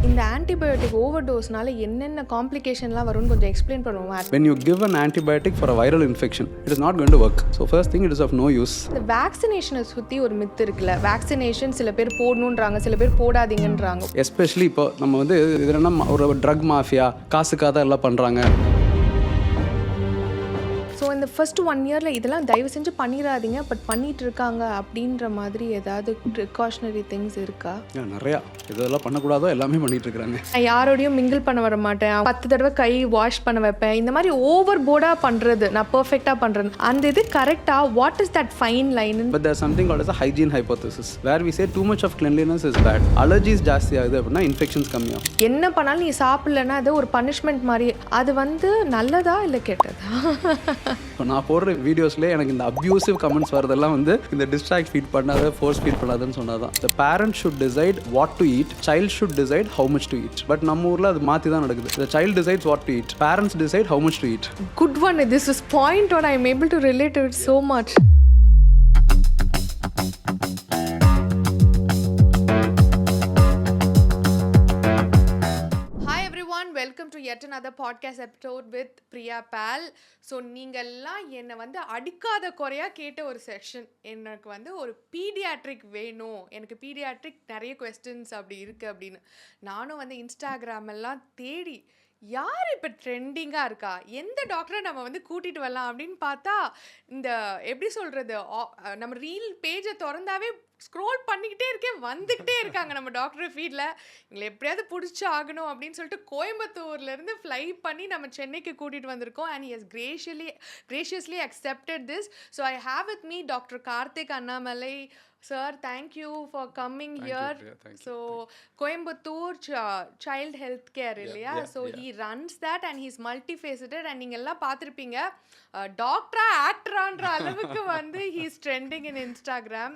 இந்த antibiotic over டோஸ்னால என்னென்ன காம்ப்ளிகேஷன்லாம் வரும்னு கொஞ்சம் எக்ஸ்பிளைன் பண்ணுவோமா? When you give an antibiotic for a viral infection, it is not going to work. So first thing, it is of no use. இந்த வேக்சினேஷனை சுற்றி ஒரு மித்து இருக்குல்ல, வேக்சினேஷன் சில பேர் போடணுன்றாங்க, சில பேர் போடாதீங்கன்றாங்க. எஸ்பெஷலி இப்போ நம்ம வந்து இது என்ன ஒரு ட்ரக் மாஃபியா காசுக்காக தான் எல்லாம் பண்ணுறாங்க. ஸோ இந்த ஃபர்ஸ்ட் 1 இயரில் இதெல்லாம் தயவு செஞ்சு பண்ணிடாதீங்க, பட் பண்ணிட்டு இருக்காங்க அப்படின்ற மாதிரி ஏதாவது ப்ரிகாஷனரி திங்ஸ் இருக்கா? நிறையா இதெல்லாம் பண்ணக்கூடாதோ எல்லாமே பண்ணிட்டு இருக்கிறாங்க. நான் யாரோடையும் மிங்கிள் பண்ண வர மாட்டேன், 10 தடவை கை வாஷ் பண்ண வைப்பேன், இந்த மாதிரி ஓவர் போர்டாக பண்ணுறது, நான் பர்ஃபெக்டாக பண்ணுறேன், அந்த இது கரெக்டாக? What is that fine line? But there's something called as a hygiene hypothesis where we say too much of cleanliness is bad. Allergies ஜாஸ்தி ஆகுது அப்படின்னா இன்ஃபெக்ஷன்ஸ் கம்மியாகும். என்ன பண்ணாலும் நீ சாப்பிடலன்னா அது ஒரு பனிஷ்மெண்ட் மாதிரி. அது வந்து நல்லதா இல்லை கெட்டதா? இப்போ நான் போடுற வீடியோஸ்லேயே எனக்கு இந்த அப்யூசிவ் கமெண்ட்ஸ் வரதெல்லாம் வந்து இந்த டிஸ்ட்ராக்ட் ஃபீட் பண்ணாத, ஃபோர்ஸ் ஃபீட் பண்ணாதுன்னு சொன்னாதான். The parent should decide what to eat, child should decide how much to eat. But நம்ம ஊரில் அது மாற்றி தான் நடக்குது. The child decides what to eat, parents decide how much to eat. Good one. This is point what I am able to relate to it so much. Welcome to yet another podcast episode with Priya Pal. So நீங்கள்லாம் என்னை வந்து அடிக்காத குறையாக கேட்ட ஒரு section, எனக்கு வந்து ஒரு பீடியாட்ரிக் வேணும், எனக்கு பீடியாட்ரிக் நிறைய கொஸ்டின்ஸ் அப்படி இருக்குது அப்படின்னு. நானும் வந்து இன்ஸ்டாகிராம் எல்லாம் தேடி யார் இப்போ ட்ரெண்டிங்காக இருக்கா, எந்த டாக்டரை நம்ம வந்து கூட்டிகிட்டு வரலாம் அப்படின்னு பார்த்தா, இந்த எப்படி சொல்கிறது, நம்ம ரீல் பேஜை திறந்தாவே ஸ்க்ரோல் பண்ணிக்கிட்டே இருக்கேன், வந்துக்கிட்டே இருக்காங்க நம்ம டாக்டர் ஃபீல்டில். எங்களை எப்படியாவது பிடிச்சி ஆகணும் அப்படின்னு சொல்லிட்டு கோயம்புத்தூர்லேருந்து ஃப்ளை பண்ணி நம்ம சென்னைக்கு கூட்டிகிட்டு வந்திருக்கோம். And he has graciously accepted this. So I have with me Dr. Karthik Annamalai. Sir, thank you for coming here. So Coimbatore Child Health Care இல்லையா? So he runs that and he's multifaceted. and நீங்க எல்லாம் பார்த்துருப்பீங்க, டாக்டரா ஆக்டரான்ற அளவுக்கு வந்து he's trending in Instagram.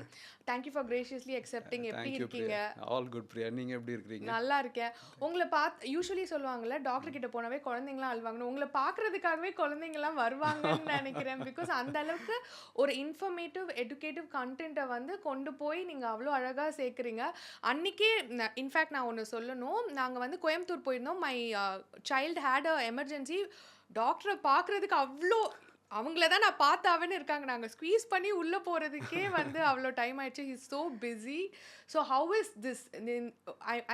Thank you for graciously accepting. எப்படி இருக்கீங்க? All good Priya. நீங்க எப்படி இருக்கீங்க? நல்லா இருக்கேன். உங்களை பார்த்து யூசுவலி சொல்லுவாங்கல்ல, டாக்டர் கிட்ட போனவே குழந்தைங்களாம் அழுவாங்கன்னு. உங்களை பார்க்கறதுக்காகவே குழந்தைங்களாம் வருவாங்கன்னு நினைக்கிறேன். பிகாஸ் அந்த அளவுக்கு ஒரு இன்ஃபர்மேட்டிவ் எஜுகேட்டிவ் கண்டென்ட்டை வந்து கொண்டு போய் நீங்கள் அவ்வளோ அழகாக சேர்க்குறீங்க. அன்றைக்கே இன்ஃபேக்ட் நான் ஒன்று சொல்லணும், நாங்கள் வந்து கோயம்புத்தூர் போயிருந்தோம். My child had a emergency. டாக்டரை பார்க்குறதுக்கு அவ்வளோ அவங்கள தான் நான் பார்த்தாவேன்னு இருக்காங்க. நாங்கள் ஸ்குவீஸ் பண்ணி உள்ளே போகிறதுக்கே வந்து அவ்வளோ டைம் ஆயிடுச்சு. He is so busy. So how is this,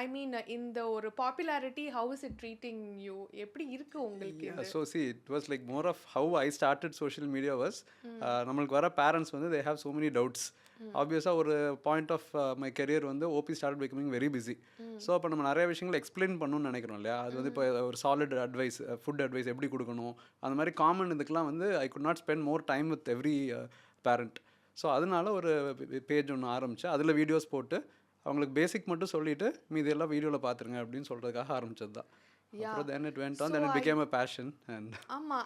I mean இந்த ஒரு popularity, how is it treating you? எப்படி இருக்கு உங்களுக்கு? So see it was like more of how I started social media was, நம்மளுக்கு வர பேரண்ட்ஸ் வந்து they have so many doubts. ஆப்வியஸாக ஒரு பாயிண்ட் ஆஃப் மை கெரியர் வந்து ஓபி start becoming very busy. So அப்போ நம்ம நிறைய விஷயங்கள் எக்ஸ்பிளைன் பண்ணணும்னு நினைக்கிறோம் இல்லையா? அது வந்து இப்போ ஒரு சாலிட் அட்வைஸ், ஃபுட் அட்வைஸ் எப்படி கொடுக்கணும், அந்த மாதிரி காமன் இதுக்கெலாம் வந்து I could not spend more time with every parent. So அதனால ஒரு பேஜ் ஒன்று ஆரம்பித்தேன். அதில் வீடியோஸ் போட்டு அவங்களுக்கு பேசிக் மட்டும் சொல்லிவிட்டு மீதி எல்லாம் வீடியோவில் பார்த்துருங்க அப்படின்னு சொல்கிறதுக்காக ஆரம்பித்தது தான். Then it went on, then it became a passion. And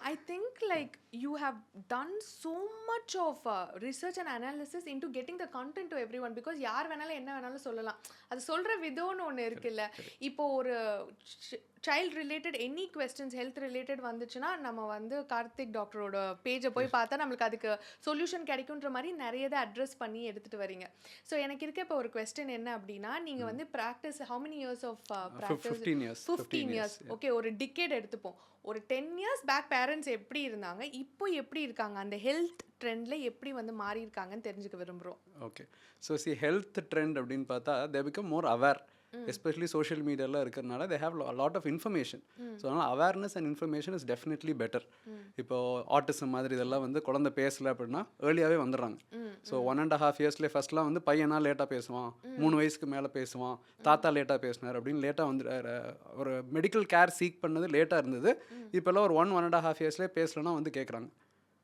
I think like you have done so much of research and analysis into getting the content to everyone, because யார் வேணாலும் என்ன வேணாலும் சொல்லலாம். அது சொல்கிற விதம்னு ஒன்று இருக்குல்ல. இப்போ ஒரு child related any questions health related வந்துச்சுன்னா நம்ம வந்து கார்த்திக் டாக்டரோட பேஜை போய் பார்த்தா நம்மளுக்கு அதுக்கு சொல்யூஷன் கிடைக்குன்ற மாதிரி நிறைய இதை அட்ரஸ் பண்ணி எடுத்துகிட்டு வரீங்க. ஸோ எனக்கு இருக்க இப்போ ஒரு கொஸ்டின் என்ன அப்படின்னா, நீங்கள் வந்து practice how many years of practice? 15 years. Okay, ஒரு டிகேட் எடுத்துப்போம். ஒரு 10 years பேக் பேரண்ட்ஸ் எப்படி இருந்தாங்க, இப்போ எப்படி இருக்காங்க, அந்த ஹெல்த் ட்ரெண்டில் எப்படி வந்து மாறி இருக்காங்கன்னு தெரிஞ்சுக்க விரும்புகிறோம். Okay, so see health trend அப்படின்னு பார்த்தா they become more aware, especially social மீடியாவில் இருக்கிறதுனால they have lot of information. So அதனால் awareness and information is definitely better. இப்போது ஆட்டிசம் மாதிரி இதெல்லாம் வந்து குழந்தை பேசலை அப்படின்னா ஏர்லியாகவே வந்துடுறாங்க. ஸோ 1.5 yearsலேயே ஃபஸ்ட்லாம் வந்து பையனா லேட்டாக பேசுவான், 3 வயசுக்கு மேலே பேசுவான், தாத்தா லேட்டாக பேசினார் அப்படின்னு லேட்டாக வந்து ஒரு மெடிக்கல் கேர் சீக் பண்ணது லேட்டாக இருந்தது. இப்போல்லாம் ஒரு 1.5 yearsலேயே பேசலைன்னா வந்து கேட்குறாங்க.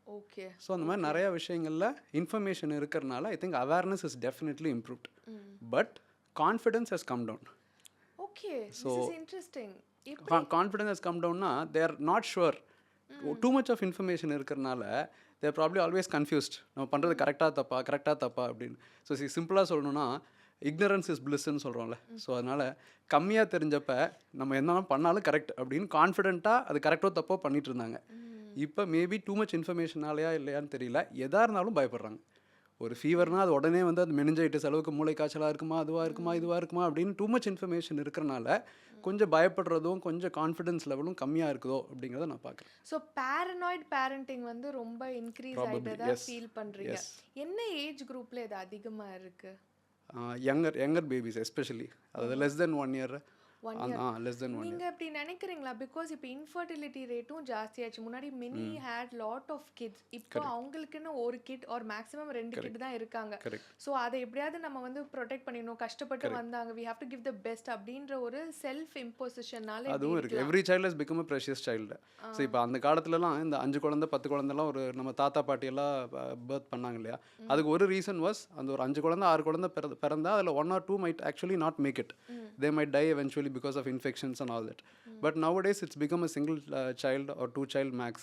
ஓகே, ஸோ அந்த மாதிரி நிறையா விஷயங்களில் இன்ஃபர்மேஷன் இருக்கிறனால I think awareness is definitely improved. But confidence has come down. Okay, so this is interesting. Confidence has come down na, they are not sure. Too much of information இருக்கிறனால they are probably always confused. நம்ம பண்ணுறது கரெக்டாக தப்பா அப்படின்னு. So சிம்பிளாக சொல்லணும்னா ignorance is bliss ன்னு சொல்கிறோம்ல. ஸோ அதனால் கம்மியாக தெரிஞ்சப்ப நம்ம என்ன பண்ணாலும் கரெக்ட் அப்படின்னு கான்ஃபிடென்ட்டாக அது கரெக்டோ தப்போ பண்ணிட்டு இருந்தாங்க. இப்போ மேபி டூ மச் இன்ஃபர்மேஷனாலையா இல்லையான்னு தெரியல, எதாக இருந்தாலும் பயப்படுறாங்க. ஒரு ஃபீவர்னா அது உடனே வந்து அது மெனிஞ்சைட்டிஸ் அளவுக்கு மூளை காய்ச்சலாக இருக்குமா, அதுவாக இருக்குமா, இதுவாக இருக்குமா அப்படின்னு டூ மச் இன்ஃபர்மேஷன் இருக்கிறனால கொஞ்சம் பயப்படுறதும் கொஞ்சம் கான்ஃபிடன்ஸ் லெவலும் கம்மியாக இருக்குதோ அப்படிங்கிறத நான் பார்க்குறேன். ஸோ பேரனாய்ட் பேரண்டிங் வந்து ரொம்ப இன்க்ரீஸ் Probably, ஆகிட்டதா yes. ஃபீல் பண்ணுறீங்க. Yes. என்ன ஏஜ் குரூப்பில் இது அதிகமாக இருக்குது? யங்கர் பேபிஸ் எஸ்பெஷலி, அதாவது less than 1 year. 1 year. Less than 1 year. நீங்க அப்படி நினைக்கிறீங்களா? பிகாஸ் இப்போ இன்ஃபர்டிலிட்டி ரேட்டும் ஜாஸ்தியாச்சு. முன்னாடி many had lot of kids. இப்போ அவங்களுக்குன்னு ஒரு கிட் ஆர் மேக்ஸிமம் 2 கிட் தான் இருக்காங்க. கரெக்ட். ஸோ அதை எப்படியாவது நம்ம வந்து ப்ரொடெக்ட் பண்ணிடணும், கஷ்டப்பட்டு வந்தாங்க, we have to give the best அப்படின்ற ஒரு செல்ஃப் இம்போசிஷனால அதுவும் இருக்குது. Every child has become a precious child. So இப்போ அந்த காலத்துலலாம் இந்த 5 குழந்தை 10 குழந்தைலாம் ஒரு நம்ம தாத்தா பாட்டியெல்லாம் பர்த் பண்ணாங்க இல்லையா, அதுக்கு ஒரு ரீசன் வாஸ் அந்த ஒரு 5 குழந்தை 6 குழந்தை பிறந்தா அதில் 1 or 2 might actually not make it. They might die eventually because of infections and all that. But nowadays it's become a single child or 2 child max.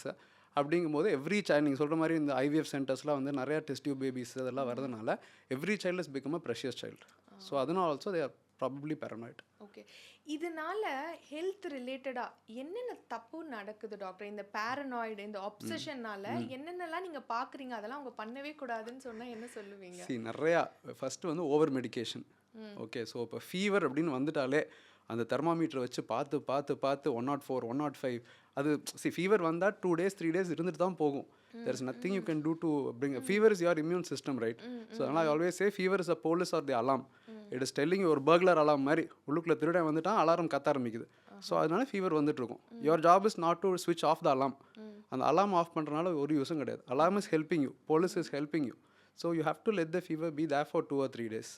அப்படிங்கும்போது எவ்ரி சைல்டு நீங்கள் சொல்கிற மாதிரி இந்த ஐவிஎஃப் சென்டர்ஸ்லாம் வந்து நிறையா டெஸ்ட் டியூப் பேபிஸ் அதெல்லாம் வரதுனால every child is become a precious child. So அதனால் also they are probably paranoid. Okay, இதனால ஹெல்த் ரிலேட்டடாக என்னென்ன தப்பு நடக்குது டாக்டர்? இந்த பேரனாய்டு, இந்த ஆப்சஷன்னால என்னென்னலாம் நீங்கள் பார்க்குறீங்க, அதெல்லாம் அவங்க பண்ணவே கூடாதுன்னு சொன்னால் என்ன சொல்லுவீங்க? நிறையா ஃபஸ்ட்டு வந்து ஓவர் மெடிக்கேஷன். ஓகே, ஸோ இப்போ ஃபீவர் அப்படின்னு வந்துட்டாலே அந்த தெர்மாமீட்டரை வச்சு பார்த்து பார்த்து பார்த்து 104 105 அது ஃபீவர் வந்தால் 2 days 3 days இருந்துட்டு தான் போகும். there is nothing you can do to bring fever is your immune system, right? So அதனால் I always say fever is a police or the alarm. It is telling you ஒரு burglar அலாம் மாதிரி உள்ளுக்குள்ளே திருடன் வந்துட்டான் alarm கத்த ஆரம்பிக்குது. So அதனால fever வந்துட்டு இருக்கும். Your job is not to ஸ்விட்ச் ஆஃப் த அலாம். அந்த அலாம் ஆஃப் பண்ணுறதுனால ஒரு யூஸும் கிடையாது. Alarm is helping you, police is helping you. So you have to let the fever be there for 2 or 3 days.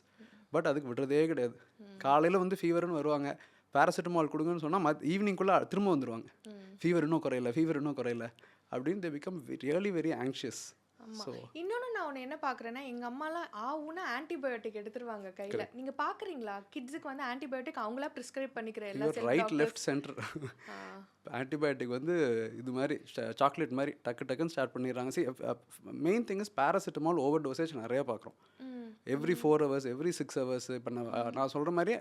But அதுக்கு விடுறதே கிடையாது. காலையில் வந்து ஃபீவர்னு வருவாங்க, பேராசிட்டமால் கொடுங்கன்னு சொன்னால் ஈவினிங்குள்ளே திரும்ப வந்துடுவாங்க. ஃபீவர் இன்னும் குறையல அப்படின்னு they become really very anxious. So இன்னொன்று நான் ஒன்று என்ன பார்க்குறேன்னா, எங்கள் அம்மாலாம் ஆவுன்னா ஆன்டிபயோட்டிக் எடுத்துருவாங்க கையில். நீங்கள் பார்க்குறீங்களா கிட்ஸுக்கு வந்து ஆன்டிபயோட்டிக் அவங்களா ப்ரிஸ்கிரைப் பண்ணிக்கிற எல்லா ரைட் லெஃப்ட் சென்டர் ஆன்டிபயோட்டிக் வந்து இது மாதிரி சாக்லேட் மாதிரி டக்குன்னு ஸ்டார்ட் பண்ணிடுறாங்க. Main thing is paracetamol over dosage நிறையா பார்க்குறோம். Every 4 hours every 6 hours. இப்போ நான் சொல்கிற மாதிரி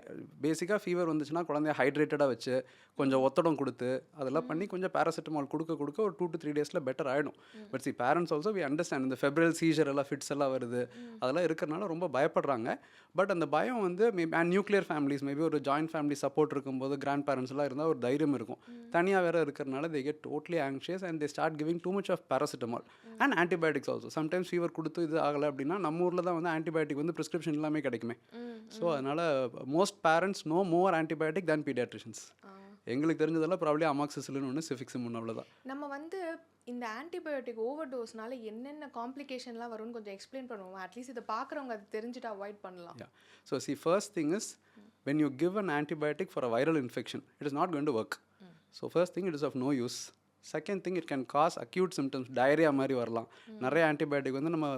பேசிக்காக ஃபீவர் வந்துச்சுன்னா குழந்தைய ஹைட்ரேட்டடாக வச்சு கொஞ்சம் ஒத்தடம் கொடுத்து அதெல்லாம் பண்ணி கொஞ்சம் பேராசிட்டமால் கொடுக்க ஒரு 2 to 3 days பெட்டர் ஆகிடும். But parents also we understand இந்த ஃபெப்ரல் சீஜர் எல்லாம் ஃபிட்ஸ் எல்லாம் வருது அதெல்லாம் இருக்கிறனால ரொம்ப பயப்படுறாங்க. பட் அந்த பயம் வந்து நியூக்ளியர் ஃபேமிலிஸ் மேபி ஒரு ஜாயின்ட் ஃபேமிலி சப்போர்ட் இருக்கும்போது கிராண்ட் பேரண்ட்ஸ் எல்லாம் இருந்தால் ஒரு தைரியம் இருக்கும். தனியாக வேறு இருக்கிறனால they get totally anxious and they start giving too much of paracetamol and antibiotics also. Sometimes fever கொடுத்து இது ஆகலை அப்படின்னா நம்ம ஊரில் தான் வந்து ஆன்டிபயோட்டிக் வந்து ப்ரிஸ்கிரிப்ஷன் எல்லாமே கிடைக்குமே. ஸோ அதனால் most parents know more antibiotic than paediatricians. எங்களுக்கு தெரிஞ்சதெல்லாம் ப்ராப்ளி அமாக்சிசிலின் ஒன்று சிஃபிக்ஸிம் ஒன்று, அவ்வளோதான். நம்ம வந்து இந்த ஆன்டிபயோட்டிக் ஓவர் டோஸ்னால என்னென்ன காம்ப்ளிகேஷன்லாம் வரும்னு கொஞ்சம் எக்ஸ்பிளைன் பண்ணுவோம். அட்லீஸ்ட் இதை பார்க்குறவங்க அது தெரிஞ்சுட்டு அவாய்ட் பண்ணலாம். So first thing is when you give an antibiotic for a viral infection, it is not going to work. So first thing, it is of no use. Second thing, it can cause acute symptoms, diarrhoea மாதிரி வரலாம். நிறைய antibiotic வந்து நம்ம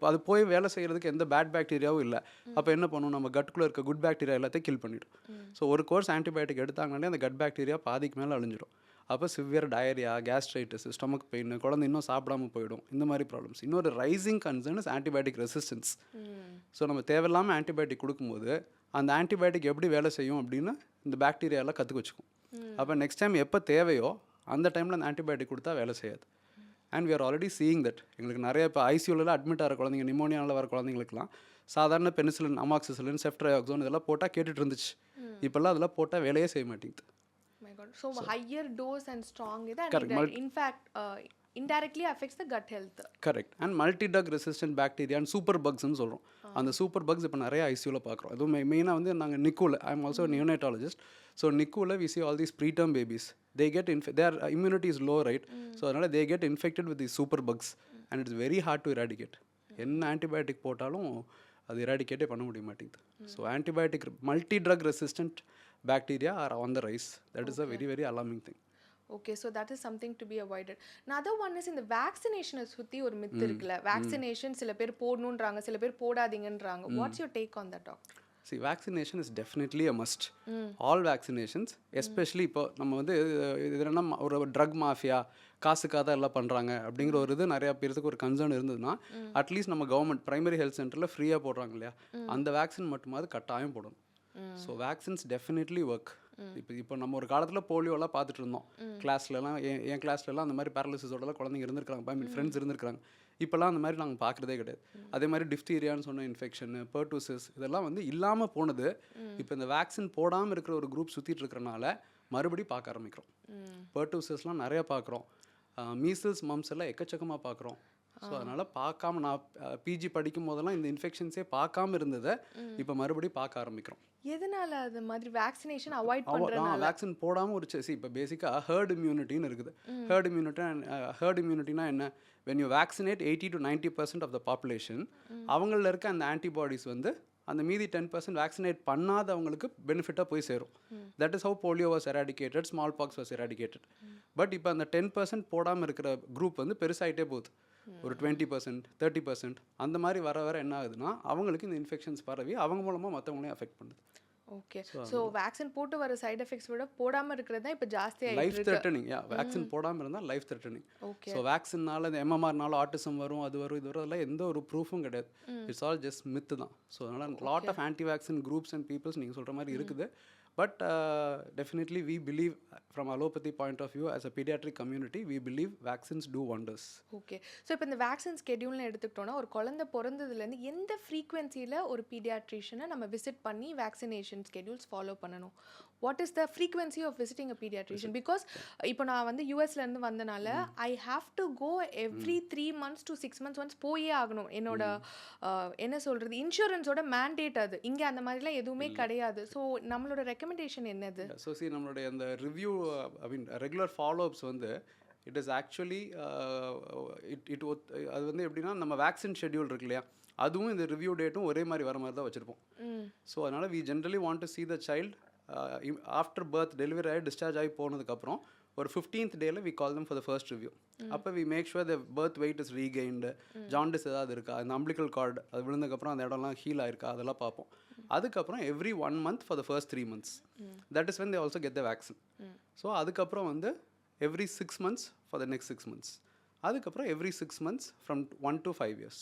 அது போய் வேலை செய்கிறதுக்கு எந்த பேட் பாக்டீரியாவும் இல்லை. அப்போ என்ன பண்ணும், நம்ம கட்டுக்குள்ளே இருக்க குட் பாக்டீரியா எல்லாத்தையும் கில் பண்ணிவிடும். ஸோ ஒரு கோர்ஸ் ஆன்டிபயோட்டிக் எடுத்தாங்கனாலே அந்த கட் பாக்டீரியா பாதிக்கு மேலே அழிஞ்சிடும். அப்போ severe diarrhoea, gastritis, stomach pain, குழந்தை இன்னும் சாப்பிடாமல் போயிடும், இந்த மாதிரி ப்ராப்ளம்ஸ். இன்னொரு rising concern is antibiotic resistance. So நம்ம தேவையில்லாமல் ஆன்டிபயோட்டிக் கொடுக்கும்போது அந்த ஆன்டிபயோட்டிக் எப்படி வேலை செய்யும் அப்படின்னு இந்த பாக்டீரியாலாம் கற்றுக்க வச்சுக்கும். அப்போ நெக்ஸ்ட் டைம் எப்போ தேவையோ அந்த டைமில் அந்த ஆன்டிபயோட்டிக் கொடுத்தா வேலை செய்யாது. And we are already seeing that. எங்களுக்கு நிறைய இப்போ ஐசியூலலாம் அட்மிட் ஆகிற குழந்தைங்க, நிமோனியாவில் வர குழந்தைங்களுக்குலாம் சாதாரண பெனிசிலின், அமாக்சிசிலின், செஃப்ட்ரையாக்சோன் இதெல்லாம் போட்டால் கேட்டுட்டு இருந்துச்சு. இப்போல்லாம் அதெல்லாம் போட்டால் வேலையே செய்ய மாட்டேங்குது. So higher dose and strong that in fact indirectly affects the gut health. Correct. And multi-drug resistant bacteria and super bugs ன்னு சொல்கிறோம். அந்த சூப்பர் பக்ஸ் இப்போ நிறைய ஐசியூவில் பார்க்குறோம். அதுவும் மெயினாக வந்து நாங்கள் நிக்கூவில், I am also neonatologist. So நிக்கூவில் we see all these preterm babies, they get their immunity is low, right? So அதனால் they get infected with the super bugs and it's very hard to eradicate. என்ன antibiotic போட்டாலும் அது இராடிகேட்டே பண்ண முடிய மாட்டேங்குது. So antibiotic multi drug resistant bacteria are on the rise. That is a very, very alarming thing. Okay, so that is something to be avoided. Another one is in the vaccination சுத்தி ஒரு myth இருக்குல்ல. Vaccination சில பேர் போடணும்ன்றாங்க, சில பேர் போடாதீங்கன்றாங்க. What's your take on that, doctor? See, vaccination is definitely a must. All vaccinations, especially இப்போ நம்ம வந்து இது என்ன ஒரு ட்ரக் மாஃபியா காசுக்காக தான் எல்லாம் பண்ணுறாங்க அப்படிங்கிற ஒரு இது நிறையா பேருக்கு ஒரு கன்சர்ன் இருந்ததுன்னா அட்லீஸ்ட் நம்ம கவர்மெண்ட் பிரைமரி ஹெல்த் சென்டரில் ஃப்ரீயாக போடுறாங்க இல்லையா, அந்த வேக்சின் மட்டுமாவது கட்டாயம் போடணும். So vaccines definitely work. இப்போ நம்ம ஒரு காலத்தில் போலியோலாம் பார்த்துட்டு இருந்தோம் கிளாஸ்லலாம். என் கிளாஸ்லலாம் அந்த மாதிரி பேரலிசிஸோடலாம் குழந்தைங்க இருந்திருக்காங்க, ஐ மீன் ஃப்ரெண்ட்ஸ் இருந்திருக்காங்க. இப்போல்லாம் அந்த மாதிரி நாங்கள் பார்க்குறதே கிடையாது. அதே மாதிரி டிஃப்தீரியான்னு சொன்ன இன்ஃபெக்ஷனு, பெர்டூசிஸ் இதெல்லாம் வந்து இல்லாமல் போனது. இப்போ இந்த வேக்சின் போடாமல் இருக்கிற ஒரு குரூப் சுற்றிட்டு இருக்கிறனால மறுபடியும் பார்க்க ஆரம்பிக்கிறோம். பெர்டூசிஸ்லாம் நிறையா பார்க்குறோம். மீசல்ஸ் மம்ஸ் எல்லாம் எக்கச்சக்கமாக பார்க்குறோம். ஸோ அதனால் பார்க்காம நான் பிஜி படிக்கும் போதெல்லாம் இந்த இன்ஃபெக்ஷன்ஸே பார்க்காம இருந்ததை இப்போ மறுபடியும் பார்க்க ஆரம்பிக்கிறோம். எதனால அது மாதிரி வேக்சினேஷன் அவாய்ட் பண்ணுறதுனால? வேக்சின் போடாமல் ஒரு இப்போ பேசிக்காக ஹர்ட் இம்யூனிட்டின்னு இருக்குது. ஹர்ட் இம்யூனிட்டினா என்ன? when you vaccinate 80 to 90% of the population, அவங்களில் இருக்க அந்த ஆன்டிபாடிஸ் வந்து அந்த மீதி 10% வேக்சினேட் பண்ணாதவங்களுக்கு பெனிஃபிட்டாக போய் சேரும். That is how polio was eradicated, small box was eradicated. But இப்போ அந்த 10% போடாமல் இருக்கிற குரூப் வந்து பெருசாகிட்டே போகுது. ஒரு 20%, 30% அந்த மாதிரி வர வர என்ன ஆகுதுன்னா அவங்களுக்கு இந்த இன்ஃபெக்ஷன்ஸ் பரவி அவங்க மூலமாக மற்றவங்களையும் அஃபெக்ட் பண்ணுது. ஓகே, ஸோ வேக்சின் போட்டு வர சைடு எஃபெக்ட்ஸ் விட போடாமல் இருக்கிறது தான் இப்போ ஜாஸ்தி லைஃப் த்ரெட்டனிங். வேக்சின் போடாமல் இருந்தால் லைஃப் த்ரெட்டனிங். ஓகே, ஸோ வேக்சின்னால இந்த எம்எம்ஆர்னால ஆட்டிசம் வரும், அது வரும், இது வரும், அதெல்லாம் எந்த ஒரு ப்ரூஃபும் கிடையாது. இட்ஸ் ஆல் ஜஸ்ட் மித்து தான். ஸோ அதனால் lot of anti vaccine groups and peoples நீங்கள் சொல்கிற மாதிரி இருக்குது. But definitely we believe from allopathy point of view as a pediatric community, we believe vaccines do wonders. Okay, so இப்போ இந்த vaccine ஸ்கெடியூல்னு எடுத்துக்கிட்டோன்னா ஒரு குழந்தை பிறந்ததுலேருந்து எந்த ஃப்ரீக்வன்சியில் ஒரு பீடியாட்ரிஷனை நம்ம விசிட் பண்ணி வேக்சினேஷன் ஸ்கெடியூல்ஸ் ஃபாலோ பண்ணணும்? What is the frequency of visiting a paediatrician? Because இப்போ நான் வந்து யூஎஸ்லேருந்து வந்தனால I have to go every 3 months to 6 months once போயே ஆகணும். என்னோட என்ன சொல்கிறது, இன்சூரன்ஸோட மேண்டேட் அது. இங்கே அந்த மாதிரிலாம் எதுவுமே கிடையாது. ஸோ நம்மளோட ரெக்கமெண்டேஷன் என்னது? ஸோ நம்மளுடைய அந்த ரிவ்யூ ஐ மீன் ரெகுலர் ஃபாலோஅப்ஸ் வந்து இட் இஸ் ஆக்சுவலி அது வந்து எப்படின்னா நம்ம வேக்சின் ஷெட்யூல் இருக்கு இல்லையா, அதுவும் இந்த ரிவ்யூ டேட்டும் ஒரே மாதிரி வர மாதிரி தான் வச்சுருப்போம். ஸோ அதனால் we generally want to see the child after birth delivery ஆகி டிஸ்சார்ஜ் ஆகி போனதுக்கப்புறம் ஒரு 15th டேயில் we call them for the first review. அப்போ we make sure the birth weight is regained, jaundice ஏதாவது இருக்கா, அந்த அம்பிளிக்கல் கார்டு அது விழுந்ததுக்கப்புறம் அந்த இடம்லாம் ஹீல் ஆயிருக்கா, அதெல்லாம் பார்ப்போம். அதுக்கப்புறம் every 1 month for the first 3 months. That is when they also get the vaccine. So அதுக்கப்புறம் வந்து every 6 months for the next 6 months. அதுக்கப்புறம் every 6 months from 1 to 5 years.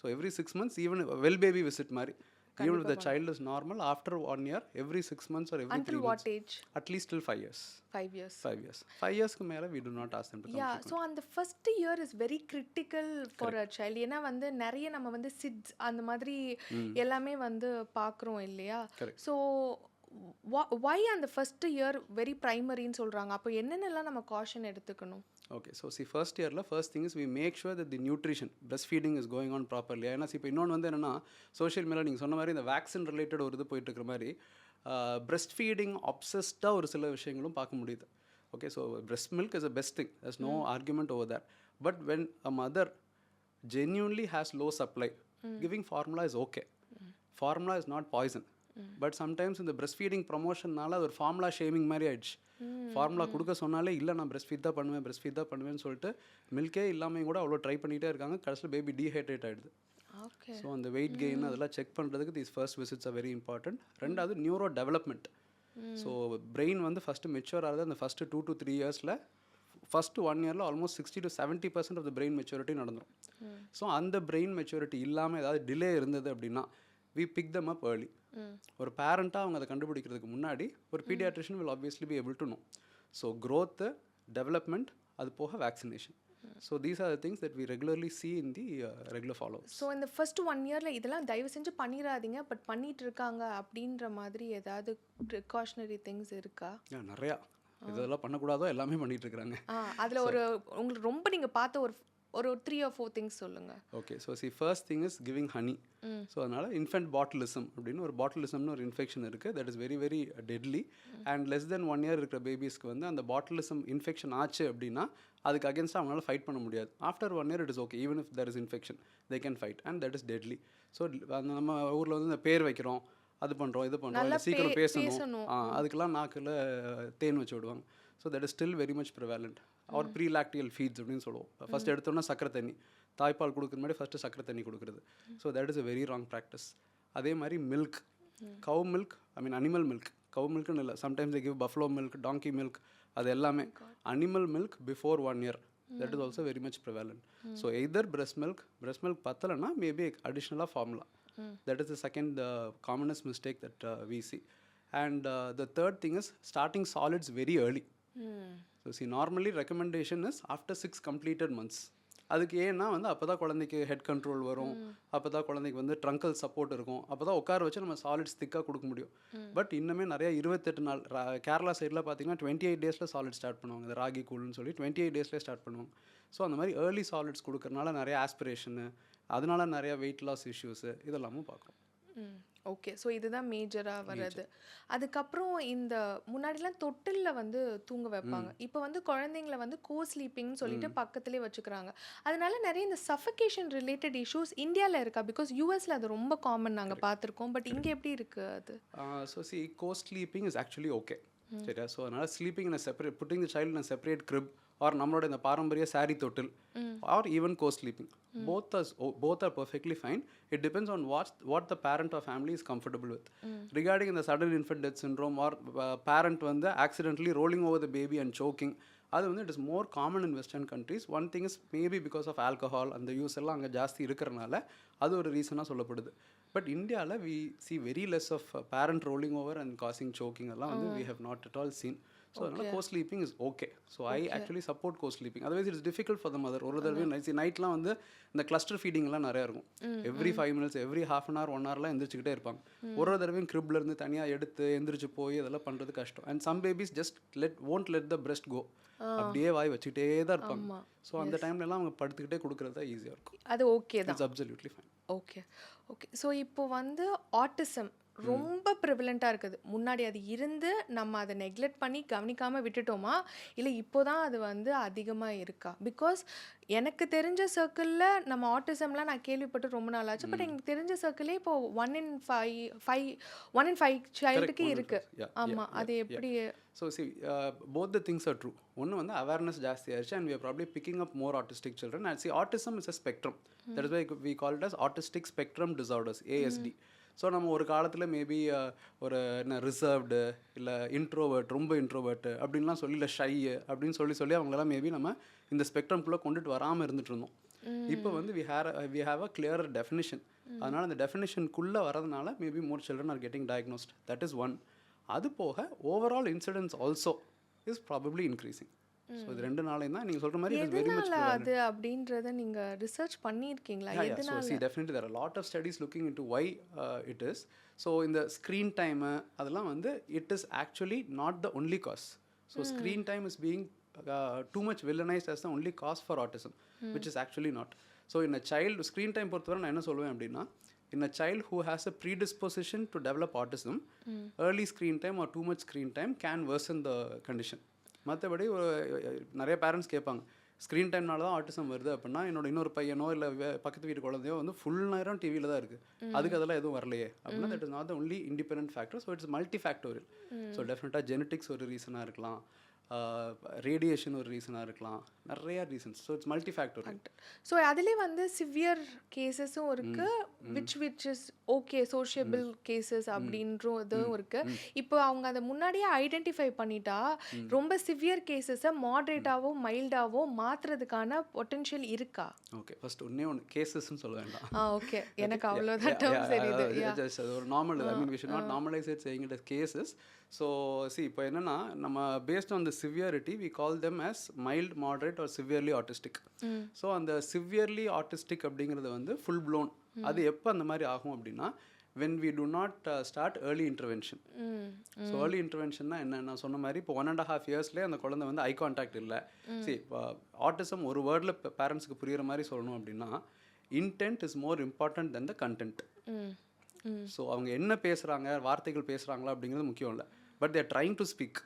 So every 6 months even well baby visit மாதிரி. Even if the child is normal, after 1 year, every 6 months or every Until 3 what months. age? At least till 5 years. 5 years. 5 years. 5 years க்கு மேல we do not ask them to come. Yeah, frequently. so அந்த first year is very critical for a child. ஏன்னா வந்து நிறைய நம்ம வந்து SIDS அந்த மாதிரி எல்லாமே வந்து பார்க்குறோம் இல்லையா? ஸோ why அந்த first year very primaryன்னு சொல்கிறாங்க? அப்போ என்னென்னலாம் நம்ம காஷன் எடுத்துக்கணும்? Okay, so see first yearல first thing is we make sure that the nutrition, breastfeeding is going on properly. ஏன்னா இப்போ இன்னொன்று வந்து என்னென்னா சோஷியல் மீடியா நீங்கள் சொன்ன மாதிரி இந்த வேக்சின் ரிலேட்டட் ஒரு இது போயிட்டு இருக்கிற மாதிரி பிரெஸ்ட் ஃபீடிங் அப்சஸ்டாக ஒரு சில விஷயங்களும் பார்க்க முடியுது. Okay, so breast milk is a best thing, there's no argument over that. But when a mother genuinely has low supply, giving formula is okay. Formula is not poison. But sometimes இந்த breast feeding ப்ரொமோஷன்னால அது ஒரு formula shaming மாதிரி ஆயிடுச்சு. Formula கொடுக்க சொன்னாலே இல்லை நான் breast feet தான் பண்ணுவேன்னு சொல்லிட்டு மில்கே இல்லாமல் கூட அவ்வளோ ட்ரை பண்ணிகிட்டே இருக்காங்க. கடைசியில் பேபி டீஹைட்ரேட் ஆகிடுது. ஸோ அந்த வெயிட் கெயின் அதெல்லாம் செக் பண்ணுறதுக்கு these first visits are very important. ரெண்டாவது நியூரோ டெவலப்மெண்ட். ஸோ பிரெயின் வந்து ஃபஸ்ட்டு மெச்சூர் ஆகுது அந்த ஃபஸ்ட்டு 2 to 3 yearsல. ஃபஸ்ட்டு 1 yearல almost 60 to 70% of the brain maturity நடந்துடும். ஸோ அந்த பிரெயின் மெச்சூரிட்டி இல்லாமல் ஏதாவது டிலே இருந்தது அப்படின்னா we pick them up early. ஒரு பேரண்ட்டாக அவங்க அதை கண்டுபிடிக்கிறதுக்கு முன்னாடி ஒரு paediatrician will obviously be able to know. So growth, development, அது போக vaccination. So these are the things that we regularly see in the regular follow. So இந்த ஃபர்ஸ்ட் 1 yearல இதெல்லாம் தயவு செஞ்சு பண்ணிடாதீங்க, பட் பண்ணிட்டு இருக்காங்க அப்படின்ற மாதிரி ஏதாவது ப்ரிகாஷனரி திங்ஸ் இருக்கா? நிறையா இதெல்லாம் பண்ணக்கூடாதோ எல்லாமே பண்ணிட்டு இருக்கிறாங்க. அதில் ஒரு உங்களுக்கு ரொம்ப நீங்கள் பார்த்த ஒரு 3 or 4 திங்ஸ் சொல்லுங்கள். Okay, so first thing is giving honey. So அதனால் இன்ஃபென்ட் பாட்டிலிசம் அப்படின்னு ஒரு பாட்டிலிசம்னு ஒரு இன்ஃபெக்ஷன் இருக்குது. That is very very deadly. And less than 1 year இருக்கிற பேபிஸ்க்கு வந்து அந்த பாட்டிலிசம் இன்ஃபெக்ஷன் ஆச்சு அப்படின்னா அதுக்கு அகேன்ஸ்டாக அவங்களால ஃபைட் பண்ண முடியாது. After 1 year it is okay, even if there is infection they can fight and that is deadly. So அந்த நம்ம ஊரில் வந்து இந்த பேர் வைக்கிறோம், அது பண்ணுறோம், இது பண்ணுறோம், சீக்கிரம் பேசணும், அதுக்கெல்லாம் நாக்கில் தேன் வச்சு விடுவாங்க. So that is still very much prevalent. Or prelacteal feeds அப்படின்னு சொல்லுவோம். ஃபஸ்ட் எடுத்தோன்னா சக்கரை தண்ணி, தாய்ப்பால் கொடுக்குற மாதிரி ஃபஸ்ட்டு சக்கரை தண்ணி கொடுக்குறது. So that is a very wrong practice. அதே மாதிரி மில்க், கவ் மில்க், ஐ மீன் அனிமல் மில்க், கவ் மில்க்குன்னு இல்லை, sometimes they give buffalo milk, donkey milk, அது எல்லாமே animal milk before 1 year. that is also very much prevalent. So either breast milk பத்தலைன்னா maybe additional formula. That is the second commonest mistake that we see. And the third thing is starting solids very early. So normally recommendation is after 6 completed months. அதுக்கு ஏன்னா வந்து அப்போ தான் குழந்தைக்கு head control வரும், அப்போ தான் குழந்தைக்கு வந்து ட்ரங்கல் சப்போர்ட் இருக்கும், அப்போ தான் உட்கார வச்சு நம்ம சாலிட்ஸ் திக்காக கொடுக்க முடியும். பட் இன்னுமே நிறையா 28 நாள் கேரளா சைடில் பார்த்தீங்கன்னா 28 days சாலிட் ஸ்டார்ட் பண்ணுவாங்க. இந்த ராகி கூழ்னு சொல்லி 28 days ஸ்டார்ட் பண்ணுவாங்க. ஸோ அந்த மாதிரி ஏர்லி சாலிட்ஸ் கொடுக்கறனால நிறைய ஆஸ்பிரேஷனு, அதனால நிறையா வெயிட் லாஸ் இஷ்யூஸு இதெல்லாமும் பார்க்குறோம். ஓகே. ஸோ இதுதான் மேஜராக வர்றது. அதுக்கப்புறம் இந்த முன்னாடிலாம் தொட்டிலில் வந்து தூங்க வைப்பாங்க. இப்போ வந்து குழந்தைங்கள வந்து ஸ்லீப்பிங்னு சொல்லிட்டு பக்கத்துலேயே வச்சுக்கிறாங்க. அதனால நிறைய இந்த சஃபகேஷன் ரிலேட்டட் இஷ்யூஸ் இந்தியாவில் இருக்கா? பிகாஸ் யூஎஸில் அது ரொம்ப காமன் நாங்கள் பார்த்துருக்கோம். பட் இங்கே எப்படி இருக்குது அது? So sleeping is actually okay. சரியா? ஸோ அதனால் sleeping in separate, putting the child in separate crib or நம்மளோட இந்த பாரம்பரிய சாரி தொட்டில் or even sleeping, both are perfectly fine. It depends on what the parent or family is comfortable with. Regarding the sudden infant death syndrome or parent வந்து accidentally rolling over the baby and choking, அது வந்து it is more common in western countries. One thing is maybe because of alcohol அந்த use எல்லாம் அங்கே ஜாஸ்தி இருக்கிறனால அது ஒரு ரீசனாக சொல்லப்படுது. பட் இந்தியாவில் we see very less of parent rolling over and causing choking எல்லாம் வந்து we have not at all seen. So அதனால் co-sleeping is okay. So I actually support co-sleeping. otherwise it is difficult for the mother. ஒரு தடவை நைட்லாம் வந்து இந்த cluster ஃபீடிங்லாம் நிறையா இருக்கும். Every 5 minutes every half an hour 1 hourலாம் எந்திரிச்சிக்கிட்டே இருப்பாங்க. ஒரு தடவையும் cribலேருந்து தனியாக எடுத்து எந்திரிச்சு போய் அதெல்லாம் பண்ணுறது கஷ்டம். And some babies just won't let the breast go. அப்படியே வாய் வச்சுக்கிட்டே தான் இருப்பாங்க. ஸோ அந்த டைம்லலாம் அவங்க படுத்துக்கிட்டே கொடுக்குறது தான் ஈஸியாக இருக்கும். அது ஓகே தான். It's absolutely fine. Okay. So இப்போ வந்து ஆட்டிசம் ரொம்ப ப்ரிவலண்ட்டாக இருக்குது. முன்னாடி அது இருந்து நம்ம அதை நெக்லெக்ட் பண்ணி கவனிக்காமல் விட்டுட்டோமா, இல்லை இப்போ தான் அது வந்து அதிகமாக இருக்கா? பிகாஸ் எனக்கு தெரிஞ்ச சர்க்கிளில் நம்ம ஆட்டிசம்லாம் நான் கேள்விப்பட்டு ரொம்ப நாள் ஆச்சு. பட் எனக்கு தெரிஞ்ச சர்க்கிளே இப்போ 1 in 5 சைல்டுக்கு இருக்குது. ஆமாம், அது எப்படி? So both the things are true. ஒன்று வந்து அவேர்னஸ் ஜாஸ்தி ஆயிடுச்சு and we are probably picking up more autistic children. And autism is a spectrum. That is why we call it as autistic spectrum disorders, ASD. So நம்ம ஒரு காலத்தில் maybe ஒரு என்ன reserved இல்லை இன்ட்ரோவர்ட், ரொம்ப இன்ட்ரோவர்ட்டு அப்படின்லாம் சொல்லி, இல்லை ஷை அப்படின்னு சொல்லி அவங்களெல்லாம் மேபி நம்ம இந்த ஸ்பெக்ட்ரம்குள்ளே கொண்டுட்டு வராமல் இருந்துட்டு இருந்தோம். இப்போ வந்து we have a clearer definition. அதனால் அந்த டெஃபினிஷனுக்குள்ளே வரதுனால maybe more children are getting diagnosed. That is one. அது போக overall incidents also is probably increasing. So இது 2 நாளையும் தான் நீங்கள் சொல்கிற மாதிரி இட் இஸ் வெரி மச் அது அப்படின்றத நீங்கள் ரிசர்ச் பண்ணியிருக்கீங்களா? So definitely there are lot of studies looking into why it is. So இந்த ஸ்க்ரீன் டைமு அதெல்லாம் வந்து it is actually not the only cause. So screen time is being too much villainized as the only cause for autism, which is actually not. So in a child, screen time பொறுத்தவரை நான் என்ன சொல்லுவேன் அப்படின்னா, in a child who has a predisposition to develop autism, early screen time or too much screen time can worsen the condition. மற்றபடி நிறைய parents கேட்பாங்க, screen டைம்னால தான் autism வருது அப்படின்னா, என்னோட இன்னொரு பையனோ இல்லை பக்கத்து வீட்டு குழந்தையோ வந்து ஃபுல் நேரம் டிவியில் தான் இருக்குது, அதுக்கு அதெல்லாம் எதுவும் வரலையே அப்படின்னா, that is not the only independent factor. So it's multi factorial. So டெஃபினட்டாக ஜெனட்டிக்ஸ் ஒரு ரீசனாக இருக்கலாம், ரேடியேஷன் ஒரு ரீசனாக இருக்கலாம், நிறையா reasons. So it's multi factorial. So அதுலேயே வந்து சிவியர் கேசஸும் இருக்குது, which is okay sociable cases அப்படின்றதும் இருக்குது. இப்போ அவங்க அதை முன்னாடியே ஐடென்டிஃபை பண்ணிட்டா ரொம்ப சிவியர் கேசஸை மாட்ரேட்டாவோ மைல்டாவோ மாற்றுறதுக்கான பொட்டென்ஷியல் இருக்கா? ஓகே, ஃபர்ஸ்ட் ஒன்றே ஒன்று கேசஸ்ன்னு சொல்ல வேண்டாம். ஓகே, எனக்கு அவ்வளோதான் டேர்ம் தெரியுது. அது ஒரு normal, I mean we should not normalise it saying it as cases. So இப்போ என்னென்னா, நம்ம based on the severity we call them as mild, moderate or severely autistic. So அந்த சிவியர்லி ஆட்டிஸ்டிக் அப்படிங்கிறது வந்து ஃபுல் ப்ளோன். அது எப்போ அந்த மாதிரி ஆகும் அப்படின்னா, when we do not start early intervention. So early interventionனா என்ன, நான் சொன்ன மாதிரி இப்போ 1.5 yearsலேயே அந்த குழந்தை வந்து ஐ கான்டாக்ட் இல்லை. சரி, இப்போ ஆட்டிசம் ஒரு வேர்டில் பேரண்ட்ஸுக்கு புரிகிற மாதிரி சொல்லணும் அப்படின்னா, intent is more important than the content. So அவங்க என்ன பேசுகிறாங்க, வார்த்தைகள் பேசுகிறாங்களா அப்படிங்கிறது முக்கியம் இல்லை. But there trying to speak,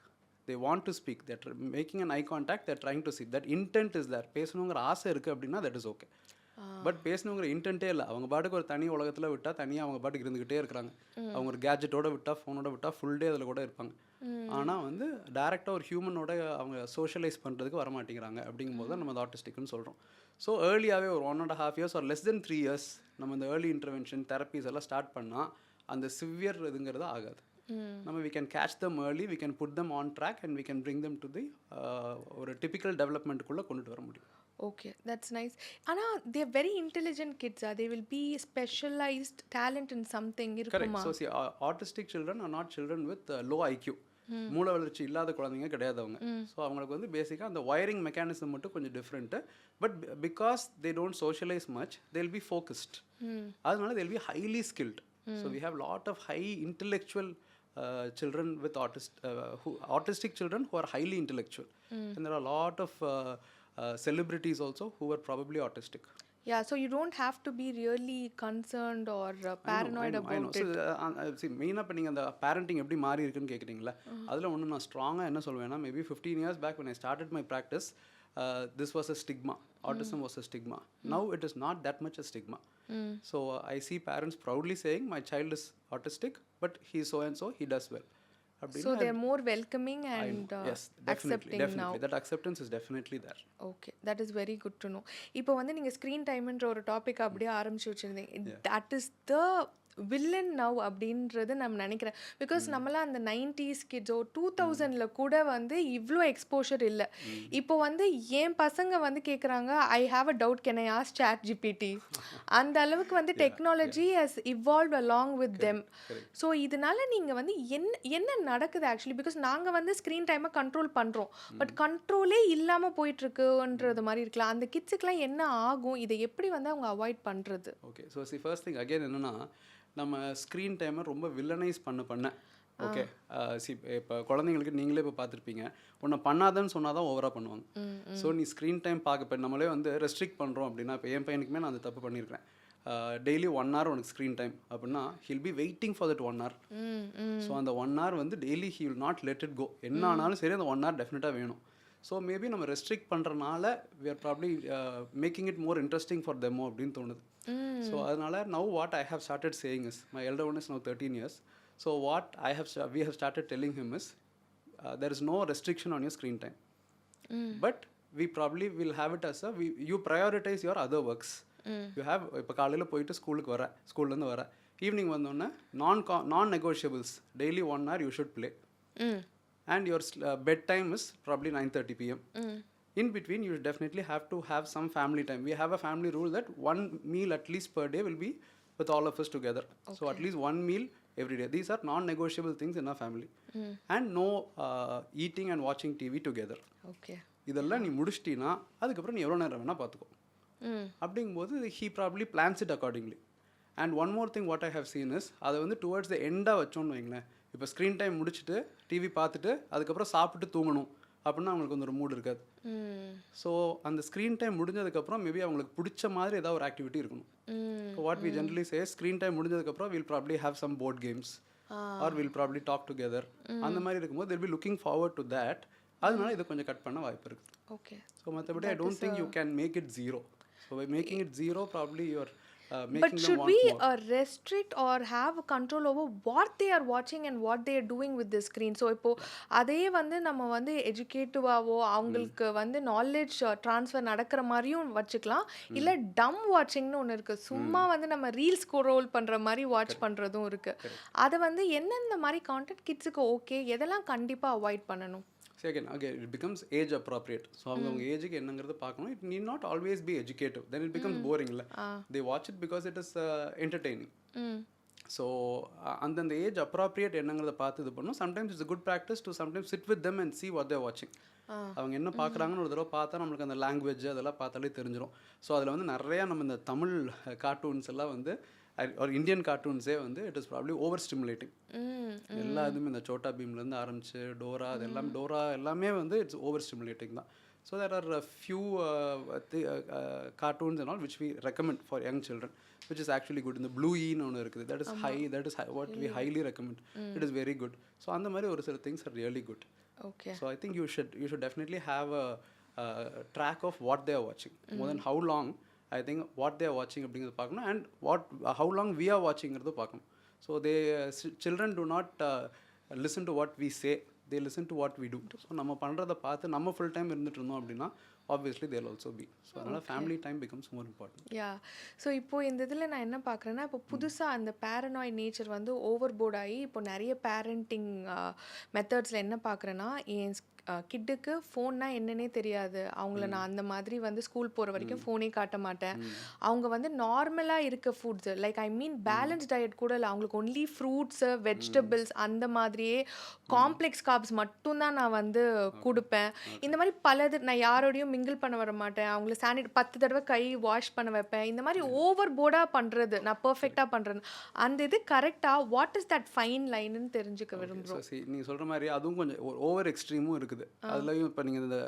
they want to speak, they're making an eye contact, they're trying to see, that intent is there. பேசணுங்கிற ஆசை இருக்குது அப்படின்னா that is okay. பட் பேசணுங்கிற இன்டென்ட்டே இல்லை, அவங்க பாட்டுக்கு ஒரு தனி உலகத்தில் விட்டால் தனியாக அவங்க பாட்டுக்கு இருந்துக்கிட்டே இருக்கிறாங்க. அவங்க ஒரு கேஜெட்டோட விட்டால், ஃபோனோட விட்டால் ஃபுல் டே அதில் கூட இருப்பாங்க. ஆனால் வந்து டேரெக்டாக ஒரு ஹியூமனோட அவங்க சோஷியலைஸ் பண்ணுறதுக்கு வரமாட்டேங்கிறாங்க. அப்படிங்கும்போது தான் நம்ம அந்த ஆட்டிஸ்டிக்னு சொல்கிறோம். ஸோ ஏர்லியாகவே ஒரு 1.5 years or less than 3 years நம்ம இந்த ஏர்லி இன்டர்வென்ஷன் தெரப்பீஸ் எல்லாம் ஸ்டார்ட் பண்ணால் அந்த சிவியர் இதுங்கிறது ஆகாது. நம்ம we can catch them early, we can put them on track and we can bring them to the ஒரு typical development குள்ள கொண்டுட்டு வர முடியும். Okay, that's nice. ஆனா they are very intelligent kids. They will be specialized talent in something correct. இருக்குமா? So autistic children are not children with low IQ. மூளை வளர்ச்சி இல்லாத குழந்தைங்க கிடையாது அவங்க. ஸோ அவங்களுக்கு வந்து பேசிக்காக அந்த ஒயரிங் மெக்கானிசம் மட்டும் கொஞ்சம் different. But because they don't socialize much, they will be focused. அதனால they will be highly skilled. So we have lot of high intellectual children with autistic children who are highly intellectual. And there are a lot of celebrities also who are probably autistic. Yeah, so you don't have to be really concerned or paranoid about it. See, மெயினாக இப்போ நீங்கள் அந்த parenting எப்படி மாறி இருக்குன்னு கேட்குறீங்களா, அதில் ஒன்று நான் ஸ்ட்ராங்காக என்ன சொல்வேன்னா, maybe 15 years back when I started my practice, this was a stigma. Autism was a stigma. Now it is not that much a stigma. So I see parents proudly saying, my child is autistic, but he is so and so, he does well. So they are more welcoming and yes, definitely, accepting definitely. now. That acceptance is definitely there. Okay, that is very good to know. இப்போ வந்து நீங்கள் screen டைம்ன்ற ஒரு topic அப்படியே ஆரம்பிச்சு வச்சுருந்தீங்க. That is the villain now அப்படின்றது நம்ம நினைக்கிறேன். பிகாஸ் நம்மளாம் அந்த 90s கிட்ஸோ 2000ல் கூட வந்து இவ்வளோ எக்ஸ்போஷர் இல்லை. இப்போ வந்து என் பசங்க வந்து கேட்குறாங்க, I have a doubt, can I ask ChatGPT? அந்த அளவுக்கு வந்து technology has evolve along with them. So இதனால நீங்கள் வந்து என்ன நடக்குது ஆக்சுவலி? பிகாஸ் நாங்கள் வந்து ஸ்க்ரீன் டைமை கண்ட்ரோல் பண்ணுறோம், பட் கண்ட்ரோலே இல்லாமல் போயிட்டுருக்குன்றது மாதிரி இருக்கலாம். அந்த கிட்ஸுக்கெலாம் என்ன ஆகும்? இதை எப்படி வந்து அவங்க அவாய்ட் பண்ணுறது? Okay, so first thing again என்னென்னா, நம்ம ஸ்க்ரீன் டைமை ரொம்ப வில்லனைஸ் பண்ண ஓகே. இப்போ குழந்தைங்களுக்கு நீங்களே இப்போ பார்த்துருப்பீங்க, உன்னை பண்ணாதன்னு சொன்னால் தான் ஓவராக பண்ணுவாங்க. ஸோ நீ ஸ்க்ரீன் டைம் பார்க்க, இப்போ நம்மளே வந்து ரெஸ்ட்ரிக்ட் பண்ணுறோம் அப்படின்னா, இப்போ என் பையனுக்குமே நான் அந்த தப்பு பண்ணியிருக்கிறேன். டெய்லி 1 hour உனக்கு ஸ்க்ரீன் டைம் அப்படின்னா, he'll be waiting for that 1 hour. So அந்த 1 hour வந்து daily he will not let it go. என்ன ஆனாலும் சரி, அந்த 1 hour டெஃபினட்டாக வேணும். ஸோ மேபி நம்ம ரெஸ்ட்ரிக்ட் பண்ணுறனால we are probably making it more interesting for them அப்படின்னு தோணுது. ஸோ அதனால now what I have started saying is, my elder one is now 13 years. So what we have started telling him is, there is no restriction on your screen time. But we probably will have it as you prioritize your other works. You have, இப்போ காலையில் போயிட்டு ஸ்கூல்லேருந்து வர evening வந்தோடனே நான் நெகோஷியபிள்ஸ் daily 1 hour you should play. And your bed time is probably 9:30 p.m. In between, you definitely have to have some family time. We have a family rule that 1 meal at least per day will be with all of us together. Okay. So at least 1 meal every day. These are non-negotiable things in our family. And no eating and watching TV together. Okay. இதெல்லாம் நீ முடிச்சிட்டினா அதுக்கப்புறம் நீ எவ்வளோ நேரம் வேணால் பார்த்துக்கோ. அப்படிங்கும்போது he probably plans it accordingly. And one more thing what I have seen is, அதை வந்து டுவர்ட்ஸ் த எண்டாக வச்சோன்னு வைங்களேன். இப்போ ஸ்க்ரீன் டைம் முடிச்சுட்டு டிவி பார்த்துட்டு அதுக்கப்புறம் சாப்பிட்டு தூங்கணும் அப்படின்னா அவங்களுக்கு வந்து ஒரு மூடு இருக்காது. ஸோ அந்த ஸ்க்ரீன் டைம் முடிஞ்சதுக்கப்புறம் மேபி அவங்களுக்கு பிடிச்ச மாதிரி ஏதாவது ஒரு ஆக்டிவிட்டி இருக்கணும். What we generally say, screen time முடிஞ்சதுக்கப்புறம் will probably have some board games or will probably talk together. அந்த மாதிரி இருக்கும்போது they'll be looking forward to that. அதனால இதை கொஞ்சம் கட் பண்ண வாய்ப்பு இருக்குது. ஓகே. ஸோ மற்றபடி I don't think you can make it zero. So by making it zero probably you're But should we restrict or have control over what they are watching and what they are doing with the screen? So இப்போ அதே வந்து நம்ம வந்து எஜுகேட்டிவாவோ அவங்களுக்கு வந்து knowledge transfer நடக்கிற மாதிரியும் வச்சுக்கலாம். இல்லை டம் வாட்சிங்னு ஒன்று இருக்குது. சும்மா வந்து நம்ம ரீல்ஸ் ஸ்க்ரோல் பண்ணுற மாதிரி வாட்ச் பண்ணுறதும் இருக்குது. அதை வந்து எந்தெந்த மாதிரி கான்டென்ட் கிட்ஸுக்கு ஓகே, எதெல்லாம் கண்டிப்பாக அவாய்ட் பண்ணணும்? Again, it becomes age appropriate. So அவங்க ஏஜுக்கு என்னங்கிறது பார்க்கணும். It need not always be educative. Then it becomes boring. They watch it because it is entertaining. So அந்தந்த ஏஜ் அப்ராப்ரியேட் என்னங்கிறத பார்த்து இது பண்ணணும். Sometimes it's good practice to sometimes chit with them and see what they're watching. அவங்க என்ன பார்க்குறாங்கன்னு ஒரு தடவை பார்த்தா நம்மளுக்கு அந்த லாங்குவேஜ் அதெல்லாம் பார்த்தாலே தெரிஞ்சிடும். ஸோ அதில் வந்து நிறையா நம்ம இந்த தமிழ் கார்ட்டூன்ஸ் எல்லாம் வந்து ஒரு இந்தியன் கார்ட்டூன்ஸே வந்து it is probably over stimulating. எல்லா இதுவுமே இந்த சோட்டா பீம்லேருந்து ஆரம்பிச்சு டோரா, அது எல்லாமே டோரா எல்லாமே வந்து இட்ஸ் ஓவர் ஸ்டிமுலேட்டிங் தான். So there are few cartoons and all which we recommend for young children, which is actually good. இந்த ப்ளூ ஈன்னு ஒன்று இருக்குது, that is what we highly recommend. It is very good. So அந்த மாதிரி ஒரு சில things are really good. Okay. So I think you should definitely have a track of what they are watching. More than how long, I think what they are watching அப்படிங்கிறது பார்க்கணும், and how long we are watchingங்கிறது பார்க்கணும். So children do not listen to what we say, they listen to what we do. So நம்ம பண்ணுறதை பார்த்து நம்ம full time இருந்துட்டு இருந்தோம் அப்படின்னா obviously they'll also be. So அதனால் family time becomes more important. Yeah. So இப்போது இந்த இதில் நான் என்ன பார்க்குறேன்னா, இப்போ புதுசாக அந்த பேரனாய்ட் நேச்சர் வந்து ஓவர் போர்ட் ஆகி இப்போ நிறைய பேரண்டிங் மெத்தட்ஸில் என்ன பார்க்குறேன்னா, என் கிட்டுக்கு ஃபோன்னா என்னன்னே தெரியாது. அவங்கள நான் அந்த மாதிரி வந்து ஸ்கூல் போகிற வரைக்கும் ஃபோனே காட்ட மாட்டேன். அவங்க வந்து நார்மலாக இருக்க foods like I mean balance diet கூட இல்லை, அவங்களுக்கு ஒன்லி ஃப்ரூட்ஸு வெஜிடபிள்ஸ் அந்த மாதிரியே காம்ப்ளெக்ஸ் கார்ப்ஸ் மட்டும்தான் நான் வந்து கொடுப்பேன். இந்த மாதிரி பலது நான் யாரோடையும் மிங்கிள் பண்ண வர மாட்டேன். அவங்கள 10 தடவை கை வாஷ் பண்ண வைப்பேன். இந்த மாதிரி ஓவர் போர்டாக பண்ணுறது நான் பர்ஃபெக்டாக பண்ணுறேன். அந்த இது கரெக்டாக வாட் இஸ் தட் ஃபைன் லைன்னு தெரிஞ்சுக்க விரும்புகிறோம். நீங்கள் சொல்கிற மாதிரி அதுவும் கொஞ்சம் ஓவர் எக்ஸ்ட்ரீமும் இருக்குது. அதுலேயும் இப்போ நீங்கள் இந்த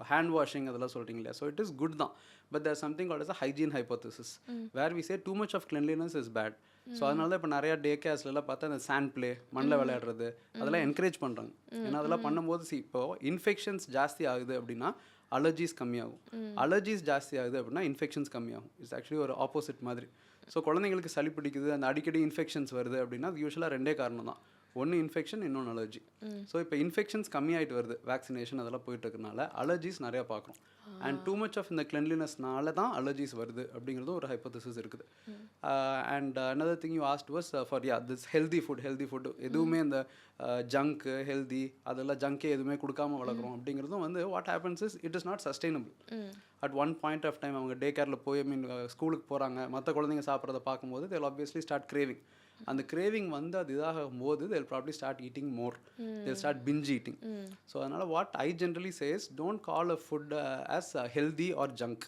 ஹேண்ட் வாஷிங் அதெல்லாம் சொல்கிறீங்க இல்லையா, ஸோ இட் இஸ் குட் தான். But there something called as a hygiene hypothesis where we say too much of cleanliness is bad. So அதனால தான் இப்போ நிறையா டே கேர்ஸ்லாம் பார்த்தா அந்த சாண்ட் பிளே மண்ணில் விளையாடுறது அதெல்லாம் என்கரேஜ் பண்ணுறாங்க. ஏன்னா அதெல்லாம் பண்ணும்போது இப்போ இன்ஃபெக்ஷன்ஸ் ஜாஸ்தி ஆகுது அப்படின்னா அலர்ஜிஸ் கம்மியாகும். அலர்ஜிஸ் ஜாஸ்தி ஆகுது அப்படின்னா இன்ஃபெக்ஷன்ஸ் கம்மியாகும். இட்ஸ் ஆக்சுவலி ஒரு ஆப்போசிட் மாதிரி. ஸோ குழந்தைங்களுக்கு சளி பிடிக்குது, அந்த அடிக்கடி இன்ஃபெக்ஷன்ஸ் வருது அப்படின்னா அது யூஸ்வலாக 2 காரணம் தான். ஒன்று இன்ஃபெக்ஷன், இன்னொன்று அலர்ஜி. ஸோ இப்போ இன்ஃபெக்ஷன்ஸ் கம்மியாகிட்டு வருது, வேக்சினேஷன் அதெல்லாம் போயிட்டு இருக்கனால அலர்ஜிஸ் நிறையா பார்க்குறோம். அண்ட் டூ மச் ஆஃப் இந்த கிளென்லினஸ்னால தான் அலர்ஜிஸ் வருது அப்படிங்கிறதும் ஒரு ஹைப்போதசிஸ் இருக்குது. And another thing you asked was for this healthy food எதுவுமே இந்த ஜங்க்கு ஹெல்தி அதெல்லாம் ஜங்கே எதுவுமே கொடுக்காம வளர்க்குறோம் அப்படிங்கிறதும் வந்து what happens is it is not sustainable. At one point of time அவங்க டே கேரில் போய் ஸ்கூலுக்கு போகிறாங்க, மற்ற குழந்தைங்க சாப்பிட்றத பார்க்கும்போது they'll obviously start craving. அந்த கிரேவிங் வந்து அது இதாகும் போது they'll probably start eating more. They'll start binge eating. So அதனால் what I generally say is don't call a food as healthy or junk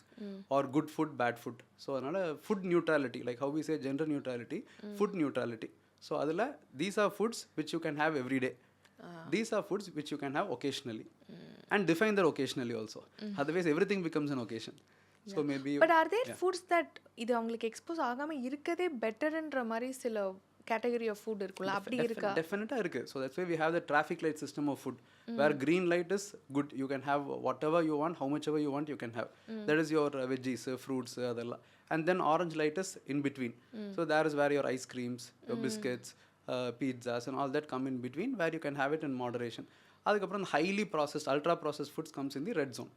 or good food, bad food. So அதனால் food neutrality, like how we say gender neutrality, food neutrality. So அதில் these are foods which you can have every day. These are foods which you can have occasionally. And define that occasionally also. Otherwise everything becomes an occasion. So maybe but are there foods that இது அவங்களுக்கு expose ஆகாம இருக்கதே பெட்டர்ன்ற மாதிரி சில category of food இருக்குல்ல, அப்படி இருக்கா? டெஃபினட்டாக இருக்குது. So that's why we have the traffic light system of food where green light is good, you can have whatever you want, how much ever you want you can have. That is your veggies, fruits அதெல்லாம். And then orange light is in between. So there is where your ice creams, your biscuits, pizzas and all that come in between, where you can have it in moderation. அதுக்கப்புறம் இந்த highly processed ultra process foods comes in the red zone.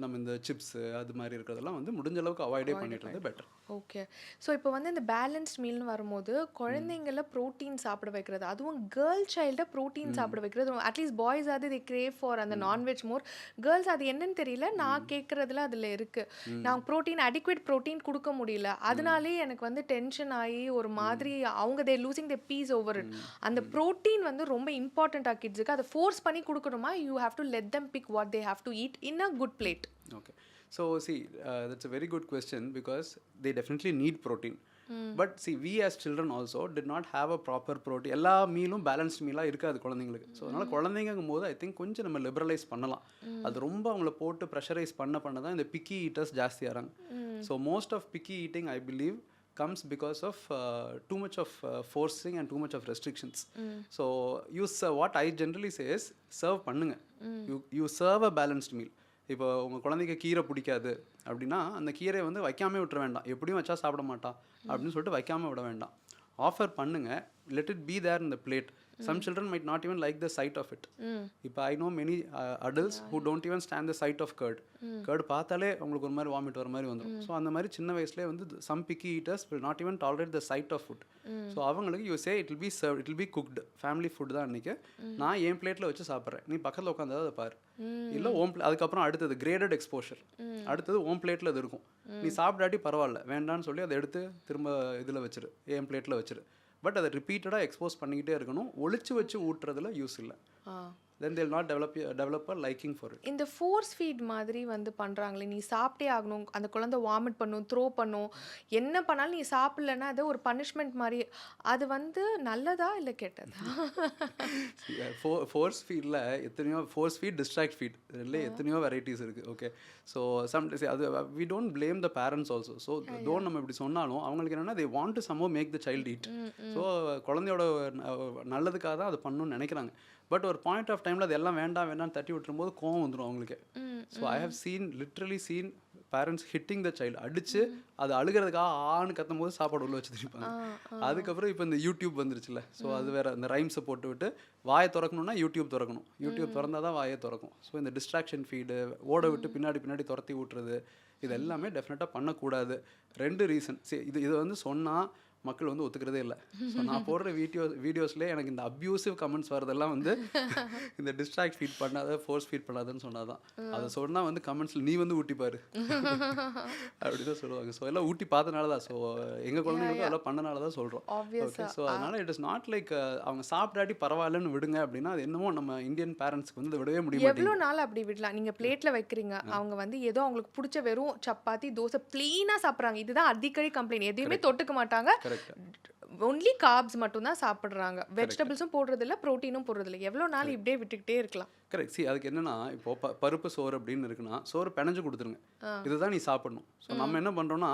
நம்ம இந்த chips அது மாதிரி இருக்கிறதெல்லாம் வந்து முடிஞ்ச அளவுக்கு அவாய்டே பண்ணிடுறது பெட்டர். ஓகே. ஸோ இப்போ வந்து இந்த பேலன்ஸ்ட் மீல்னு வரும்போது குழந்தைங்கள ப்ரோட்டீன் சாப்பிட வைக்கிறது, அதுவும் கேர்ள் சைல்டை ப்ரோட்டீன் சாப்பிட வைக்கிறது, அட்லீஸ்ட் பாய்ஸ் அது தி கிரேவ் ஃபார் அந்த நான்வெஜ் மோர். கேர்ள்ஸ் அது என்னன்னு தெரியல, நான் கேட்குறதுல அதில் இருக்குது. நான் ப்ரோட்டீன் அடிக்வேட் ப்ரோட்டீன் கொடுக்க முடியல, அதனாலே எனக்கு வந்து டென்ஷன் ஆகி ஒரு மாதிரி அவங்க they losing the peace over it. அந்த ப்ரோட்டீன் வந்து ரொம்ப இம்பார்ட்டண்ட்டாக கிட்ஸுக்கு அதை ஃபோர்ஸ் பண்ணி கொடுக்கணுமா? You have to let them pick what they have to eat in a good plate. Okay, so see, that's a very good question because they definitely need protein. But see, we as children also did not have a proper protein. எல்லா மீலும் balanced மீலாக இருக்காது குழந்தைங்களுக்கு. So அதனால் குழந்தைங்கும் போது I think கொஞ்சம் நம்ம liberalise பண்ணலாம். அது ரொம்ப அவங்கள போட்டு ப்ரெஷரைஸ் பண்ண தான் இந்த பிக்கி ஈட்டர்ஸ் ஜாஸ்தியாகிறாங்க. So most of picky eating I believe comes because of too much of forcing and too much of restrictions. So what I generally say is serve பண்ணுங்க. You serve a balanced meal. இப்போ உங்கள் குழந்தைக்கு கீரை பிடிக்காது அப்படின்னா அந்த கீரையை வந்து வைக்காமே விட்டுற வேண்டாம். எப்படியும் வச்சா சாப்பிட மாட்டான் அப்படின்னு சொல்லிட்டு வைக்காமல் விட வேண்டாம். ஆஃபர் பண்ணுங்கள். Let it be there in the plate. Some children might not even like the sight of it. இப்போ I know many adults who don't even stand the sight of curd. Curd பார்த்தாலே அவங்களுக்கு ஒரு மாதிரி vomit வர மாதிரி வந்துடும். So அந்த மாதிரி சின்ன வயசுலேயே வந்து some picky eaters will not even tolerate the sight of food. So அவங்களுக்கு you say it will be served, it will be cooked. Family food தான் அன்றைக்கி. நான் என் பிளேட்டில் வச்சு சாப்பிட்றேன், நீ பக்கத்தில் உட்காந்து அதை பாரு. இல்லை அதுக்கப்புறம் அடுத்தது கிரேடட் எக்ஸ்போஷர். அடுத்தது ஓம் பிளேட்டில் அது இருக்கும். நீ சாப்பிடாட்டி பரவாயில்ல, வேண்டான்னு சொல்லி அதை எடுத்து திரும்ப இதில் வச்சிரு, என் பிளேட்டில் வச்சிரு. பட் அதை ரிப்பீட்டடாக எக்ஸ்போஸ் பண்ணிக்கிட்டே இருக்கணும். ஒளிச்சு வச்சு ஊட்டுறதுல யூஸ் இல்லை. then they'll not develop a liking for it. இந்த ஃபோர்ஸ் ஃபீட் மாதிரி வந்து பண்ணுறாங்களே, நீ சாப்பிட்டே ஆகணும், அந்த குழந்தை வாமிட் பண்ணும், த்ரோ பண்ணும், என்ன பண்ணாலும் நீ சாப்பிட்லன்னா அது ஒரு பனிஷ்மெண்ட் மாதிரி, அது வந்து நல்லதா இல்லை கெட்டதா? ஃபோர்ஸ் ஃபீடில் எத்தனையோ ஃபோர்ஸ் ஃபீட், டிஸ்ட்ராக்ட் ஃபீட் இல்லை எத்தனையோ வெரைட்டிஸ் இருக்குது. ஓகே, ஸோ அது we don't blame the parents also. So don't நம்ம இப்படி சொன்னாலும் அவங்களுக்கு என்னென்னா they want to somehow make the child eat. So குழந்தையோட நல்லதுக்காக தான் அது பண்ணணும்னு நினைக்கிறாங்க. பட் ஒரு பாயிண்ட் ஆஃப் டைமில் அது எல்லாம் வேண்டாம் வேண்டாம்னு தட்டி விட்டுரும்போது கோவம் வந்துடும் அவங்களுக்கு. So I have literally seen parents hitting the child, அடிச்சு அது அழுகிறதுக்காக ஆன்னு கத்தும் போது சாப்பாடு உள்ள வச்சு திருப்பாங்க. அதுக்கப்புறம் இப்போ இந்த யூடியூப் வந்துருச்சுல, ஸோ அது வேற, இந்த ரைம்ஸை போட்டு விட்டு வாயை திறக்கணும்னா யூடியூப் திறக்கணும், யூடியூப் திறந்தால் தான் வாயை திறக்கும். ஸோ இந்த டிஸ்ட்ராக்ஷன் ஃபீடு, ஓட விட்டு பின்னாடி துரத்தி விட்டுறது, இது எல்லாமே டெஃபினட்டாக பண்ணக்கூடாது. 2 ரீசன். சரி, இது வந்து சொன்னால் மக்கள் வந்து ஒத்துக்கிறதே இல்லை. ஸோ நான் போடுற வீடியோஸ்லேயே எனக்கு இந்த அப்யூசிவ் கமெண்ட்ஸ் வரதெல்லாம் வந்து இந்த டிஸ்ட்ராக்ட் ஃபீட் பண்ணாத, ஃபோர்ஸ் ஃபீட் பண்ணாதன்னு சொன்னாதான். அதை சொன்னால் வந்து கமெண்ட்ஸில் நீ வந்து ஊட்டிப்பாரு அப்படி தான் சொல்லுவாங்க. ஸோ எல்லாம் ஊட்டி பார்த்தனால தான், ஸோ எங்கள் குழந்தைங்களுக்கு அதெல்லாம் பண்ணனால தான் சொல்கிறோம். ஓகே, ஸோ அதனால் இட் இஸ் நாட் லைக் அவங்க சாப்பிடாட்டி பரவாயில்லன்னு விடுங்க அப்படின்னா, அது என்னமோ நம்ம இந்தியன் பேரண்ட்ஸ்க்கு வந்து விடவே முடியும். எவ்வளோ நாள் அப்படி விடலாம்? நீங்கள் பிளேட்டில் வைக்கிறீங்க, அவங்க வந்து ஏதோ அவங்களுக்கு பிடிச்ச வெறும் சப்பாத்தி தோசை ப்ளீனாக சாப்பிட்றாங்க. இதுதான் அடிக்கடி கம்ப்ளைண்ட். எதையுமே தொட்டுக்க மாட்டாங்க, ஒன்லி கார்ப்ஸ் மட்டும் தான் சாப்பிட்றாங்க, வெஜிடபிள்ஸும் போடுறதில்ல, ப்ரோட்டீனும் போடுறதில்ல. எவ்வளோ நாள் இப்படியே விட்டுக்கிட்டே இருக்கலாம்? கரெக்ட். சி, அதுக்கு என்னன்னா, இப்போ பருப்பு சோறு அப்படின்னு இருக்குன்னா, சோறு பிணைஞ்சு கொடுத்துருங்க, இதுதான் நீ சாப்பிடணும். ஸோ நம்ம என்ன பண்ணுறோம்னா,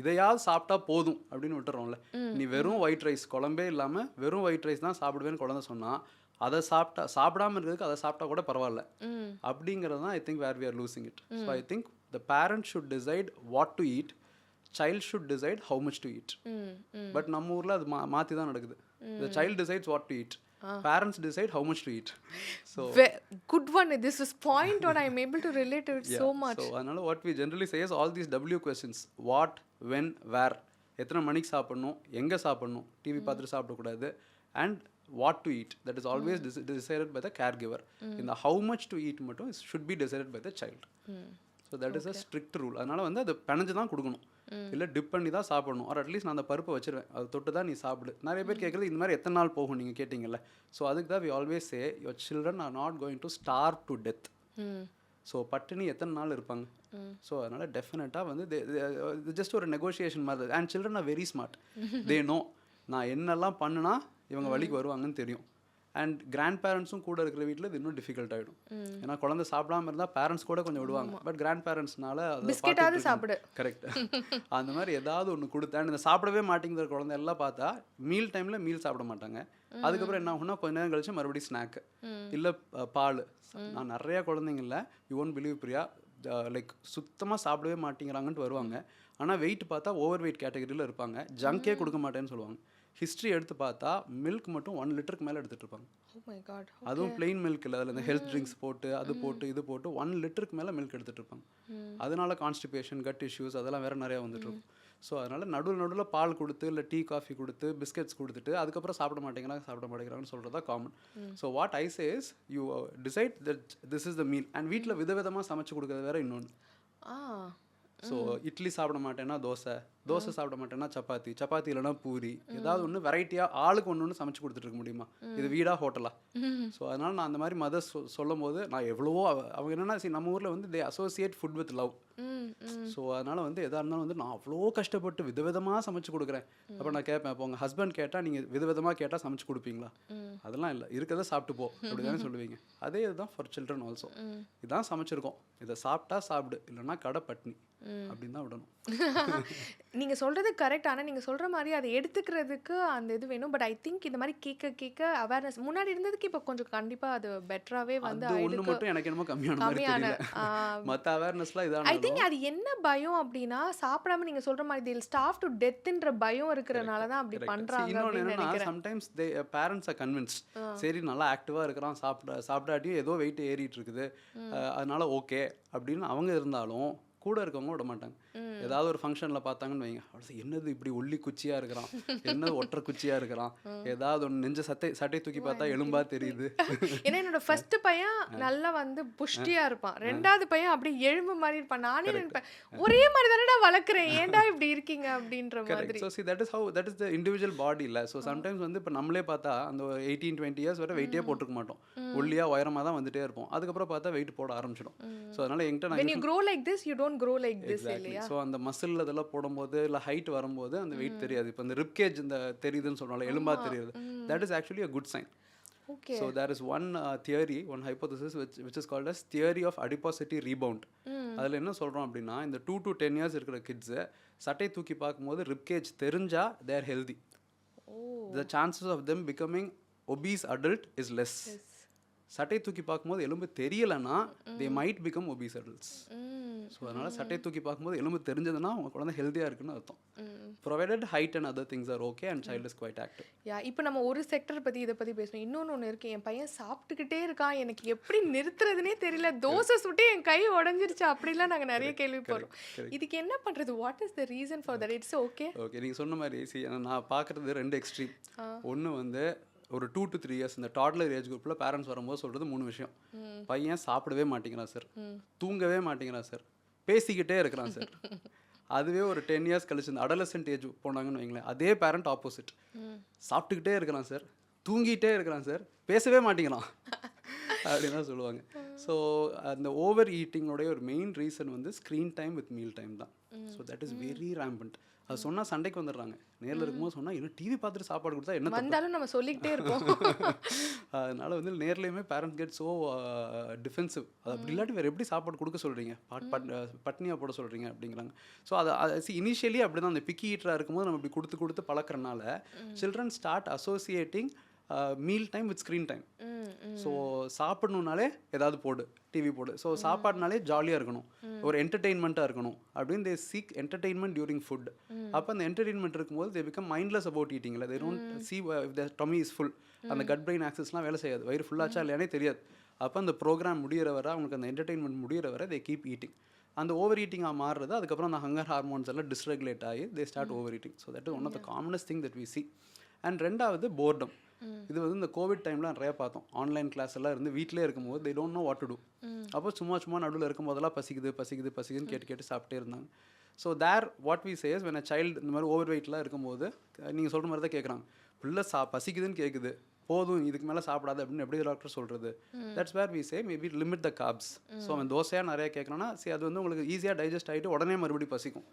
இதையாவது சாப்பிட்டா போதும் அப்படின்னு விட்டுறோம்ல. நீ வெறும் ஒயிட் ரைஸ், குழம்பே இல்லாமல் வெறும் ஒயிட் ரைஸ் தான் சாப்பிடுவேன்னு குழந்தை சொன்னால், அதை சாப்பிடாம இருக்கிறதுக்கு அதை சாப்பிட்டா கூட பரவாயில்ல அப்படிங்கிறது தான் I think where we are losing it. So I think the parent should decide what to eat, child should decide how much to eat. But நம்ம ஊர்ல அது மாத்தி தான் நடக்குது. The child decides what to eat, parents decide how much to eat. So good one, this is point what I am able to relate to it so much. So அதனால what we generally say is all these W questions, what, when, where, எத்தனை மணிக்கு சாப்பிடணும், எங்க சாப்பிடணும், TV பார்த்துட்டு சாப்பிடக்கூடாது, and what to eat, that is always decided by the caregiver. இந்த how much to eat மட்டும் should be decided by the child. So that is a strict rule. அதனால் வந்து அது பிணைஞ்சு தான் கொடுக்கணும், இல்லை டிப் பண்ணி தான் சாப்பிடணும். ஆர் அட்லீஸ்ட் நான் அந்த பருப்பை வச்சிருவேன், அது தொட்டு தான் நீ சாப்பிடு. நிறைய பேர் கேட்குறது இந்த மாதிரி எத்தனை நாள் போகும் நீங்கள் கேட்டிங்கல்ல. ஸோ அதுக்கு தான் we always say your children are not going to starve to death. So பட்டினி எத்தனை நாள் இருப்பாங்க. ஸோ அதனால் டெஃபினட்டாக வந்து ஜஸ்ட் ஒரு நெகோஷியேஷன் மாதிரி. And children are very smart, they know நான் என்னெல்லாம் பண்ணுனா இவங்க வழிக்கு வருவாங்கன்னு தெரியும். அண்ட் கிராண்ட் பேரண்ட்ஸும் கூட இருக்கிற வீட்டில் இது இன்னும் டிஃபிகல்ட் ஆகிடும். ஏன்னா குழந்தை சாப்பிடாம இருந்தால் பேரண்ட்ஸ் கூட கொஞ்சம் விடுவாங்க, பட் கிராண்ட் பேரண்ட்ஸ்னால பிஸ்கெட்டாவது சாப்பிடு, கரெக்ட், அந்த மாதிரி ஏதாவது ஒன்று கொடுத்தேன். இந்த சாப்பிடவே மாட்டேங்கிற குழந்தை எல்லாம் பார்த்தா மீல் டைமில் மீல் சாப்பிட மாட்டாங்க. அதுக்கப்புறம் என்ன ஆகும்னா கொஞ்ச நேரம் கழிச்சு மறுபடியும் ஸ்நாக்கு இல்லை பால். நான் நிறையா குழந்தைங்கள you won't believe Priya, like சுத்தமாக சாப்பிடவே மாட்டேங்கிறாங்கன்ட்டு வருவாங்க. ஆனால் வெயிட் பார்த்தா ஓவர் வெயிட் கேட்டகரியில் இருப்பாங்க, ஜங்கே கொடுக்க மாட்டேன்னு சொல்லுவாங்க. ஹிஸ்ட்ரி எடுத்து பார்த்தா மில்க் மட்டும் 1 லிட்டருக்கு மேலே எடுத்துகிட்டு இருப்பாங்க. அதுவும் பிளெயின் மில்க் இல்லை, அதில் இந்த ஹெல்த் ட்ரிங்க்ஸ் போட்டு அது போட்டு இது போட்டு 1 லிட்டருக்கு மேலே மில்க் எடுத்துகிட்டு இருப்பாங்க. அதனால கான்ஸ்டிபேஷன், கட் இஷ்யூஸ் அதெல்லாம் வேறு நிறையா வந்துட்டு இருக்கும். ஸோ அதனால் நடுவில் பால் கொடுத்து இல்லை டீ காஃபி கொடுத்து பிஸ்கெட்ஸ் கொடுத்துட்டு அதுக்கப்புறம் சாப்பிட மாட்டேங்கிறாங்கன்னு சொல்கிறதா common. So what I say is you decide that this is the meal. And வீட்டில் விதவிதமாக சமைச்சு கொடுக்குறது வேறு இன்னொன்று. ஸோ இட்லி சாப்பிட மாட்டேன்னா தோசை சாப்பிட மாட்டேன்னா சப்பாத்தி இல்லைனா பூரி, ஏதாவது ஒன்று வெரைட்டியாக ஆளுக்கு ஒன்று சமைச்சு கொடுத்துட்டு இருக்க முடியுமா? இது வீடா ஹோட்டலா? ஸோ அதனால் நான் அந்த மாதிரி மதர்ஸ் சொல்லும் போது நான் எவ்வளவோ அவங்க என்னென்னா நம்ம ஊரில் வந்து they associate food with love. So அதனால் வந்து எதாக இருந்தாலும் வந்து நான் அவ்வளோ கஷ்டப்பட்டு விதவிதமாக சமைச்சு கொடுக்குறேன். அப்போ நான் கேட்பேன், இப்போ உங்கள் ஹஸ்பண்ட் கேட்டால் நீங்கள் விதவிதமாக கேட்டால் சமைச்சு கொடுப்பீங்களா? அதெல்லாம் இல்லை, இருக்கிறத சாப்பிட்டு போ அப்படி தானே சொல்லுவீங்க. அதே இதுதான் ஃபார் சில்ட்ரன் ஆல்சோ. இதான் சமைச்சிருக்கோம், இதை சாப்பிட்டா சாப்பிடு, இல்லைன்னா கடை பட்னி அப்படின்னு தான் விடணும். நீங்கள் சொல்கிறது கரெக்ட். ஆனால் நீங்கள் சொல்கிற மாதிரி அதை எடுத்துக்கிறதுக்கு அந்த இது வேணும். பட் ஐ திங்க் இந்த மாதிரி கேட்க அவேர்னஸ் முன்னாடி இருந்ததுக்கு இப்போ கொஞ்சம் கண்டிப்பாக அது பெட்டராகவே வந்து ஒன்று மட்டும் எனக்கு என்னமோ கம்மியான மற்ற அவேர்னஸ்லாம் இதான். ஐ திங்க் அது என்ன பயம் அப்படின்னா, சாப்பிடாம நீங்கள் சொல்கிற மாதிரி தில் ஸ்டார்வ் டு டெத்ன்ற பயம் இருக்கிறனால தான் அப்படி பண்ணுறாங்க. இன்னொன்று என்னன்னா, sometimes the parents are convinced, சரி நல்லா ஆக்டிவாக இருக்கிறான், சாப்பிடாட்டியும் ஏதோ வெயிட் ஏறிட்டு இருக்குது, அதனால ஓகே அப்படின்னு அவங்க இருந்தாலும் கூட இருக்கவங்க விட மாட்டாங்க. ஏதாவது ஒரு ஃபங்க்ஷனில் பார்த்தாங்கன்னு வைங்க, என்னது இப்படி ஒல்லி குச்சியாக இருக்கிறான், என்னது ஒற்றை குச்சியாக இருக்கிறான், ஏதாவது ஒன்று நெஞ்ச சட்டை தூக்கி பார்த்தா எலும்பா தெரியுது. ஏன்னா என்னோட ஃபர்ஸ்ட் பையன் நல்லா வந்து புஷ்டியாக இருப்பான், 2வது பையன் அப்படி எலும்பு மாதிரி இருப்பான். நானே நினைப்பேன் ஒரே மாதிரி தானடா வளர்க்குறேன், ஏன்டா இப்படி இருக்கீங்க அப்படின்ற மாதிரி. So that is the individual body இல்லை. ஸோ சம்டைம்ஸ் வந்து இப்போ நம்மளே பார்த்தா அந்த 18-20 இயர்ஸ் வரை வெயிட்டே போட்டுருக்க மாட்டோம், ஒல்லியாக உயரமாக தான் வந்துட்டே இருப்போம். அதுக்கப்புறம் பார்த்தா வெயிட் போட ஆரம்பிச்சிடும். ஸோ அதனால என்கிட்ட when you grow like this you don't grow like this இல்லையா? ஸோ அந்த மசில் அதெல்லாம் போடும்போது இல்லை ஹைட் வரும்போது அந்த வெயிட் தெரியாது. இப்போ இந்த ரிப்கேஜ் இந்த தெரியுதுன்னு சொன்னால எலும்பா தெரியுது, that is actually a good sign. So there is one theory, one hypothesis which is called as theory of adiposity rebound. அதில் என்ன சொல்கிறோம் அப்படின்னா, இந்த 2 to 10 years இருக்கிற கிட்ஸு சட்டை தூக்கி பார்க்கும்போது ரிப்கேஜ் தெரிஞ்சா they are healthy. The chances of them becoming obese adult is less. சட்டை தூக்கி பார்க்கும்போது எலும்பு தெரியலைன்னா they might become obese adults. So அதனால் சட்டையை தூக்கி பார்க்கும்போது எலும்பு தெரிஞ்சதுன்னா உங்கள் குழந்தை ஹெல்த்தியாக இருக்குன்னு அர்த்தம். Provided height and other things are okay and child is quite active. இப்போ நம்ம ஒரு செக்டர் பற்றி இதை பற்றி பேசணும். இன்னொன்று இருக்குது, என் பையன் சாப்பிட்டுக்கிட்டே இருக்கான், எனக்கு எப்படி நிறுத்துறதுனே தெரியல, தோசை சுட்டு என் கை உடஞ்சிருச்சு, அப்படிலாம் நாங்கள் நிறைய கேள்விப்படுறோம். இதுக்கு என்ன பண்ணுறது? What is the reason for that? It's okay. Okay, நீங்கள் சொன்ன மாதிரி நான் பார்க்குறது 2 எக்ஸ்ட்ரீம். ஒன்று வந்து ஒரு 2 to 3 years இந்த டாட்லர் ஏஜ் குரூப்பில் பேரண்ட்ஸ் வரும்போது சொல்கிறது 3 விஷயம். பையன் சாப்பிடவே மாட்டேங்கிறான் சார், தூங்கவே மாட்டேங்கிறான் சார், பேசிக்கிட்டே இருக்கிறான் சார். அதுவே ஒரு 10 years கழிச்சு இந்த அடலசென்ட் ஏஜ் போனாங்கன்னு வைங்களேன், அதே பேரண்ட் ஆப்போசிட், சாப்பிட்டுக்கிட்டே இருக்கிறான் சார், தூங்கிட்டே இருக்கிறான் சார், பேசவே மாட்டேங்கிறான் அப்படின்னு தான் சொல்லுவாங்க. ஸோ அந்த ஓவர் ஈட்டிங்கோடைய ஒரு மெயின் ரீசன் வந்து screen time with meal time தான். So that is very rampant. அது சொன்னால் சண்டைக்கு வந்துடுறாங்க. நேரில் இருக்கும்போது சொன்னால் இன்னும் டிவி பார்த்துட்டு சாப்பாடு கொடுத்தா என்ன வந்தாலும் நம்ம சொல்லிக்கிட்டே இருப்போம். அதனால வந்து நேர்லேயுமே பேரண்ட்ஸ் கெட் ஸோ டிஃபென்சிவ். அது அப்படி இல்லாட்டி வேறு எப்படி சாப்பாடு கொடுக்க சொல்கிறீங்க, பட்னியாக போட சொல்கிறீங்க அப்படிங்கிறாங்க. ஸோ அதை இனிஷியலி அப்படி தான் அந்த பிக்கி ஈட்டராக இருக்கும்போது நம்ம இப்படி கொடுத்து பழக்கிறனால children start associating meal time with screen time. So சாப்பிடணுன்னாலே ஏதாவது போடு, டிவி போடு. ஸோ சாப்பாடுனாலே ஜாலியாக இருக்கணும், ஒரு என்டர்டெயின்மெண்ட்டாக இருக்கணும் அப்படின்னு they seek entertainment during food. அப்போ அந்த என்டர்டெயின்மெண்ட் இருக்கும்போது தே பிகம் மைண்ட்லெஸ் அபவுட் ஈட்டிங்கில். They don't see if the tummy is full. அந்த கட் பிரெயின் ஆக்சஸ்லாம் வேலை செய்யாது, வயிறு ஃபுல்லாச்சா இல்லையானே தெரியாது. அப்போ அந்த ப்ரோக்ராம் முடிகிற வரை, அவங்களுக்கு அந்த என்டர்டெயின்மெண்ட் முடிகிற வரை தே கீப் ஈட்டிங். அந்த ஓவர் ஈட்டிங்காக மாறுறது அதுக்கப்புறம் அந்த ஹங்கர் ஹார்மோன்ஸ் எல்லாம் டிஸ்ரெகுலேட் ஆகி they start over eating. So that is one of the commonest thing that we see. And ரெண்டாவது போர்டம். இது வந்து இந்த கோவிட் டைமில் நிறையா பார்த்தோம். ஆன்லைன் கிளாஸ் எல்லாம் இருந்து வீட்டிலே இருக்கும்போது they don't know what to do. அப்போ சும்மா நடுவில் இருக்கும்போதெல்லாம் பசிக்குதுன்னு கேட்டு சாப்பிட்டே இருந்தாங்க. So there what we says when a child இந்த மாதிரி ஓவர் வெயிட்லாம் இருக்கும்போது நீங்கள் சொல்கிற மாதிரி தான் கேட்குறாங்க. பிள்ளை பசிக்குதுன்னு கேட்குது, போதும் இதுக்கு மேலே சாப்பிடாது அப்படின்னு எப்படி டாக்டர் சொல்கிறது? That's where we say maybe limit the carbs. So அவன் தோசையாக நிறையா கேட்குறான்னா சரி, அது வந்து உங்களுக்கு ஈஸியாக டைஜஸ்ட் ஆகிட்டு உடனே மறுபடியும் பசிக்கும்.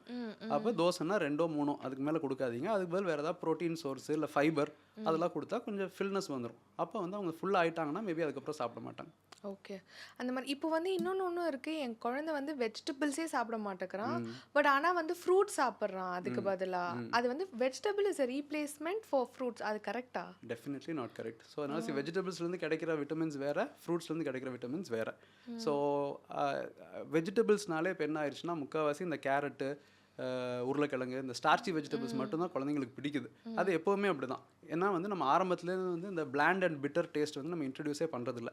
அப்போ தோசைன்னா 2 3 அதுக்கு மேலே கொடுக்காதீங்க. அதுக்கு பதில் வேறு ஏதாவது ப்ரோட்டீன் சோர்ஸ் இல்லை ஃபைபர் அதெல்லாம் கொடுத்தா கொஞ்சம் ஃபில்னஸ் வந்துடும். அப்போ வந்து அவங்க ஃபுல்லாக ஆகிட்டாங்கன்னா மேபி அதுக்கப்புறம் சாப்பிட மாட்டாங்க. ஓகே, அந்த மாதிரி. இப்போ வந்து இன்னொன்று இருக்குது, என் குழந்தை வந்து வெஜிடபிள்ஸே சாப்பிட மாட்டேங்கிறான், பட் ஆனால் வந்து ஃப்ரூட் சாப்பிட்றான் அதுக்கு பதிலாக. அது வந்து vegetable is a replacement for fruits, அது கரெக்டா? Definitely not correct. ஸோ அதனால் வெஜிடபிள்ஸ்லேருந்து கிடைக்கிற விட்டமின்ஸ் வேறு, ஃப்ரூட்ஸ்லேருந்து கிடைக்கிற விட்டமின்ஸ் வேறு. ஸோ வெஜிடபிள்ஸ்னாலே இப்போ என்ன ஆயிடுச்சுன்னா முக்கால்வாசி இந்த கேரட்டு, உருளைக்கிழங்கு, இந்த ஸ்டார்ச்சி வெஜிடபிள்ஸ் மட்டும்தான் குழந்தைங்களுக்கு பிடிக்குது. அது எப்போவுமே அப்படி தான். ஏன்னா வந்து நம்ம ஆரம்பத்துலேருந்து வந்து இந்த பிளாண்ட் அண்ட் பிட்டர் டேஸ்ட் வந்து நம்ம இன்ட்ரடியூஸே பண்ணுறதில்ல.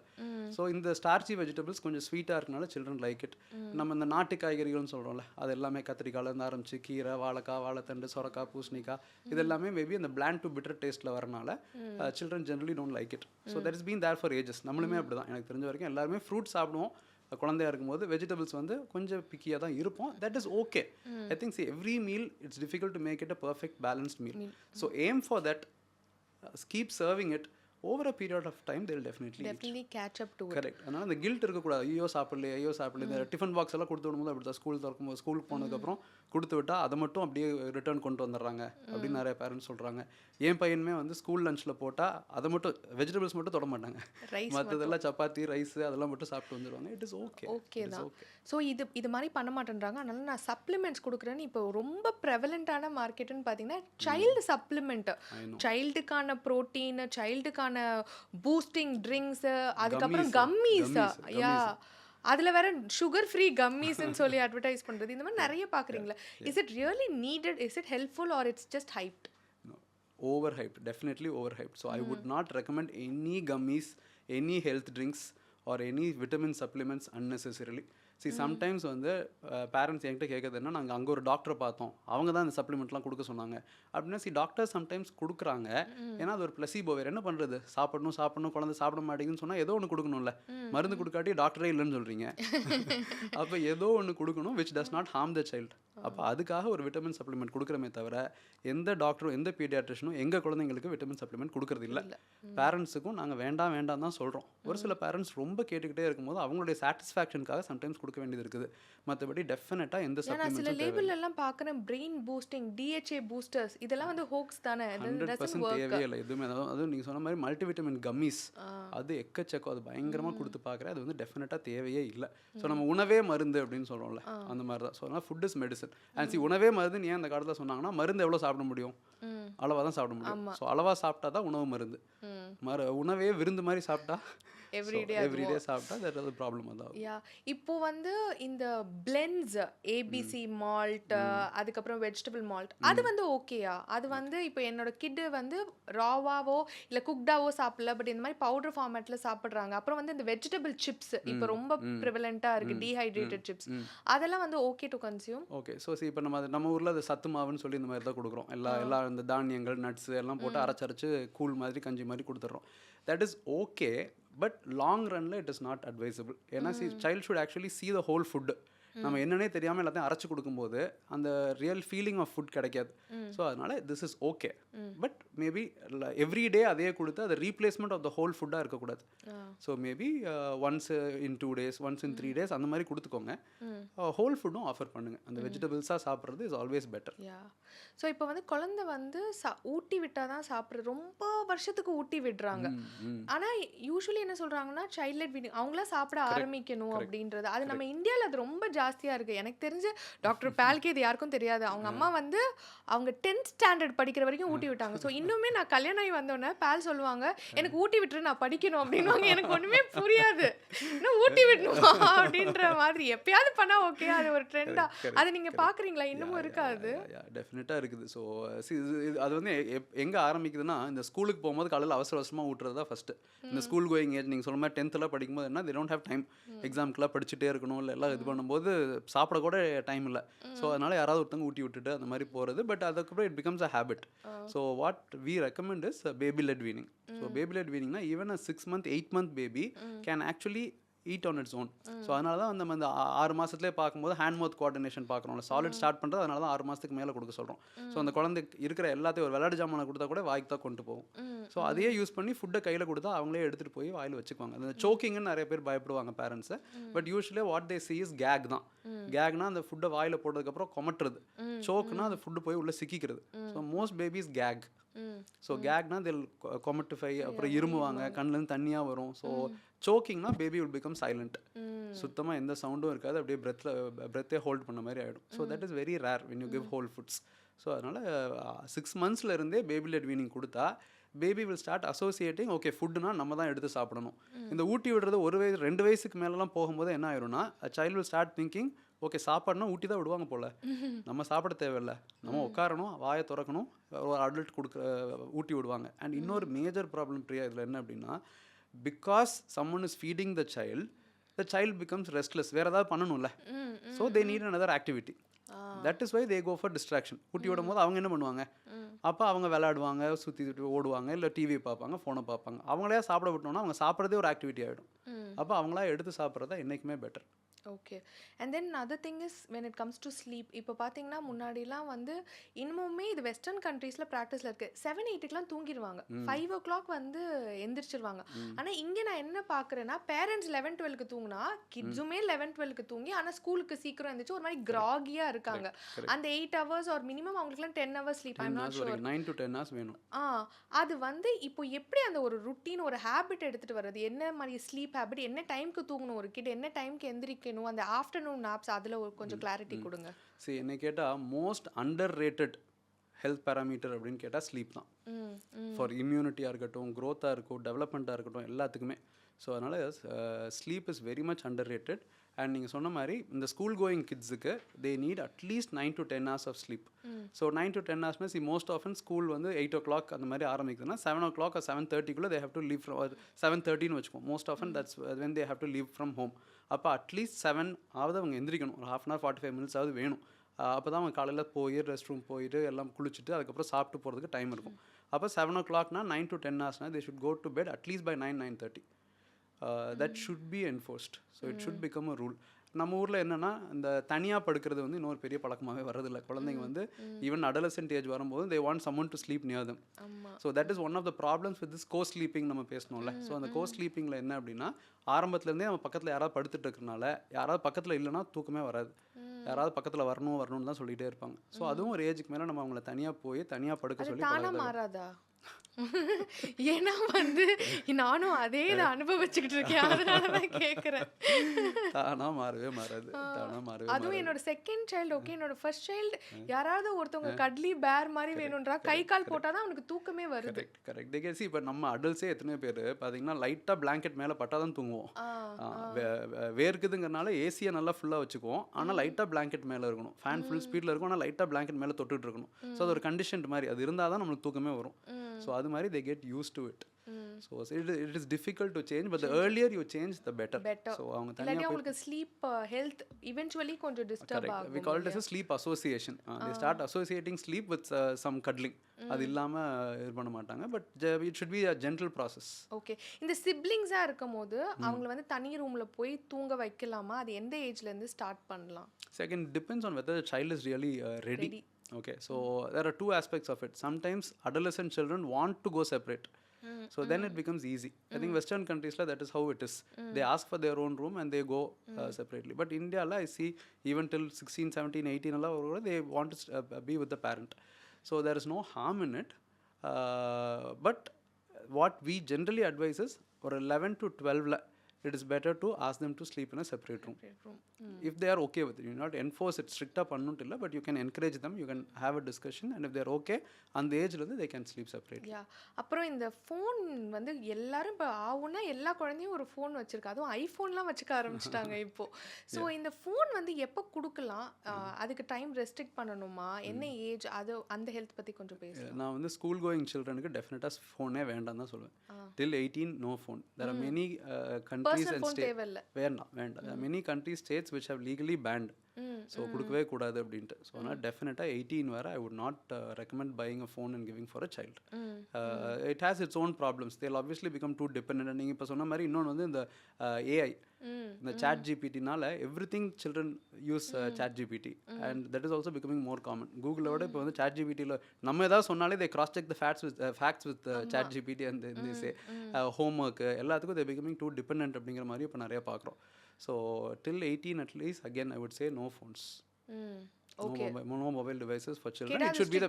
ஸோ இந்த ஸ்டார்ச்சி வெஜிடபிள்ஸ் கொஞ்சம் ஸ்வீட்டாக இருக்கனால சில்ட்ரன் லைக் இட். நம்ம இந்த நாட்டு காய்கறிகள்னு சொல்கிறோம்ல, அது எல்லாமே கத்திரிக்காயிலேருந்து ஆரம்பிச்சு கீரை, வாழைக்காய், வாழைத்தண்டு, சொரக்காய், பூசணிக்காய், இது எல்லாமே மேபி இந்த பிளாண்ட் டு பிட்டர் டேஸ்ட்டில் வரனால children generally don't like it. So that is been there for ages. நம்மளுமே அப்படி தான். எனக்கு தெரிஞ்ச வரைக்கும் எல்லாருமே ஃப்ரூட் சாப்பிடுவோம் குழந்தையா இருக்கும்போது. வெஜிடபிள்ஸ் வந்து கொஞ்சம் பிக்கியாக தான் இருப்போம். That is okay. I think every meal it's difficult to make it a perfect balanced meal. So aim for that, keep serving it. over a period of time they'll definitely catch up to it. Correct. அதனால அந்த guilt இருக்கக்கூடாது. ஐயோ சாப்பிடல இந்த tiffin box எல்லாம் கொடுத்து விடும்போது அப்படி தான் ஸ்கூல் திறக்கும்போது ஸ்கூலுக்கு போனதுக்கப்புறம் கொடுத்து விட்டா அதை மட்டும் அப்படியே ரிட்டர்ன் கொண்டு வந்துடுறாங்க அப்படின்னு நிறைய பேரண்ட்ஸ் சொல்கிறாங்க. என் பையனுமே வந்து ஸ்கூல் லஞ்சில் போட்டால் அதை மட்டும் வெஜிடபிள்ஸ் மட்டும் தொட மாட்டாங்க, மற்றதெல்லாம் சப்பாத்தி ரைஸ் அதெல்லாம் மட்டும் சாப்பிட்டு வந்துடுவாங்க. இட் இஸ் ஓகே தான். ஸோ இது மாதிரி பண்ண மாட்டேன்றாங்க. அதனால நான் சப்ளிமெண்ட்ஸ் கொடுக்குறேன்னு இப்போ ரொம்ப ப்ரெவலண்ட்டான மார்க்கெட்டுன்னு பார்த்தீங்கன்னா சைல்டு சப்ளிமெண்ட், சைல்டுக்கான ப்ரோட்டீன், சைல்டுக்கான பூஸ்டிங் ட்ரிங்க்ஸ், அதுக்கப்புறம் கம்மீஸ். யா, அதில் வேற சுகர் ஃப்ரீ கம்மீஸ்ன்னு சொல்லி அட்வர்டைஸ் பண்ணுறது, இந்த மாதிரி நிறைய பார்க்குறீங்களா? Is it really needed? Is it helpful or it's just hyped? Overhyped, definitely overhyped. So I would not recommend any gummies, any health drinks or any vitamin supplements unnecessarily. See, sometimes வந்து parents என்கிட்ட கேட்குறதுன்னா நாங்கள் அங்கே ஒரு டாக்டரை பார்த்தோம், அவங்க தான் இந்த சப்ளிமெண்ட்லாம் கொடுக்க சொன்னாங்க அப்படின்னா. டாக்டர் சம்டைம்ஸ் கொடுக்குறாங்க, ஏன்னா அது ஒரு பிளஸிபோ. வேறு என்ன பண்ணுறது? சாப்பிடணும் குழந்தை சாப்பிட மாட்டேங்குன்னு சொன்னால் ஏதோ ஒன்று கொடுக்கணும்ல. மருந்து கொடுக்காட்டி டாக்டரே இல்லைன்னு சொல்கிறீங்க. அப்போ ஏதோ ஒன்று கொடுக்கணும் which does not harm the child. அப்போ அதுக்காக ஒரு விட்டமின் சப்ளிமெண்ட் கொடுக்குறமே தவிர எந்த டாக்டரும் எந்த பீடியாட்ரிஷனும் எங்கள் குழந்தைங்களுக்கு விட்டமின் சப்ளிமெண்ட் கொடுக்குறது இல்லை. பேரண்ட்ஸுக்கும் நாங்கள் வேண்டாம் தான் சொல்கிறோம். ஒரு சில பேரண்ட்ஸ் ரொம்ப கேட்டுக்கிட்டே இருக்கும்போது அவங்களுடைய சாட்டிஸ்ஃபேக்ஷனுக்காக சம்டைம்ஸ் கொடுக்க வேண்டியது இருக்குது. மற்றபடி டெஃபினட்டாக எந்த சப்ளிமெண்ட்ஸும் சில லேபிள் எல்லாம் பார்க்குறேன், பிரெயின் பூஸ்டிங், DHA பூஸ்டர்ஸ், இதெல்லாம் வந்து ஹோக்ஸ் தானே. 100% தேவையே இல்லை எதுவுமே. அதுவும் நீங்கள் சொன்ன மாதிரி மல்டிவிட்டமின் கம்மிஸ் அது எக்கச்சக்கம், அது பயங்கரமாக கொடுத்து பார்க்குறேன். அது வந்து டெஃபினட்டாக தேவையே இல்லை. ஸோ நம்ம உணவே மருந்து அப்படின்னு சொல்கிறோம்ல, அந்த மாதிரி தான். ஸோ அதனால் ஃபுட் இஸ் மெடிசன். அண்ட் உணவே மருந்து ஏன் அந்த காலத்தில் சொன்னாங்கன்னா, மருந்து எவ்வளோ சாப்பிட முடியும்? அளவாக தான் சாப்பிட முடியும். ஸோ அளவாக சாப்பிட்டா தான் உணவு மருந்து. உணவே விருந்து மாதிரி சாப்பிட்டா எவ்ரிடே எவ்ரிடே சாப்பிட்டா தட் இஸ் ப்ராப்ளம் அதான். யா இப்போ வந்து இந்த பிளெண்ட்ஸ் ஏபிசி மால்ட் அதுக்கப்புறம் வெஜிடபிள் மால்ட் அது வந்து ஓகேயா? அது வந்து இப்போ என்னோட கிட்டு வந்து ராவாவோ இல்ல குக்டாவோ சாப்பிடல, பட் இந்த மாதிரி பவுடர் ஃபார்மேட்ல சாப்பிடுறாங்க. அப்புறம் வந்து இந்த வெஜிடபிள் சிப்ஸ் இப்போ ரொம்ப ப்ரிவலண்டா இருக்கு, டீஹைட்ரேட்டட் சிப்ஸ், அதெல்லாம் வந்து okay to consume. Okay. So இப்போ நம்ம ஊரில் அது சத்து மாவுன்னு சொல்லி இந்த மாதிரி தான் கொடுக்குறோம். எல்லா இந்த தானியங்கள் நட்ஸ் எல்லாம் போட்டு அரைச்சரைச்சு கூழ் மாதிரி கஞ்சி மாதிரி கொடுத்துட்றோம். That is okay, but long ரன்ல இட் இஸ் நாட் அட்வைசபிள். ஏன்னா child should actually see the whole food. நம்ம என்னன்னே தெரியாமல் எல்லாத்தையும் அரைச்சி கொடுக்கும்போது அந்த ரியல் ஃபீலிங் ஆஃப் ஃபுட் கிடைக்காது. ஸோ அதனால this is okay, but maybe every day அதே கொடுத்து அது ரீப்ளேஸ்மெண்ட் ஆஃப் த ஹோல் ஃபுட்டாக இருக்கக்கூடாது. So maybe once in 2 days, once in 3 days அந்த மாதிரி கொடுத்துக்கோங்க. ஹோல் ஃபுட்டும் ஆஃபர் பண்ணுங்க. அந்த வெஜிடபிள்ஸாக சாப்பிட்றது is always better. Yeah so இப்போ வந்து குழந்தை வந்து ஊட்டி விட்டால் தான் சாப்பிட்றது, ரொம்ப வருஷத்துக்கு ஊட்டி விடுறாங்க. ஆனால் யூஸ்வலி என்ன சொல்கிறாங்கன்னா சைல்ட் லைட் ஃபீடிங் அவங்களா சாப்பிட ஆரம்பிக்கணும் அப்படின்றது. அது நம்ம இந்தியாவில் அது ரொம்ப ஜாஸ்தியாக இருக்குது. எனக்கு தெரிஞ்சு டாக்டர் பால்கே இது யாருக்கும் தெரியாது. அவங்க அம்மா வந்து அவங்க 10th ஸ்டாண்டர்ட் படிக்கிற வரைக்கும் ஊட்டி விட்டாங்க. ஸோ இன்னுமே நான் கல்யாணம் ஆகி வந்தோடனே பால் சொல்லுவாங்க, எனக்கு ஊட்டி விட்டுரு நான் படிக்கணும் அப்படின்வாங்க. எனக்கு ஒன்றுமே புரியாது, இன்னும் ஊட்டி விடணுமா அப்படின்ற மாதிரி. எப்பயாவது பண்ணால் ஓகே, அது ஒரு ட்ரெண்டா. அது நீங்கள் பார்க்குறீங்களா? இன்னமும் இருக்காது? டெஃபினட்டாக இருக்குது. ஸோ அது வந்து எங்கே ஆரம்பிக்குதுன்னா, இந்த ஸ்கூலுக்கு போகும்போது காலையில் அவசர அவசரமாக ஊட்டுறது தான் ஃபஸ்ட்டு. இந்த ஸ்கூல் கோயிங் ஏஜ் நீங்கள் சொல்ல மாதிரி 10th படிக்கும்போது என்ன, they don't have time. எக்ஸாம்க்குலாம் படிச்சுட்டே இருக்கணும், இல்லை எல்லாம் இது பண்ணும்போது சாப்பிட கூட டைம் இல்லை. ஸோ அதனால் யாராவது ஒருத்தவங்க ஊட்டி விட்டுட்டு அந்த மாதிரி போகிறது. பட் அதுக்கப்புறம் it becomes a habit. So what we recommend is baby led weaning. So baby led வீனிங்னா even a 6 month 8 month baby can actually eat on its own. So அதனால தான் நம்ம இந்த 6 மாதத்துலேயே பார்க்கும்போது ஹேண்ட் மவுத் கோஆர்டினேஷன் பார்க்குறோம்ல, solid start பண்ணுறது. அதனால தான் 6 மாதத்துக்கு மேலே கொடுக்க சொல்கிறோம். ஸோ அந்த குழந்தைக்கு இருக்கிற எல்லாத்தையும் ஒரு விளையாட்டு ஜாமானை கொடுத்தா கூட வாய்க்கு தான் கொண்டு போகும். ஸோ அதையே யூஸ் பண்ணி ஃபுட்டை கையில் கொடுத்தா அவங்களே எடுத்துகிட்டு போய் வாயில் வச்சுக்குவாங்க. அந்த சோக்கிங்னு நிறைய பேர் பயப்படுவாங்க பேரண்ட்ஸை. But usually what they see is gag தான். கேக்னா அந்த ஃபுட்டை வாயில் போட்டதுக்கப்புறம் கொமட்டுறது. சோக்குனா அந்த ஃபுட்டு போய் உள்ளே சிக்கிக்கிறது. So most babies gag. So கேக்னா தில் கொமட்டிஃபை, அப்புறம் இருமுவாங்க, கண்ணுலேருந்து தண்ணியாக வரும். ஸோ சோக்கிங்னா பேபி வில் பிகம் சைலண்ட். சுத்தமாக எந்த சவுண்டும் இருக்காது, அப்படியே பிரெத்தே ஹோல்ட் பண்ண மாதிரி ஆகிடும். So that is very rare when you give whole foods. So அதனால் 6 monthsல இருந்தே பேபி லெட் வீனிங் கொடுத்தா baby will start associating, okay ஃபுட்டுனா நம்ம தான் எடுத்து சாப்பிடணும். இந்த ஊட்டி விடுறது 1 வயசு 2 வயசுக்கு மேலெலாம் போகும்போது என்ன ஆயிரும்னா, child will start thinking, okay சாப்பாடுனா ஊட்டி தான் விடுவாங்க போல், நம்ம சாப்பிட தேவையில்லை, நம்ம உட்காரணும், வாயை திறக்கணும், ஒரு அடல்ட் ஊட்டி விடுவாங்க. அண்ட் இன்னொரு மேஜர் ப்ராப்ளம் பிரியா இதில் என்ன அப்படின்னா, because someone is feeding the child becomes restless. வேறு ஏதாவது பண்ணணும்ல. So they need another activity. That is why they go for distraction. ஊட்டி விடும் போது அவங்க என்ன பண்ணுவாங்க, அப்போ அவங்க விளையாடுவாங்க, சுற்றி ஓடுவாங்க, இல்லை டிவி பார்ப்பாங்க, ஃபோனை பார்ப்பாங்க. அவங்களே சாப்பிட விட்டோம்னா அவங்க சாப்பிட்றதே ஒரு ஆக்டிவிட்டி ஆகிடும். அப்போ அவங்களா எடுத்து சாப்பிட்றதா என்றைக்குமே better. Okay. And then other thing is when it comes to sleep. இப்போ பார்த்தீங்கன்னா முன்னாடிலாம் வந்து இன்னமுமே இது வெஸ்டர்ன் கண்ட்ரீஸில் ப்ராக்டிஸில் இருக்குது. 7-8க்குலாம் தூங்கிடுவாங்க, 5 o'clock வந்து எந்திரிச்சிருவாங்க. ஆனால் இங்கே நான் என்ன பார்க்குறேன்னா, பேரண்ட்ஸ் 11-12க்கு தூங்கினா கிட்ஸுமே 11-12க்கு தூங்கி ஆனால் ஸ்கூலுக்கு சீக்கிரம் எழுந்திரிச்சு ஒரு மாதிரி கிராகியாக இருக்காங்க. அந்த 8 hours ஆர் மினிமம் அவங்களுக்குலாம் 10 hours sleep. I'm not sure. 9 to 10 hours வேணும். அது வந்து இப்போ எப்படி அந்த ஒரு ருட்டீன், ஒரு ஹேபிட் எடுத்துகிட்டு வர்றது, என்ன மாதிரி ஸ்லீப் ஹேபிட், என்ன டைமுக்கு தூங்கணும் ஒரு கிட், என்ன டைமுக்கு எந்திரிக்கணும், அந்த ஆஃப்டர்நூன் நாப்ஸ், அதில் ஒரு கொஞ்சம் கிளாரிட்டி கொடுங்க. சரி, என்ன கேட்டால் most under rated health parameter அப்படின்னு கேட்டால் ஸ்லீப் தான். ஃபார் இம்யூனிட்டியாக இருக்கட்டும், க்ரோத்தாக இருக்கட்டும், டெவலப்மெண்ட்டாக இருக்கட்டும், எல்லாத்துக்குமே. ஸோ அதனால் sleep is very much underrated. And நீங்கள் சொன்ன மாதிரி இந்த ஸ்கூல் கோயிங் கிட்ஸுக்கு they need at least 9 to 10 hours of sleep. So 9 to 10 hours means most often school வந்து 8 o'clock அந்த மாதிரி ஆரம்பிக்குதுன்னா 7 o'clock or 7:30க்குள்ளே they have to leave from 7:30ன்னு வச்சுக்கோம். Most often that's when they have to leave from home. அப்போ at least 7 ஆவது அவங்க எந்திரிக்கணும், ஒரு 1/2 hour 45 minutes ஆகுது வேணும். அப்போ தான் அவங்க காலையில் போய் ரெஸ்ட் ரூம் போயிட்டு எல்லாம் குளிச்சுட்டு அதுக்கப்புறம் சாப்பிட்டு போகிறதுக்கு டைம் இருக்கும். அப்போ 7 o'clockனா 9 to 10 hours they should go to bed at least by 9-9:30. That should be enforced. So it should become a rule. நம்ம ஊரில் என்னென்னா, இந்த தனியாக படுக்கிறது வந்து இன்னொரு பெரிய பழக்கமாகவே வரதில்லை. குழந்தைங்க வந்து ஈவன் அடலசென்ட் ஏஜ் வரும்போது they want someone to sleep near them. So that is one of the problems with this co sleeping நம்ம பேசணும்ல. ஸோ அந்த கோ ஸ்லீப்பிங்கில் என்ன அப்படின்னா, ஆரம்பத்துலேருந்தே நம்ம பக்கத்தில் யாராவது படுத்துட்டு இருக்கிறனால, யாராவது பக்கத்தில் இல்லைன்னா தூக்கமே வராது. யாராவது பக்கத்தில் வரணும்னு தான் சொல்லிகிட்டே இருப்பாங்க. ஸோ அதுவும் ஒரு ஏஜுக்கு மேலே நம்ம அவங்கள தனியாக போய் தனியாக படுக்க சொல்லி மாறாதா? ஏன்னா வந்து நானும் அதே இதை அனுபவிச்சுக்கிட்டு இருக்கேன், அதனால தான் கேட்குறேன். தானா மாறவே மாறாது. தானா மாறவே அதுவும் மாறாது. என்னோட செகண்ட் சைல்டு ஓகே, என்னோட ஃபர்ஸ்ட் சைல்டு யாராவது ஒருத்தவங்க கடலி பேர் மாதிரி வேணும்ன்றா, கை கால் போட்டாதான் அவனுக்கு தூக்கமே வருது. Correct correct. They can see இப்போ நம்ம அடல்ட்ஸே எத்தனை பேர் பார்த்தீங்கன்னா லைட்டாக பிளாங்கெட் மேலே பட்டால் தான் தூங்குவோம். ஆ, வேர்க்குதுங்கிறனால ஏசியை நல்லா ஃபுல்லாக வச்சுக்குவோம். ஆனால் லைட்டாக பிளாங்கெட் மேலே இருக்கணும். ஃபேன் ஃபுல் ஸ்பீடில் இருக்கும், ஆனால் லைட்டாக பிளாங்கெட் மேலே தொட்டுட்டு இருக்கணும். ஸோ அது ஒரு கண்டிஷன் மாதிரி, அது இருந்தால் தான் நம்மளுக்கு தூக்கமே வரும். ஸோ அது மாதிரி they get used to it. So it is difficult to change, but earlier you change the better. So அவங்க இல்லாட்டி தனியாக அவங்களுக்கு ஸ்லீப் ஹெல்த் இவென்ச்சுவலி கொஞ்சம் டிஸ்டர்ப் we ஆகும். call it as a sleep association. They start associating sleep with some cuddling. அது இல்லாமல் இது பண்ண மாட்டாங்க. But it should be a gentle process. Okay, இந்த சிப்ளிங்ஸாக இருக்கும் போது அவங்கள வந்து தனி ரூமில் போய் தூங்க வைக்கலாமா? அது எந்த ஏஜ்லேருந்து ஸ்டார்ட் பண்ணலாம்? Second, depends on whether the child is really ready. Okay, so there are two aspects of it. Sometimes adolescent children want to go separate. So then it becomes easy. I think Western countries that is how it is. They ask for their own room and they go separately. But India I see even till 16, 17, 18 they want to be with the parent. So there is no harm in it. But what we generally advise is for 11 to 12 it is better to ask them to sleep in a separate room. If they are okay with it, you not enforce it stricta pannunilla, but you can encourage them, you can have a discussion, and if they are okay on the age they can sleep separately. அப்புறம் இந்த phone வந்து எல்லாரும் இப்போ ஆகுனா எல்லா குழந்தையும் ஒரு phone வச்சிருக்கா, அதுவும் ஐஃபோன்லாம் வச்சுக்க ஆரம்பிச்சிட்டாங்க இப்போ. ஸோ இந்த ஃபோன் வந்து எப்போ கொடுக்கலாம், அதுக்கு டைம் ரெஸ்ட்ரிக்ட் பண்ணணுமா, என்ன ஏஜ், அது அந்த ஹெல்த் பற்றி கொஞ்சம் பேசலாம். நான் வந்து ஸ்கூல் கோயிங் சில்ட்ரனுக்கு டெஃபினட்டாக ஃபோனே வேண்டாம் தான் சொல்லுவேன். டில் 18 no phone. There are many countries and states வேண்டாம். There are many countries, states which have legally banned. So கொடுக்கவே கூடாது அப்படின்ட்டு. ஸோ ஆனால் டெஃபினட்டாக 18 வரை I would not recommend buying a phone and giving for a child. It has its own problems. They'll obviously become too depend. நீங்கள் இப்போ சொன்ன மாதிரி இன்னொன்று வந்து இந்த ஏஐ, இந்த சாட் ஜிபிடினால everything children use chat GPT and that is also becoming more common. கூகுளோட இப்போ வந்து சாட் ஜிபிடியில் நம்ம ஏதாவது சொன்னாலே they cross check the facts with chat GPT and இந்த ஹோம் ஒர்க்கு எல்லாத்துக்கும் தே பிகமிங் டூ டிபெண்ட் அப்படிங்கிற மாதிரி இப்போ நிறைய பார்க்குறோம். So till 18 at least, again I would say no phones. Okay. No mobile devices for children. It should be the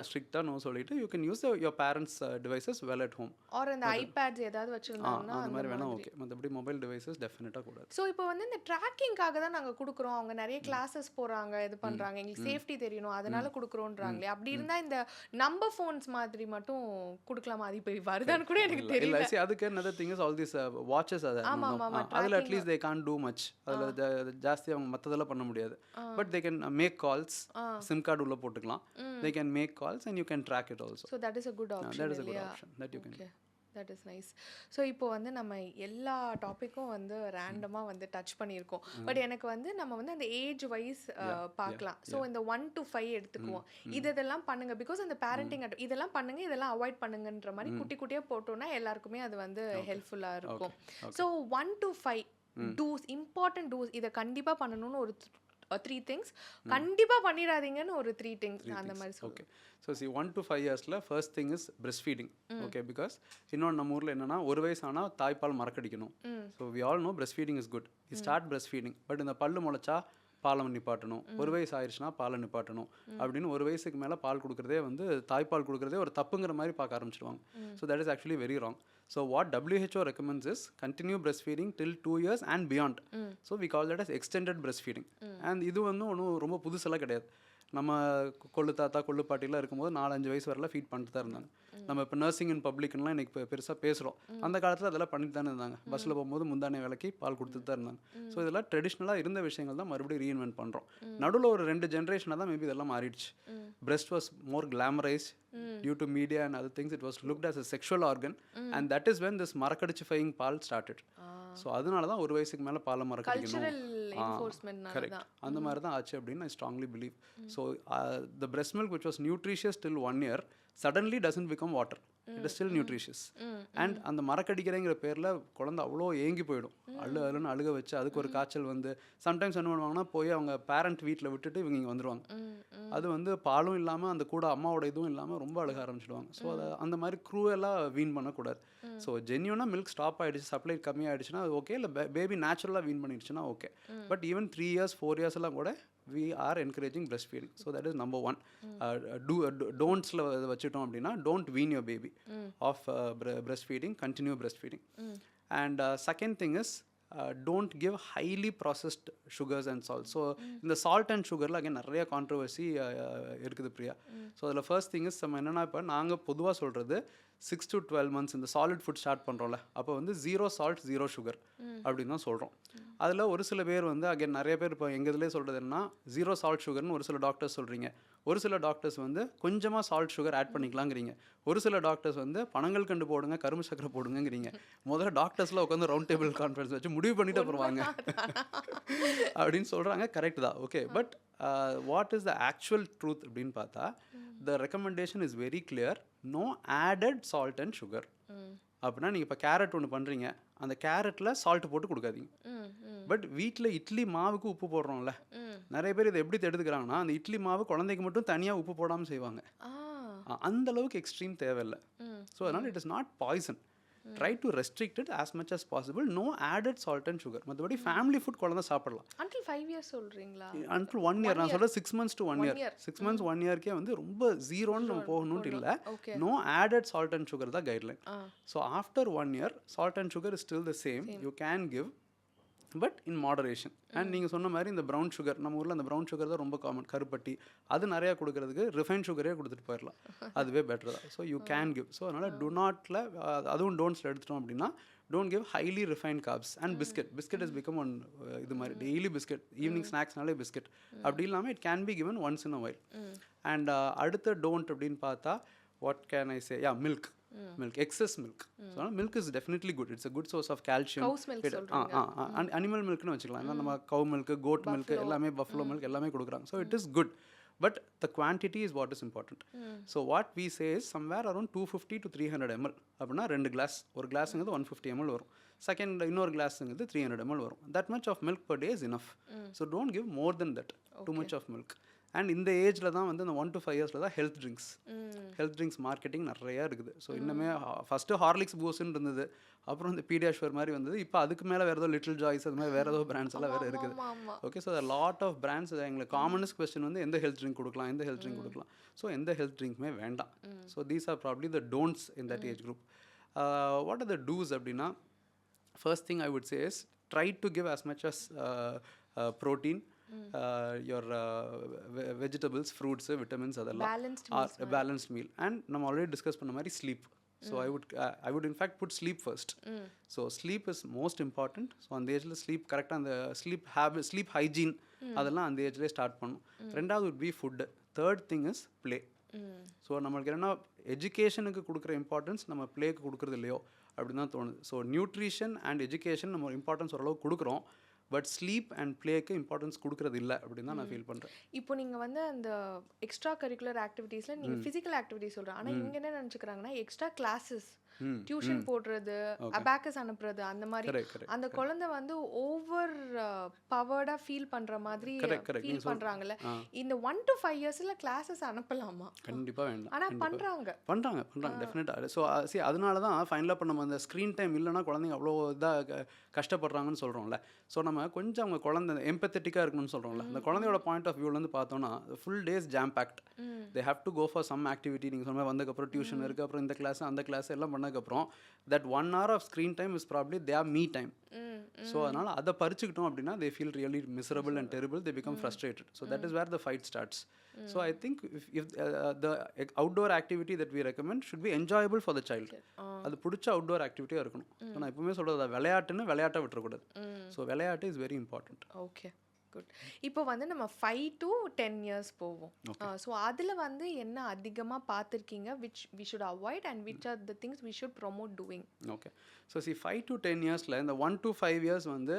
stricta no solita. You can use your parents' devices well at home. Or அந்த iPads ஏதாவது வச்சிருந்தாங்கன்னா அந்த மாதிரி வேணா okay. மத்தபடி mobile devices டெஃபினட்டா கூடாது. So இப்போ வந்து இந்த ட்ராக்கிங்காக தான் நாங்கள் கொடுக்குறோம், அவங்க நிறைய கிளாஸஸ் போகிறாங்க, இது பண்ணுறாங்க, எங்களுக்கு சேஃப்டி தெரியணும் அதனால கொடுக்குறோன்றாங்களே, அப்படி இருந்தால் இந்த நம்பர் ஃபோன்ஸ் மாதிரி மட்டும் கொடுக்கலாமா? அது இப்போ வருதான்னு கூட எனக்கு தெரியல. இல்லை, அதுக்கு another thing is all these watches are there. அதில் at least they can't do much. அதில் ஜாஸ்தி அவங்க மற்றதெல்லாம் பண்ண முடியாது. But they can make calls. SIM card உள்ள போட்டுக்கலாம். They can make calls and you can track it also. So that is a good option. That is a good option that you can do. That is nice. So இப்போ வந்து நம்ம எல்லா டாப்பிக்கும் வந்து ரேண்டமாக வந்து touch பண்ணியிருக்கோம். பட் எனக்கு வந்து நம்ம வந்து அந்த ஏஜ் வைஸ் பார்க்கலாம். ஸோ இந்த 1 to 5 எடுத்துக்குவோம். இதெல்லாம் பண்ணுங்க, பிகாஸ் அந்த பேரண்டிங் இதெல்லாம் பண்ணுங்க, இதெல்லாம் அவாய்ட் பண்ணுங்கன்ற மாதிரி குட்டி குட்டியாக போட்டோம்னா எல்லாருக்குமே அது வந்து ஹெல்ப்ஃபுல்லாக இருக்கும். So 1 to 5 dos, important dos, இதை கண்டிப்பாக பண்ணணும்னு ஒரு 3 things, கண்டிப்பாக பண்ணிடாதீங்கன்னு ஒரு 3 things அந்த மாதிரி ஓகே. ஸோ 1 to 5 yearsல first thing is breast feeding. Okay, because இன்னொன்று நம்ம ஊரில் என்னன்னா ஒரு வயசு ஆனால் தாய்ப்பால் மறக்கடிக்கணும். So we all know breast feeding is good. We start breast feeding. But இந்த பல்லு முளைச்சா பாலை நிப்பாட்டணும், ஒரு வயசு ஆயிடுச்சுன்னா பாலை நிப்பாட்டணும் அப்படின்னு ஒரு வயசுக்கு மேலே பால் கொடுக்குறதே வந்து தாய்ப்பால் கொடுக்குறதே ஒரு தப்புங்கிற மாதிரி பார்க்க ஆரம்பிச்சிடுவாங்க. So that is actually very wrong. So what WHO recommends is continue breastfeeding till 2 years and beyond. So we call that as extended breastfeeding. And இது வந்து ஒன்றும் ரொம்ப புதுசெல்லாம் கிடையாது. நம்ம கொள்ளு தாத்தா கொள்ளு பாட்டிலாம் இருக்கும்போது 4-5 வயசு வரலாம் ஃபீட் பண்ணிட்டு தான் இருந்தாங்க. நம்ம இப்போ நர்சிங் இன் பப்ளிக்லாம் இன்றைக்கி பெருசாக பேசுகிறோம். அந்த காலத்தில் அதெல்லாம் பண்ணிட்டு தானே இருந்தாங்க. பஸ்ஸில் போகும்போது முந்தானே வேலைக்கு பால் கொடுத்துட்டு தான் இருந்தாங்க. ஸோ இதெல்லாம் ட்ரெடிஷ்னலாக இருந்த விஷயங்கள் தான் மறுபடியும் ரீஇன்வென்ட் பண்ணுறோம். நடுவில் ஒரு 2 ஜென்ரேஷனாக தான் மேபி இதெல்லாம் மாறிடுச்சு. Breast was more glamorized due to media and other things. It was looked as a sexual organ, and that is when this மறக்கடிச்சிஃபையிங் பால் started. ஸோ அதனால தான் ஒரு வயசுக்கு மேலே பாலை மறக்கடிக்கணும். கரெக்ட், அந்த மாதிரி தான் ஆச்சு அப்படின்னு I strongly believe. So the breast milk which was nutritious till 1 year suddenly doesn't become water. It is still nutritious. And அந்த மறக்கடிக்கிறேங்கிற பேரில் குழந்தை அவ்வளோ ஏங்கி போயிடும். அழுன்னு அழுக வச்சு அதுக்கு ஒரு காய்ச்சல் வந்து சம்டைம்ஸ் என்ன பண்ணுவாங்கன்னா போய் அவங்க பேரண்ட் வீட்டில் விட்டுட்டு இவங்க இங்கே வந்துடுவாங்க. அது வந்து பாலும் இல்லாமல் அந்த கூட அம்மாவோட இதுவும் இல்லாமல் ரொம்ப அழுக ஆரம்பிச்சிடுவாங்க. ஸோ அதை அந்த மாதிரி க்ரூவெல்லாம் வீண் பண்ணக்கூடாது. ஸோ ஜென்யூனாக மில்க் ஸ்டாப் ஆகிடுச்சு, சப்ளை கம்மியாகிடுச்சுன்னா அது ஓகே. இல்லை பேபி நேச்சுரலாக வீண் பண்ணிடுச்சுன்னா okay. But even 3 years 4 years எல்லாம் கூட we are encouraging breastfeeding. So that is number 1. Don'tsல வச்சிட்டோம் அப்படின்னா don't wean your baby off breastfeeding, continue breastfeeding. And second thing is don't give highly processed sugars and salt. So இந்த salt and சுகரில் அங்கே நிறைய controversy இருக்குது Priya. So அதில் first thing is நம்ம என்னென்னா, இப்போ நாங்கள் பொதுவாக சொல்கிறது 6 to 12 months இந்த சாலிட் ஃபுட் ஸ்டார்ட் பண்ணுறோம்ல, அப்போ வந்து 0 salt 0 sugar அப்படின்னு தான் சொல்கிறோம். அதில் ஒரு சில பேர் வந்து அகைன் நிறைய பேர் இப்போ எங்கள் இதிலே சொல்கிறது என்னன்னா 0 salt sugarன்னு ஒரு சில டாக்டர்ஸ் சொல்கிறீங்க. ஒரு சில டாக்டர்ஸ் வந்து கொஞ்சமாக சால்ட் சுகர் ஆட் பண்ணிக்கலாங்கிறீங்க. ஒரு சில டாக்டர்ஸ் வந்து பனங்கள் கண்டு போடுங்க, கரும்பு சக்கரை போடுங்கிறீங்க. முதல்ல டாக்டர்ஸ்லாம் உட்காந்து ரவுண்ட் டேபிள் கான்ஃபரன்ஸ் வச்சு முடிவு பண்ணிட்டு அப்புறம் வாங்க அப்படின்னு சொல்கிறாங்க. கரெக்ட் தான், okay. But what is the actual truth அப்படின்னு பார்த்தா, the recommendation is very clear, no added salt and sugar. அப்படின்னா நீங்கள் இப்போ கேரட் ஒன்று பண்ணுறீங்க, அந்த கேரட்டில் சால்ட் போட்டு கொடுக்காதீங்க. பட் வீட்டில் இட்லி மாவுக்கு உப்பு போடுறோம்ல, நிறைய பேர் இதை எப்படி எடுத்துக்கிறாங்கன்னா, அந்த இட்லி மாவு குழந்தைக்கு மட்டும் தனியாக உப்பு போடாமல் செய்வாங்க. அந்த அளவுக்கு எக்ஸ்ட்ரீம் தேவையில்லை. ஸோ அதனால் it is not poison. Try to restrict it as much as possible. No added salt and sugar. மற்றபடி ஃபேமிலி ஃபுட் குழந்தை சாப்பிடலாம். until 5 years சொல்றீங்களா? until 1 year. நான் சொல்கிறது 6 months to 1 year. 6 months 1 yearக்கே வந்து ரொம்ப ஜீரோன்னு நம்ம போகணும்னு இல்லை. No added salt and sugar தான் guideline. So after 1 year salt and sugar is still the same. You can give, but in moderation. And நீங்கள் சொன்ன மாதிரி இந்த ப்ரௌன் சுகர், நம்ம ஊரில் அந்த ப்ரௌன் சுகர் தான் ரொம்ப காமன், கருப்பட்டி, அது நிறையா கொடுக்கறதுக்கு ரிஃபைன் சுகரே கொடுத்துட்டு போயிடலாம், அதுவே பெட்டர் தான். So you can give. So அதனால் டு நாட்டில் அதுவும் டோன்ட்ஸில் எடுத்துட்டோம் அப்படின்னா, don't give highly refine corps and biscuit is become one. இது மாதிரி டெய்லி பிஸ்கெட், ஈவினிங் ஸ்நாக்ஸ்னாலே பிஸ்கெட் அப்படி இல்லாமல் it can be given once in a while. And அடுத்த டோன்ட் அப்படின்னு பார்த்தா, what can I say, milk. excess milk. So milk is definitely good. It's a good source of calcium. Cow's milk சொல்றீங்க. Animal milk னு வச்சுக்கலாம். நம்ம cow milk, goat milk எல்லாமே, buffalo milk எல்லாமே கொடுக்குறாங்க. So it is good. But the quantity is what is important. So what we say is somewhere around 250 to 300 ml. அப்படின்னா 2 class, ஒரு கிளாஸுங்கிறது 150 ml வரும். செகண்ட் இன்னொரு கிளாஸுங்கிறது 300 ml வரும். That much of milk per day is enough. So don't give more than that. Too much of milk. And இந்த ஏஜில் தான் வந்து இந்த 1 to 5 years தான் ஹெல்த் ட்ரிங்க்ஸ் மார்க்கெட்டிங் நிறையா இருக்குது. ஸோ இன்னுமே ஃபஸ்ட்டு ஹார்லிக்ஸ் பூஸ்ன்னு இருந்தது, அப்புறம் இந்த பீடியாஷ்வர் மாதிரி வந்தது, இப்போ அதுக்கு மேலே வேறு ஏதோ லிட்டில் ஜாய்ஸ் அது மாதிரி வேறு ஏதோ பிராண்ட்ஸ் எல்லாம் வேறு இருக்குது. Okay, so lot of brands. எங்களுக்கு காமனஸ்ட் கொஸ்டின் வந்து எந்த ஹெல்த் ட்ரிங்க் கொடுக்கலாம், எந்த ஹெல்த் ட்ரிங்க் கொடுக்கலாம். ஸோ எந்த ஹெல்த் ட்ரிங்க்குமே வேண்டாம். So these are probably the don'ts in that age group. What are the dos அப்படின்னா, first thing I would say is try to give as much as protein, your vegetables, fruits, vitamins, அதெல்லாம் balanced meal. And நம்ம already discuss பண்ண மாதிரி sleep. So I would in fact put sleep first. So sleep is most important. So அந்த ஏஜ்ல sleep கரெக்டாக, அந்த sleep habit, sleep hygiene அதெல்லாம் அந்த ஏஜ்லேயே ஸ்டார்ட் பண்ணும். ரெண்டாவது would be food. Third thing is play. So நம்மளுக்கு என்னென்னா, எஜுகேஷனுக்கு கொடுக்குற இம்பார்ட்டன்ஸ் நம்ம பிளேக்கு கொடுக்குறது இல்லையோ அப்படின்னு தான் தோணுது. ஸோ நியூட்ரிஷன் அண்ட் எஜுகேஷன் நம்ம இம்பார்ட்டன்ஸ் ஓரளவுக்கு கொடுக்குறோம், பட் ஸ்லீப் அண்ட் பிளேக்கு இம்பார்ட்டன்ஸ் கொடுக்குறது இல்லை அப்படின்னு தான் நான் ஃபீல் பண்ணுறேன். இப்போ நீங்கள் வந்து அந்த எக்ஸ்ட்ரா கரிக்குலர் ஆக்டிவிட்டீஸில் நீங்கள் ஃபிசிக்கல் ஆக்டிவிட்டிஸ் சொல்கிறேன், ஆனால் இங்கே என்ன நினச்சிக்கிறாங்கன்னா, எக்ஸ்ட்ரா கிளாஸஸ், டியூஷன் போடுறது, அபாக்கஸ் அனுப்புறது, அந்த மாதிரி அந்த குழந்தை வந்து ஓவர் பவர்டாக ஃபீல் பண்ணுற மாதிரி ஃபீல் பண்ணுறாங்கல்ல. இந்த 1 to 5 yearsல கிளாஸஸ் அனுப்பலாமா? கண்டிப்பாக வேண்டாம். ஆனால் பண்ணுறாங்க டெஃபினட்டாக. ஸோ அதனால தான் ஃபைனலாக இப்போ நம்ம அந்த ஸ்க்ரீன் டைம் இல்லைன்னா குழந்தைங்க அவ்வளோ இதாக கஷ்டப்படுறாங்கன்னு சொல்கிறோம்ல. ஸோ நம்ம கொஞ்சம் அவங்க குழந்தை எம்பத்தட்டிக்காக இருக்கணும்னு சொல்கிறோம்ல, அந்த குழந்தையோட பாயிண்ட் ஆஃப் வியூலேருந்து பார்த்தோன்னா full days jam packed. They have to go for some activity. நீங்கள் சொன்ன வந்ததுக்கப்புறம் டியூஷன் இருக்குது, அப்புறம் இந்த கிளாஸ் அந்த கிளாஸ் எல்லாம் பண்ணதுக்கப்புறம் that 1 hour of screen time is probably their me time. So அதனால் அதை பறிச்சுக்கிட்டோம் அப்படின்னா they feel really miserable and terrible, they become frustrated. So that is where the fight starts. So I think if the outdoor activity that we recommend should be enjoyable for the child. அது பிடிச்ச outdoor ஆக்டிவிட்டியாக இருக்கணும். நான் எப்பவுமே சொல்கிறது, விளையாட்டுன்னு விளையாட்டை விட்டுறக்கூடாது. So விளையாட்டு is very important. Okay, good. இப்போ வந்து நம்ம 5 to 10 years போவோம். ஸோ அதில் வந்து என்ன அதிகமாக பார்த்துருக்கீங்க, which we should avoid and which are the things we should promote doing? Okay, so 5 to 10 yearsல இந்த 1 to 5 years வந்து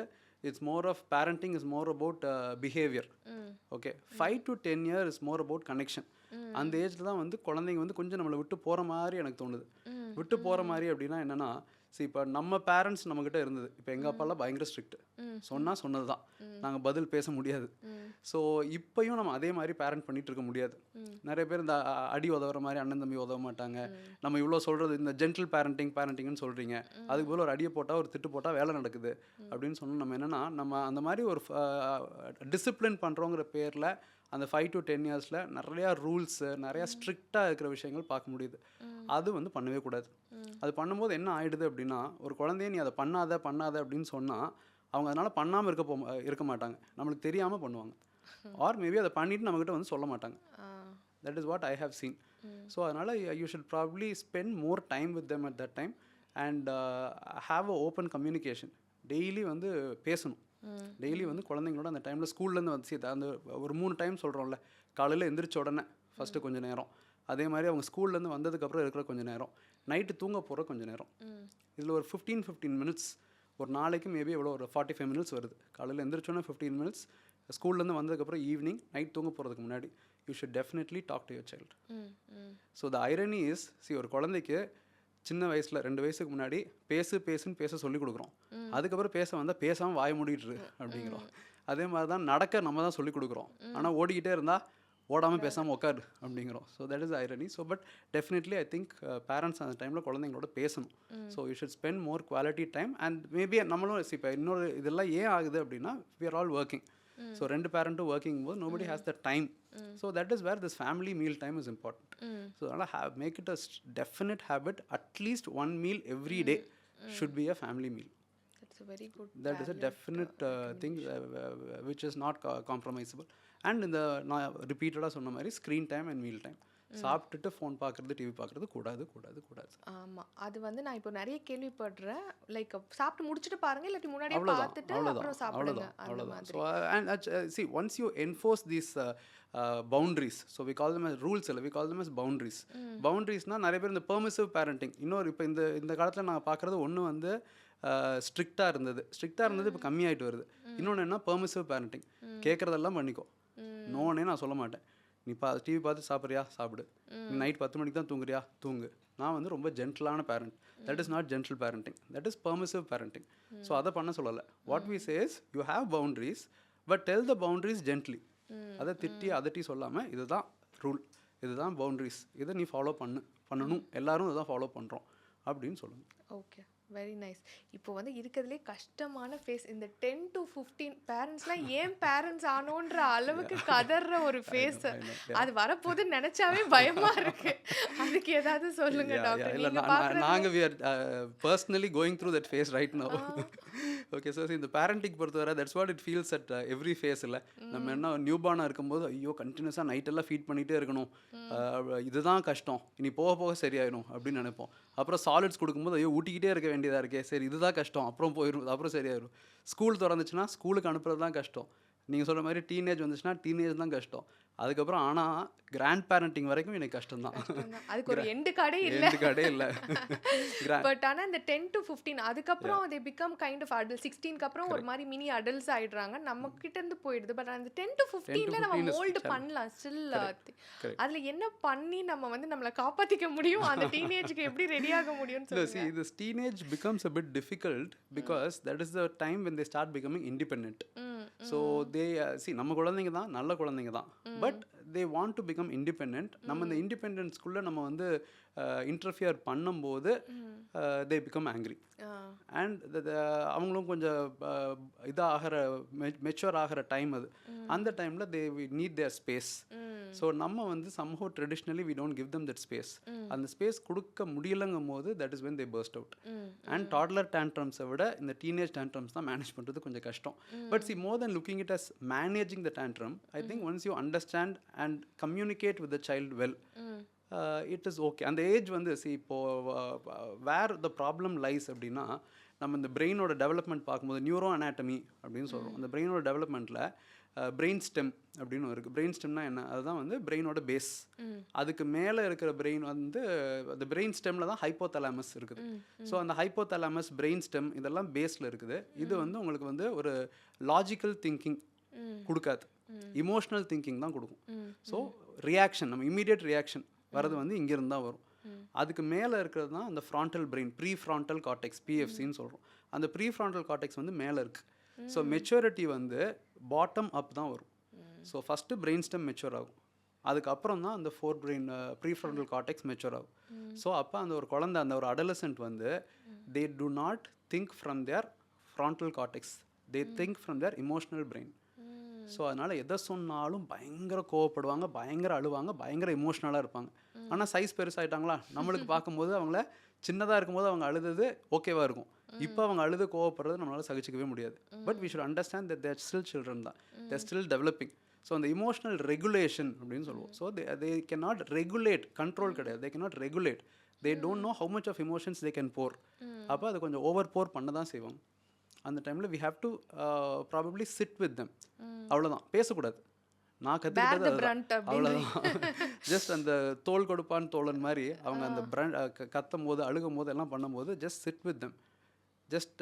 it's more of parenting is more about behavior. Okay, 5 to 10 years is more about connection. அந்த ஏஜ்ல தான் வந்து குழந்தைங்க வந்து கொஞ்சம் நம்மளை விட்டு போகிற மாதிரி எனக்கு தோணுது. விட்டு போகிற மாதிரி அப்படின்னா என்னென்னா, சரி இப்போ நம்ம பேரண்ட்ஸ் நம்மக்கிட்ட இருந்தது, இப்போ எங்கள் அப்பாலாம் பயங்கர ஸ்ட்ரிக்ட், சொன்னது தான், நாங்கள் பதில் பேச முடியாது. ஸோ இப்போயும் நம்ம அதே மாதிரி பேரண்ட் பண்ணிகிட்டு இருக்க முடியாது. நிறைய பேர் இந்த அடி உதவுற மாதிரி அண்ணன் தம்பி உதவ மாட்டாங்க. நம்ம இவ்வளோ சொல்கிறது, இந்த ஜென்டில் பேரண்டிங்னு சொல்கிறீங்க, அதுக்கு போல் ஒரு அடியை போட்டால் ஒரு திட்டு போட்டால் வேலை நடக்குது அப்படின்னு சொன்னோம். நம்ம என்னென்னா, நம்ம அந்த மாதிரி ஒரு டிசிப்ளின் பண்ணுறோங்கிற பேரில் அந்த 5 to 10 yearsல நிறையா ரூல்ஸு, நிறையா ஸ்ட்ரிக்டாக இருக்கிற விஷயங்கள் பார்க்க முடியுது. அது வந்து பண்ணவே கூடாது. அது பண்ணும்போது என்ன ஆகிடுது அப்படின்னா, ஒரு குழந்தைய நீ அதை பண்ணாத அப்படின்னு சொன்னால் அவங்க அதனால் பண்ணாமல் இருக்க மாட்டாங்க, நம்மளுக்கு தெரியாமல் பண்ணுவாங்க. ஆர் மேபி அதை பண்ணிவிட்டு நம்மக்கிட்ட வந்து சொல்ல மாட்டாங்க. That is what I have seen. So அதனால் you should probably spend more time with them at that time and have a open communication. Daily வந்து பேசணும். டெய்லி வந்து குழந்தைங்களோட அந்த டைமில் ஸ்கூல்லேருந்து வந்து அந்த ஒரு 3 டைம் சொல்கிறோம்ல, காலையில் எந்திரிச்ச உடனே ஃபஸ்ட்டு கொஞ்சம் நேரம், அதே மாதிரி அவங்க ஸ்கூல்லேருந்து வந்ததுக்கப்புறம் இருக்கிற கொஞ்சம் நேரம், நைட்டு தூங்க போகிற கொஞ்சம் நேரம். இதில் ஒரு 15 மினிட்ஸ் ஒரு நாளைக்கு மேபி எவ்வளோ ஒரு 45 மினிட்ஸ் வருது. காலையில் எந்திரிச்சோன்னா 15 மினிட்ஸ், ஸ்கூல்லேருந்து வந்ததுக்கப்புறம் ஈவினிங் நைட் தூங்க போகிறதுக்கு முன்னாடி you should definitely talk to your child. So the irony is, ஒரு குழந்தைக்கு சின்ன வயசில் 2 வயசுக்கு முன்னாடி பேசுன்னு பேச சொல்லிக் கொடுக்குறோம். அதுக்கப்புறம் பேச வந்தால் பேசாமல் வாய மூடிட்டுரு அப்படிங்கிறோம். அதே மாதிரி தான் நடக்க நம்ம தான் சொல்லிக் கொடுக்குறோம், ஆனால் ஓடிக்கிட்டே இருந்தால் ஓடாமல் பேசாமல் உட்காரு அப்படிங்கிறோம். So that is irony. So but definitely I think parents அந்த டைமில் குழந்தைங்களோட பேசணும். So you should spend more quality time. And maybe நம்மளும் இப்போ இன்னொரு இதெல்லாம் ஏன் ஆகுது அப்படின்னா, we are all working. So 2 பேரண்ட்டும் ஒர்க்கிங் போது nobody has the time. So that is where this family meal time is important. So அதனால் make it a definite habit, at least one meal every day should be a family meal. That's a very good That is a definite thing which is not compromisable. And இந்த நான் ரிப்பீட்டடாக சொன்ன மாதிரி screen time and meal time, சாப்பிட்டுட்டு phone பார்க்குறது TV பார்க்குறது கூடாது. ஆமாம், அது வந்து நான் இப்போ நிறைய கேள்விப்படுறேன். லைக் சாப்பிட்டு முடிச்சுட்டு பாருங்க, இல்லாட்டி முன்னாடியே பார்த்துட்டு அப்புறம் சாப்பிடுங்க அந்த மாதிரி. So and see, once you enforce these boundaries, so we call them as rules, we call them as boundaries. Boundariesனா நிறைய பேர் இந்த பெர்மிசிவ் பேரண்டிங், இன்னொரு இப்போ இந்த காலத்தில் நான் பார்க்குறது ஒன்று வந்து ஸ்ட்ரிக்டாக இருந்தது இப்போ கம்மியாயிட்டு வருது. இன்னொன்று என்ன, பெர்மிசிவ் பேரண்டிங், கேட்குறதெல்லாம் பண்ணிக்கோ, நோனே நான் சொல்ல மாட்டேன். நீ டிவி பார்த்து சாப்பிட்றியா சாப்பிடு, நீ நைட் 10 மணிக்கு தான் தூங்குறியா தூங்கு. நான் வந்து ரொம்ப ஜென்டிலான parent. That is not gentle parenting, that is permissive parenting. So அதை பண்ண சொல்லலை. What we say is, you have boundaries, but tell the boundaries gently. அதை திட்டி அதட்டி சொல்லாமல், இதுதான் ரூல், இதுதான் பவுண்ட்ரிஸ், இதை நீ ஃபாலோ பண்ணணும், எல்லாரும் இதான் ஃபாலோ பண்ணுறோம் அப்படின்னு சொல்லுங்கள். Okay, very nice. இப்போ வந்து இருக்கிறதுலே கஷ்டமான ஃபேஸ் இந்த 10 to 15 பேரண்ட்ஸ்லாம் ஏன் பேரண்ட்ஸ் ஆனோன்ற அளவுக்கு கதற ஒரு ஃபேஸ், அது வரப்போது நினைச்சாவே பயமா இருக்கு. அதுக்கு ஏதாவது சொல்லுங்க டாக்டர். நாங்கள் we are personally going through that phase right now. Okay, so இந்த பேரண்டிங் பொறுத்தவரை that's what it feels at every phase. இல்லை, நம்ம என்ன நியூ பார்னாக இருக்கும்போது ஐயோ கண்டினியூஸாக நைட்டெல்லாம் ஃபீட் பண்ணிகிட்டே இருக்கணும், இதுதான் கஷ்டம், இனி போக போக சரியாயிடும் அப்படின்னு நினைப்போம். அப்புறம் சாலிட்ஸ் கொடுக்கும்போது ஐயோ ஊட்டிக்கிட்டே இருக்க வேண்டியதாக இருக்கே, சரி இதுதான் கஷ்டம், அப்புறம் போயிடும், அப்புறம் சரியாயிடும். ஸ்கூல் திறந்துச்சுன்னா ஸ்கூலுக்கு அனுப்புறது தான் கஷ்டம். நீங்கள் சொல்கிற மாதிரி டீனேஜ் வந்துச்சுன்னா டீனேஜ் தான் கஷ்டம். அதுக்கப்புறம் ஆனால் கிராண்ட் பேரண்டிங் வரைக்கும் எனக்கு கஷ்டம் தான். அதுக்கு ஒரு எண்டு கார்டே இல்லை. பட் ஆனால் இந்த 10 to 15 அதுக்கப்புறம் they become kind of adult. 16க்கு அப்புறம் ஒரு மாதிரி மினி அடல்ட்ஸ் ஆயிடுறாங்க, நம்ம கிட்ட இருந்து போயிடுது. பட் அந்த 10 to 15ல நம்ம மோல்டு பண்ணலாம் ஸ்டில். அதில் என்ன பண்ணி நம்ம வந்து நம்மளை காப்பாற்றிக்க முடியும், அந்த டீனேஜுக்கு எப்படி ரெடி ஆக முடியும்னு சொல்லுங்க. This teenage becomes a bit difficult because that is the time when they start becoming independent. So they நம்ம குழந்தைங்க தான், நல்ல குழந்தைங்க தான், but they want to become independent. நம்ம இந்த இண்டிபெண்டன்ஸ்குள்ளே நம்ம வந்து இன்டர்ஃபியர் பண்ணும்போது they become angry. அண்ட் அவங்களும் கொஞ்சம் இதாகிற மெச்சூர் ஆகிற டைம் அது. அந்த டைமில் they need their space. So நம்ம வந்து somehow traditionally we don't give them that space. அந்த ஸ்பேஸ் கொடுக்க முடியலங்கும் போது that is when they burst out. And toddler டேண்ட்ரம்ஸை விட இந்த டீனேஜ் டேண்ட்ரம்ஸ் தான் மேனேஜ் பண்ணுறது கொஞ்சம் கஷ்டம். But see, more than looking it as managing the tantrum, I think once you understand and communicate with the child well, it is okay. அந்த age வந்து இப்போது வேர் த ப்ராப்ளம் லைஸ் அப்படின்னா, நம்ம இந்த பிரெயினோட டெவலப்மெண்ட் பார்க்கும்போது நியூரோ அனாட்டமி அப்படின்னு சொல்கிறோம். அந்த பிரெயினோட டெவலப்மெண்ட்டில் பிரெயின் ஸ்டெம் அப்படின்னு இருக்குது. பிரெயின் ஸ்டெம்னா என்ன, அதுதான் வந்து பிரெயினோட பேஸ். அதுக்கு மேலே இருக்கிற பிரெயின் வந்து அந்த பிரெயின் ஸ்டெம்மில் தான் ஹைப்போதலாமஸ் இருக்குது. ஸோ அந்த ஹைப்போதலாமஸ், பிரெயின் ஸ்டெம் இதெல்லாம் பேஸில் இருக்குது. இது வந்து உங்களுக்கு வந்து ஒரு லாஜிக்கல் திங்கிங் கொடுக்காது, இமோஷ்னல் திங்கிங் தான் கொடுக்கும். ஸோ ரியாக்ஷன், நம்ம இமீடியட் ரியாக்ஷன் வரது வந்து இங்கேருந்து தான் வரும். அதுக்கு மேலே இருக்கிறது தான் அந்த frontal brain, prefrontal cortex, பிஎஃப்சின்னு சொல்கிறோம். அந்த ப்ரீ ஃப்ரான்டல் கார்டெக்ஸ் வந்து மேலே இருக்குது. ஸோ மெச்சூரிட்டி வந்து பாட்டம் அப் தான் வரும். So first brain stem mature ஆகும், அதுக்கப்புறம் தான் அந்த ப்ரீ ஃப்ரான்டல் கார்டெக்ஸ் மெச்சூர் ஆகும். ஸோ அப்போ அந்த ஒரு குழந்தை, அந்த ஒரு அடலசென்ட் வந்து they do not think from their frontal cortex, they think from their emotional brain. So அதனால் எதை சொன்னாலும் பயங்கர கோவப்படுவாங்க, பயங்கர அழுவாங்க, பயங்கர இமோஷ்னலாக இருப்பாங்க. ஆனால் சைஸ் பெருசாகிட்டாங்களா, நம்மளுக்கு பார்க்கும்போது அவங்கள சின்னதாக இருக்கும்போது அவங்க அழுதது ஓகேவாக இருக்கும். இப்போ அவங்க அழுது கோவப்படுறது நம்மளால சகிச்சிக்கவே முடியாது. But we should understand that they're still children தான், தேர் ஸ்டில் டெவலப்பிங். ஸோ அந்த இமோஷனல் ரெகுலேஷன் அப்படின்னு சொல்லுவோம். So they can not regulate, control கிடையாது, they can not regulate, they don't know how much of emotions they can bear. அப்போ அது கொஞ்சம் over போர் பண்ண தான் செய்வாங்க. அந்த டைமில் we have to probably sit with them. அவ்வளோதான், பேசக்கூடாது. நான் கற்றுக்கிட்டது அவ்வளோதான். ஜஸ்ட் அந்த தோல் கொடுப்பான் தோழன் மாதிரி அவங்க அந்த கத்தும் போது அழுகும் போது எல்லாம் பண்ணும்போது just chit with them. Just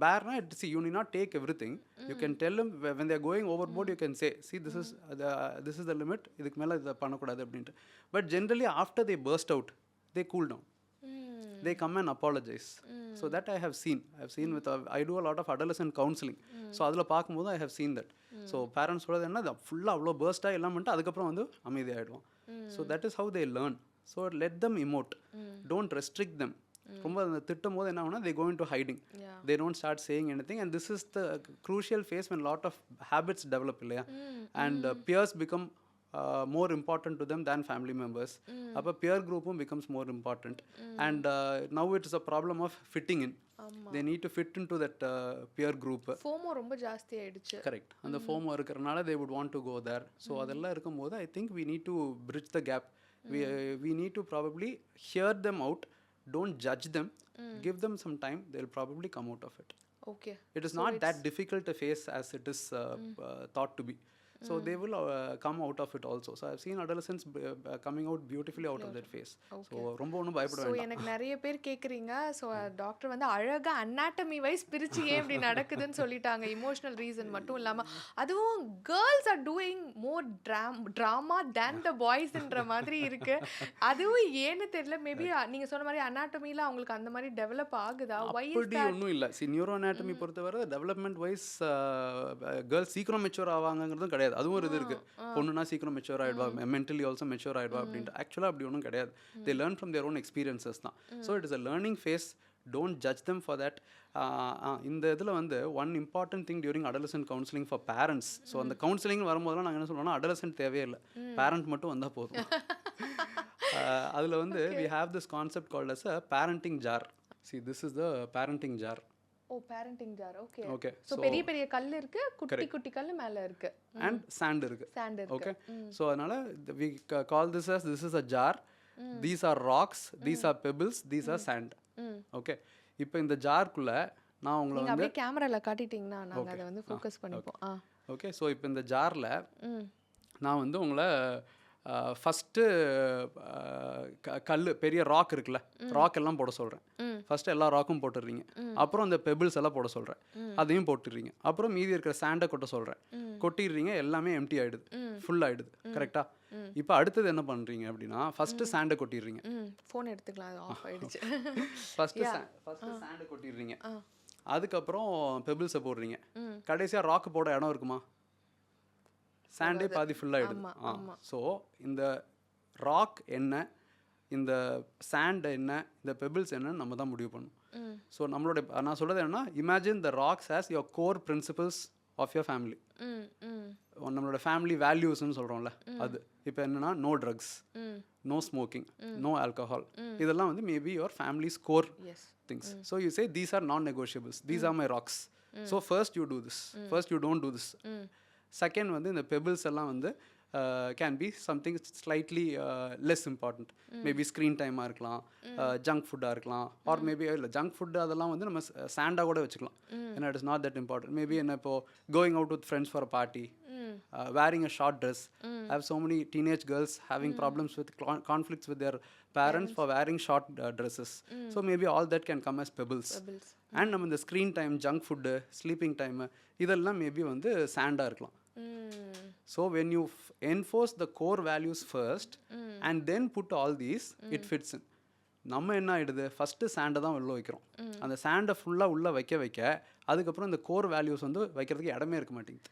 bear see, you need not take everything. You can tell them when they are going overboard, you can say, see, this is the limit, idhukku mela idha pannakoodadhu அப்படின்ட்டு. But generally after they burst out, they cool down. They come and apologize. So that I have seen with I do a lot of adolescent counseling. So அதில் பார்க்கும்போது I have seen that. So parents சொல்கிறது என்ன, ஃபுல்லாக அவ்வளோ burst-ஆக எல்லாம் பண்ணிட்டு அதுக்கப்புறம் வந்து அமைதியாகிடுவோம். So that is how they learn. So let them emote. Don't restrict them. ரொம்ப அந்த திட்டும் போது என்ன ஆகுனா they go into hiding. They don't start saying anything, and this is the crucial phase when lot of habits develop இல்லையா, and peers become more important to them than family members. அப்போ peer groupum becomes more important, and now it is a problem of fitting in. They need to fit into that peer group. FOMO ரொம்ப ஜாஸ்தி ஆயிடுச்சு. Correct. அந்த FOMO இருக்கறனால they would want to go there. So அதெல்லாம் இருக்கும்போது I think we need to bridge the gap. We need to probably hear them out. Don't judge them. Give them some time. They'll probably come out of it. Okay. It is not that difficult a phase as it is thought to be. So they will come out of it also. So I've seen adolescents coming out beautifully out of that phase. So ரொம்ப ஒன்றும் பயப்பட வேண்டாம். So எனக்கு நிறைய பேர் கேட்குறீங்க, so doctor வந்து அழகாக அனாட்டமி வைஸ் பிரிச்சு ஏன் இப்படி நடக்குதுன்னு சொல்லிட்டாங்க, இமோஷனல் ரீசன் மட்டும் இல்லாமல். அதுவும் girls are doing more drama than the பாய்ஸ்ன்ற மாதிரி இருக்கு. அதுவும் ஏன்னு தெரியல. மேபி நீங்கள் சொன்ன மாதிரி அனாட்டமியில் அவங்களுக்கு அந்த மாதிரி டெவலப் ஆகுதா? அப்படி ஒன்றும் இல்லை. சி நியூரோ அனாட்டமி பொறுத்தவரை டெவலப்மெண்ட் வைஸ் கேர்ள்ஸ் சீக்கிரம் மெச்சூர் ஆவாங்கிறதும் கிடையாது. அதுவும் ஒரு இது இருக்கு, பொண்ணுனா சீக்கிரம் மெச்சூர் ஆயிடுவா, மென்டலி ஆல்சோ மெச்சூர் ஆயிடுவா அப்படின்ட்டு. ஆக்சுவலாக அப்படி ஒன்றும் கிடையாது. They learn from their own experiences தான். So it is a learning phase. Don't judge them for that. இந்த இதில் வந்து one important thing during adolescent counselling for parents. So அந்த கவுன்சிலிங் வரும்போதெல்லாம் நாங்கள் என்ன சொல்லுவோம்னா, அடலசன்ட் தேவையே இல்லை, பேரண்ட் மட்டும் வந்தால் போதும். அதில் வந்து we have this concept called as a parenting jar. See, this is the parenting jar. Oh, parenting jar. Okay. Okay. So பெரிய பெரிய கல் இருக்கு, குட்டி குட்டி கல் மேல இருக்கு, and sand இருக்கு. சாண்ட் இருக்கு. ஓகே. சோ அதனால we call this is a jar. These are rocks, these are pebbles, these are sand. Okay. இப்போ இந்த ஜார்க்குள்ள நான் உங்களை நீங்க அப்படியே கேமரால காட்டிட்டீங்கன்னா நாங்க அதை வந்து ஃபோக்கஸ் பண்ணிப்போம். ஓகே. ஸோ இப்போ இந்த ஜாரில் நான் வந்து உங்களை ஃபஸ்ட்டு கல் பெரிய ராக் இருக்குல்ல, ராக் எல்லாம் போட சொல்கிறேன். ஃபஸ்ட்டு எல்லா ராக்கும் போட்டுடுறீங்க. அப்புறம் அந்த பெபிள்ஸ் எல்லாம் போட சொல்கிறேன், அதையும் போட்டுடுறீங்க. அப்புறம் மீதி இருக்கிற சாண்டை கொட்ட சொல்கிறேன், கொட்டிடுறீங்க. எல்லாமே எம்டி ஆகிடுது, ஃபுல் ஆகிடுது. கரெக்டாக? இப்போ அடுத்தது என்ன பண்ணுறீங்க அப்படின்னா, ஃபஸ்ட்டு சாண்டை கொட்டிடுறீங்க. ஃபோன் எடுத்துக்கலாம், ஆஃப் ஆகிடுச்சு. ஃபஸ்ட்டு சாண்டை கொட்டிடுறீங்க, அதுக்கப்புறம் பெபிள்ஸை போடுறீங்க. கடைசியாக ராக்கு போட இடம் இருக்குமா? சாண்டே பாதி ஃபுல் ஆகிடுது. ஸோ இந்த ராக் என்ன, இந்த சாண்ட் என்ன, இந்த பெபிள்ஸ் என்னன்னு நம்ம தான் முடிவு பண்ணணும். ஸோ நம்மளோட நான் சொல்கிறது என்னன்னா, imagine the rocks as your core principles of your family. நம்மளோட ஃபேமிலி வேல்யூஸ்ன்னு சொல்கிறோம்ல, அது இப்போ என்னென்னா no drugs, no smoking, no alcohol. இதெல்லாம் வந்து maybe your families core things. So you say these are non negotiables, these are my rocks. So first you do this, first you don't do this. Second வந்து இந்த pebbles எல்லாம் வந்து can be something slightly less important. Maybe screen டைமாக இருக்கலாம், junk ஃபுட்டாக இருக்கலாம், or maybe இல்லை junk food அதெல்லாம் வந்து நம்ம சாண்டாக கூட வச்சுக்கலாம். ஏன்னா it is not that important. Maybe என்ன இப்போ going out with friends for a party, wearing a short dress. I have so many teenage girls having problems with conflicts with their parents for wearing short dresses. So maybe all that can come as pebbles. And நம்ம இந்த screen time, junk food, sleeping time இதெல்லாம் maybe வந்து சாண்டாக இருக்கலாம். So when you enforce the core values first and then put all these, it fits in. நம்ம என்ன ஆகிடுது, first சாண்டை தான் உள்ள வைக்கிறோம். அந்த சாண்டை ஃபுல்லாக உள்ளே வைக்க அதுக்கப்புறம் இந்த கோர் வேல்யூஸ் வந்து வைக்கிறதுக்கு இடமே இருக்க மாட்டேங்குது.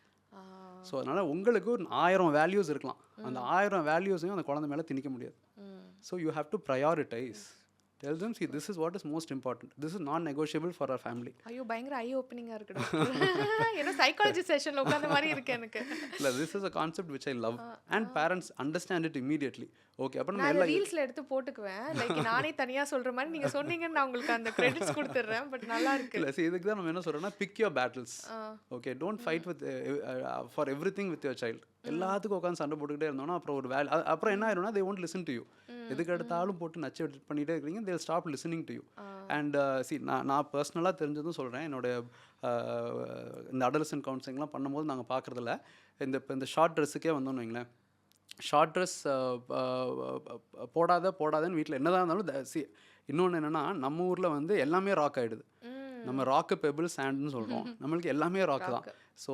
ஸோ அதனால் உங்களுக்கு ஒரு 1000 வேல்யூஸ் இருக்கலாம், அந்த 1000 வேல்யூஸையும் அந்த குழந்தை மேலே திணிக்க முடியாது. So you have to prioritise. Tell them, see, this is what is most important. This is non-negotiable for our family. ஐயோ பயங்கர ஐ ஓப்பனிங்கா இருக்கு டாக்டர். ஏன்னா சைக்காலஜி செஷன்ல உட்கார்ந்த மாதிரி இருக்கு எனக்கு. இல்ல, this is a concept which I love and parents understand it immediately. Okay, அப்ப நம்ம நான் எல்லா ரீல்ஸ்ல எடுத்து போட்டுக்குவேன். லைக் நானே தனியா சொல்ற மாதிரி நீங்க சொன்னீங்கன்னு நான் உங்களுக்கு அந்த கிரெடிட்ஸ் கொடுத்துறேன். பட் நல்லா இருக்கு. இல்ல, see, இதுக்கு தான் நம்ம என்ன சொல்றோம்னா, pick your battles. Okay, don't fight with for everything with your child. எல்லாத்துக்கும் உட்காந்து சண்டை போட்டுக்கிட்டே இருந்தோம்னா அப்புறம் ஒரு அப்புறம் என்ன ஆயிரும்னா, they won't listen to you. எதுக்கு எடுத்தாலும் போட்டு நச்சு பண்ணிட்டே இருக்கீங்க, they'll stop listening to you. And see, நான் பர்சனலாக தெரிஞ்சதும் சொல்கிறேன். என்னோட இந்த அடலசன்ட் கவுன்சிலிங்லாம் பண்ணும்போது நாங்கள் பார்க்குறதில்ல, இந்த ஷார்ட் ட்ரெஸ்ஸுக்கே வந்தோம்னு வைங்களேன், ஷார்ட் ட்ரெஸ் போடாதன்னு வீட்டில் என்னதான் இருந்தாலும் சி, இன்னொன்று என்னென்னா, நம்ம ஊரில் வந்து எல்லாமே ராக் ஆகிடுது. நம்ம ராக்கு பெபிள் சாண்ட்னு சொல்கிறோம், நம்மளுக்கு எல்லாமே ராக் தான். ஸோ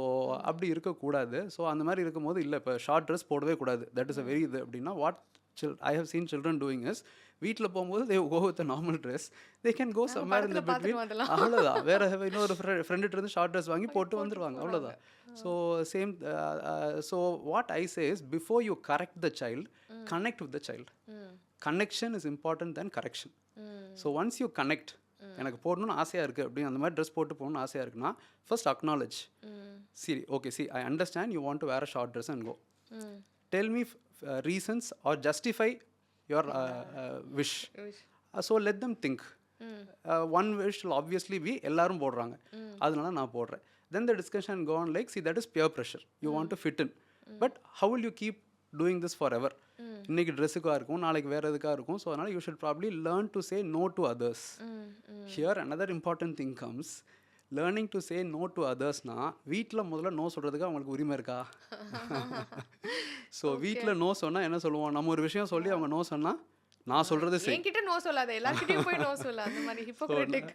அப்படி இருக்கக்கூடாது. ஸோ அந்த மாதிரி இருக்கும்போது இல்லை, இப்போ ஷார்ட் ட்ரெஸ் போடவே கூடாது, தட் இஸ் அ வெரி இது அப்படின்னா, what I have seen children doing is, வீட்டில் போகும்போது they go with a normal dress, they can go somewhere in the between. அவ்வளோதான், வேற இன்னொரு ஃப்ரெண்டுகிட்ட இருந்து ஷார்ட் ட்ரெஸ் வாங்கி போட்டு வந்துடுவாங்க, அவ்வளோதான். So same. So what I say is, before you correct the child, connect with the child. Connection is important then correction. So once you connect, எனக்கு போடணும்னு ஆசையாக இருக்குது அப்படின்னு, அந்த மாதிரி ட்ரெஸ் போட்டு போகணும்னு ஆசையாக இருக்குன்னா, ஃபர்ஸ்ட் அக்னாலஜ். சரி, okay, see, I understand you want to wear a short dress and go. Tell me reasons or justify your wish. So let them think. One wish will obviously be எல்லாரும் போடுறாங்க, அதனால நான் போடுறேன். Then the discussion go on like, see, that is peer pressure. You want to fit in. But how will you keep doing this forever? இன்னைக்கு ட்ரெஸ்ஸுக்காக இருக்கும், நாளைக்கு வேறு எதுக்காக இருக்கும். ஸோ அதனால் you should probably learn to say no to others. Here another important thing comes. Learning to say no to அதர்ஸ்னா, வீட்டில் முதல்ல நோ சொல்கிறதுக்கு அவங்களுக்கு உரிமை இருக்கா? ஸோ வீட்டில் நோ சொன்னால் என்ன சொல்லுவோம், நம்ம ஒரு விஷயம் சொல்லி அவங்க நோ சொன்னால், நான் சொல்கிறது சரி, என்கிட்ட நோ சொல்லாத, எல்லார்கிட்டயும் போய் நோ சொல்ல, அந்த மாதிரி ஹிப்போக்ரிட்டிக்.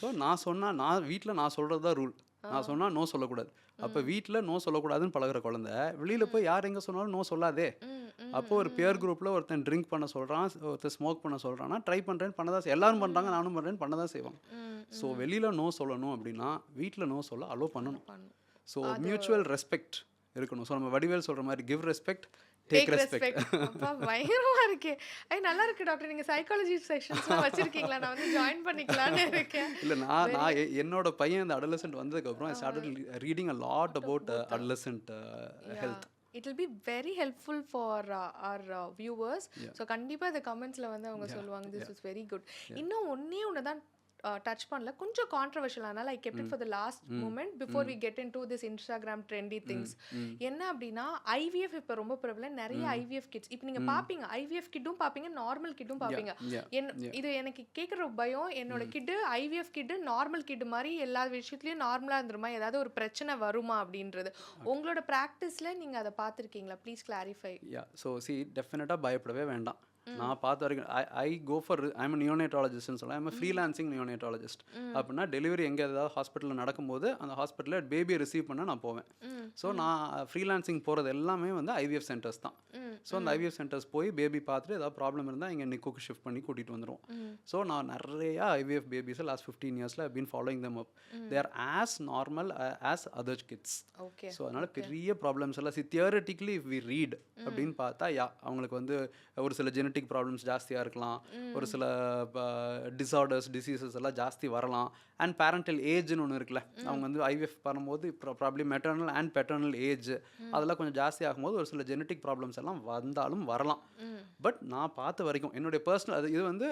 ஸோ நான் சொன்னால், நான் வீட்டில் நான் சொல்கிறது தான் ரூல், நான் சொன்னால் நோ சொல்லக்கூடாது. அப்போ வீட்டில் நோ சொல்லக்கூடாதுன்னு பழகிற குழந்தை வெளியில் போய் யார் எங்கே சொன்னாலும் நோ சொல்லாதே. அப்போ ஒரு பியர் குரூப்பில் ஒருத்தன் ட்ரிங்க் பண்ண சொல்கிறான், ஒருத்தர் ஸ்மோக் பண்ண சொல்கிறான்னா, ட்ரை பண்ணுறேன்னு பண்ணதான் எல்லாரும் பண்ணுறாங்க, நானும் பண்ணுறேன்னு பண்ண தான் செய்வாங்க. ஸோ வெளியில் நோ சொல்லணும் அப்படின்னா வீட்டில் நோ சொல்ல அலோவ் பண்ணணும். ஸோ மியூச்சுவல் ரெஸ்பெக்ட் இருக்கணும். ஸோ நம்ம வடிவேல் சொல்கிற மாதிரி, கிவ் ரெஸ்பெக்ட், டேக் ரெஸ்பெக்ட். அப்பா பயங்கரமா இருக்கே. நல்லா இருக்கு டாக்டர், நீங்க சைக்காலஜி செக்ஷன்ஸ்லாம் வச்சிருக்கீங்களா? நான் வந்து ஜாயின் பண்ணிக்கலாம்னு இருக்கேன். இல்லை, நான் என்னோட பையன் இந்த அடலசன்ட் வந்ததுக்கப்புறம் I started reading a lot about adolescent health. It will be very helpful for our viewers. So கண்டிப்பா இந்த கமெண்ட்ஸ்ல வந்து அவங்க சொல்லுவாங்க, this is very good. இன்னும் ஒண்ணு தான் டச் பண்ணல, கொஞ்சம் கான்ட்ரவர்ஷியல், அதனால I kept it for the last moment before we get into this Instagram trendy things. என்ன அப்படின்னா, ஐவிஎஃப் இப்போ ரொம்ப பிரபலம், நிறைய ஐவிஎஃப் கிட்ஸ் இப்போ நீங்க பாப்பீங்க, ஐவிஎஃப் கிட்டும் பாப்பீங்க, நார்மல் கிட்டும் பாப்பீங்க. இது எனக்கு கேட்குற பயம், என்னோட கிட்டு ஐவிஎஃப் கிட்டு நார்மல் கிட்டு மாதிரி எல்லா விஷயத்துலயும் நார்மலா இருந்துருமா, ஏதாவது ஒரு பிரச்சனை வருமா அப்படின்றது. உங்களோட ப்ராக்டிஸ்ல நீங்க அதை பார்த்துருக்கீங்களா? Please clarify. ஸோ சி, டெஃபினட்டாக பயப்படவே வேண்டாம். நான் பார்த்த வரைக்கும் ஐ கோ ஃபார், ஐம் நியோனேட்டாலஜிஸ்ட்னு சொல்ல, ஐம் ஃப்ரீலான்சிங் நியோனேட்டாலஜிஸ்ட். அப்படின்னா டெலிவரி எங்கே ஏதாவது ஹாஸ்பிட்டலில் நடக்கும்போது அந்த ஹாஸ்பிட்டலில் பேபியை ரிசீவ் பண்ண நான் போவேன். ஸோ நான் ஃப்ரீலான்சிங் போகிறது எல்லாமே வந்து ஐவிஎஃப் சென்டர்ஸ் தான். ஸோ அந்த ஐவிஎஃப் சென்டர்ஸ் போய் பேபி பார்த்துட்டு ஏதாவது ப்ராப்ளம் இருந்தால் இங்கே நிக்கோக்கு ஷிஃப்ட் பண்ணி கூட்டிகிட்டு வந்துடுவோம். ஸோ நான் நிறையா ஐவிஎஃப் பேபிஸை லாஸ்ட் 15 yearsல I been following them up. They are as normal as other kids. So அதனால் பெரிய ப்ராப்ளம்ஸ் எல்லாம் தியரட்டிக்கலி இஃப் வி ரீட் அப்படின்னு பார்த்தா, அவங்களுக்கு வந்து ஒரு சில ஜெனட்டிக் ப்ராப்ளம்ஸ் ஜாஸ்தியாக இருக்கலாம், ஒரு சில டிஸார்டர்ஸ் டிசீசஸ் எல்லாம் ஜாஸ்தி வரலாம். அண்ட் பேரண்டல் ஏஜ்னு ஒன்று இருக்குல்ல, அவங்க வந்து ஐவிஎஃப் பண்ணும்போது probably maternal and paternal age அதெல்லாம் கொஞ்சம் ஜாஸ்தி ஆகும்போது ஒரு சில ஜெனட்டிக் ப்ராப்ளம்ஸ் எல்லாம் வந்தாலும் வரலாம். பட் நான் பார்த்த வரைக்கும் என்னுடைய பர்சனல், அது இது வந்து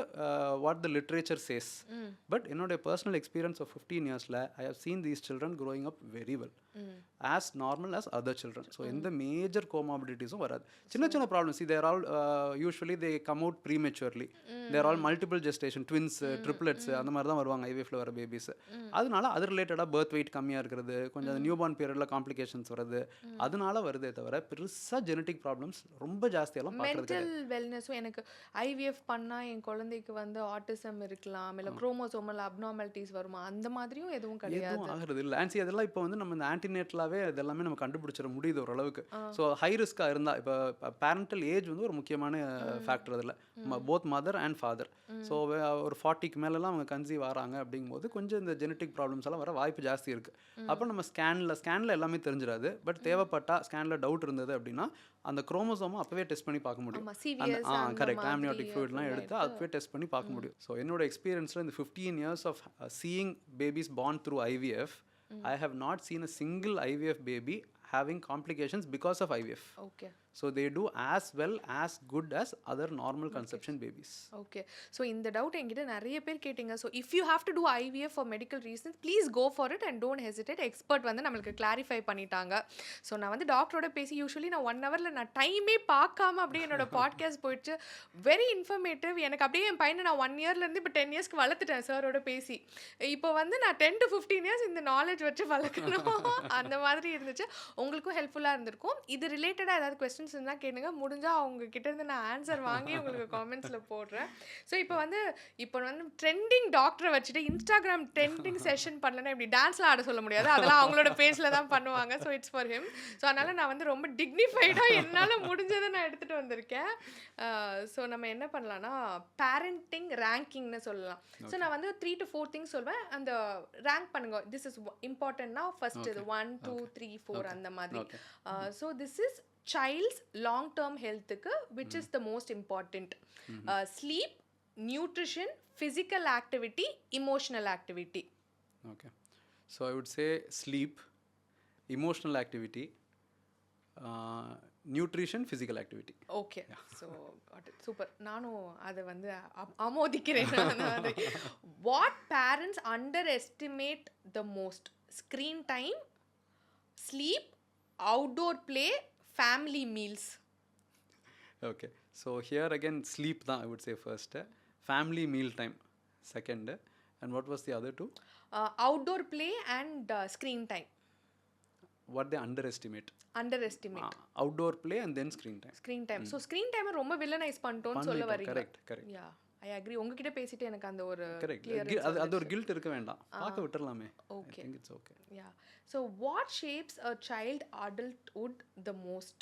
what the literature says, but என்னுடைய பர்சனல் எக்ஸ்பீரியன்ஸ் ஆஃப் 15 yearsல I have seen these children growing up very well, as normal as other children. So எந்த மேஜர் கோமாபிலிட்டிஸும் வராது. சின்ன சின்ன problems, they're all usually they come out prematurely, they're all multiple gestation, twins, triplets அந்த மாதிரி தான் வருவாங்க ஐவிஎஃப்ல வர பேபிஸ். அதனால அது ரிலேட்டடாக பர்த் வெயிட் கம்மியாக இருக்கிறது, கொஞ்சம் நியூ பார்ன் பீரியடில் காம்ப்ளிகேஷன்ஸ் வருது, அதனால வருதே தவிர பெருசாக ஜெனட்டிக் ப்ராப்ளம்ஸ் ரொம்ப ஜாஸ்தியெல்லாம் பார்க்குறது. மென்டல் வெல்னஸும், எனக்கு ஐவிஎஃப் பண்ணால் என் குழந்தைக்கு வந்து ஆட்டிசம் இருக்கலாம், இல்லை குரோமோசோமல் அப்நார்மாலிட்டிஸ் வருமா, அந்த மாதிரியும் எதுவும் கிடையாது, எதுவும் ஆகிறது இல்லை. ஆன்சி அதெல்லாம் இப்போ வந்து நம்ம இந்த ஆன்டினேட்டலாகவே நார்மலாகவே இதெல்லாமே நம்ம கண்டுபிடிச்சிட முடியுது ஓரளவுக்கு. ஸோ ஹை ரிஸ்க்காக இருந்தால் இப்போ பேரண்டல் ஏஜ் வந்து ஒரு முக்கியமான ஃபேக்டர் அதில், both mother and father. So ஒரு 40க்கு மேலெலாம் அவங்க கன்சீவ் ஆகிறாங்க அப்படிங்கும்போது கொஞ்சம் இந்த ஜெனட்டிக் ப்ராப்ளம்ஸ் எல்லாம் வர வாய்ப்பு ஜாஸ்தி இருக்குது. அப்போ நம்ம ஸ்கேனில் எல்லாமே தெரிஞ்சிடாது. பட் தேவைப்பட்டால் ஸ்கேனில் டவுட் இருந்தது அப்படின்னா அந்த குரோமோசோமை அப்போவே டெஸ்ட் பண்ணி பார்க்க முடியும். கரெக்ட், ஆம்னியோட்டிக் ஃப்ளூயிட்லாம் எடுத்து அப்போவே டெஸ்ட் பண்ணி பார்க்க முடியும். ஸோ என்னோட எக்ஸ்பீரியன்ஸில் இந்த 15 years of seeing babies born through IVF, I have not seen a single IVF baby having complications because of IVF. Okay. So they do as well as good as other normal conception babies. Okay. So இந்த doubt என்கிட்ட நிறைய பேர் கேட்டிங்க. So if you have to do IVF for medical reasons please go for it and don't hesitate. Expert வந்து நம்மளுக்கு clarify பண்ணிட்டாங்க. So நான் வந்து டாக்டரோட பேசி யூஸ்வலி நான் 1 hourல நான் டைமே பார்க்காம அப்படியே என்னோட பாட்காஸ்ட் போயிடுச்சு. Very informative. எனக்கு அப்படியே என் பையனை நான் 1 yearலேருந்து இப்போ 10 yearsக்கு வளர்த்துட்டேன் சாரோட பேசி. இப்போ வந்து நான் 10 to 15 years இந்த நாலேஜ் வச்சு வளர்க்கணும் அந்த மாதிரி இருந்துச்சு. உங்களுக்கும் ஹெல்ப்ஃபுல்லாக இருந்திருக்கும். இது ரிலேட்டடாக ஏதாவது கொஸ்டின்ஸ் இருந்தால் கேளுங்க. முடிஞ்சால் அவங்க கிட்ட இருந்து நான் ஆன்சர் வாங்கி உங்களுக்கு காமெண்ட்ஸில் போடுறேன். ஸோ இப்போ வந்து ட்ரெண்டிங் டாக்டரை வச்சுட்டு இன்ஸ்டாகிராம் ட்ரெண்டிங் செஷன் பண்ணலன்னா இப்படி டான்ஸ்லாம் ஆட சொல்ல முடியாது. அதெல்லாம் அவங்களோட பேஜில் தான் பண்ணுவாங்க. So it's for him. So அதனால் நான் வந்து ரொம்ப டிக்னிஃபைடாக என்னால் முடிஞ்சதை நான் எடுத்துகிட்டு வந்திருக்கேன். ஸோ நம்ம என்ன பண்ணலாம்னா பேரண்டிங் ரேங்கிங்னு சொல்லலாம். ஸோ நான் வந்து 3 to 4 திங்ஸ் சொல்வேன். அந்த ரேங்க் பண்ணுங்க. திஸ் இஸ் இம்பார்ட்டன்ட்னா ஃபர்ஸ்ட் இது 1 2 3 4 அந்த மாதிரி. So this is child's long term health க்கு which is the most important. Sleep, nutrition, physical activity, emotional activity. Okay, so I would say sleep, emotional activity, nutrition, physical activity. Okay, yeah. So got it. Super. நானும் அதை வந்து ஆமோதிக்கிறேன். What parents underestimate the most? Screen time, sleep, outdoor play, family meals. Okay, so here again sleep தான் I would say first, family meal time second, and what was the other two? Outdoor play and screen time. What they underestimate? Outdoor play and then screen time. So screen time ரொம்ப வில்லனைஸ் பண்ணிட்டோம்னு சொல்ல வரீங்க. correct. Yeah, I agree. உங்ககிட்ட பேசிட்டு எனக்கு அந்த ஒரு அது ஒரு guilt இருக்க வேண்டாம். பார்க்க விட்டுறலாமே. Okay. I think it's okay. Yeah. So what shapes a child adulthood the most?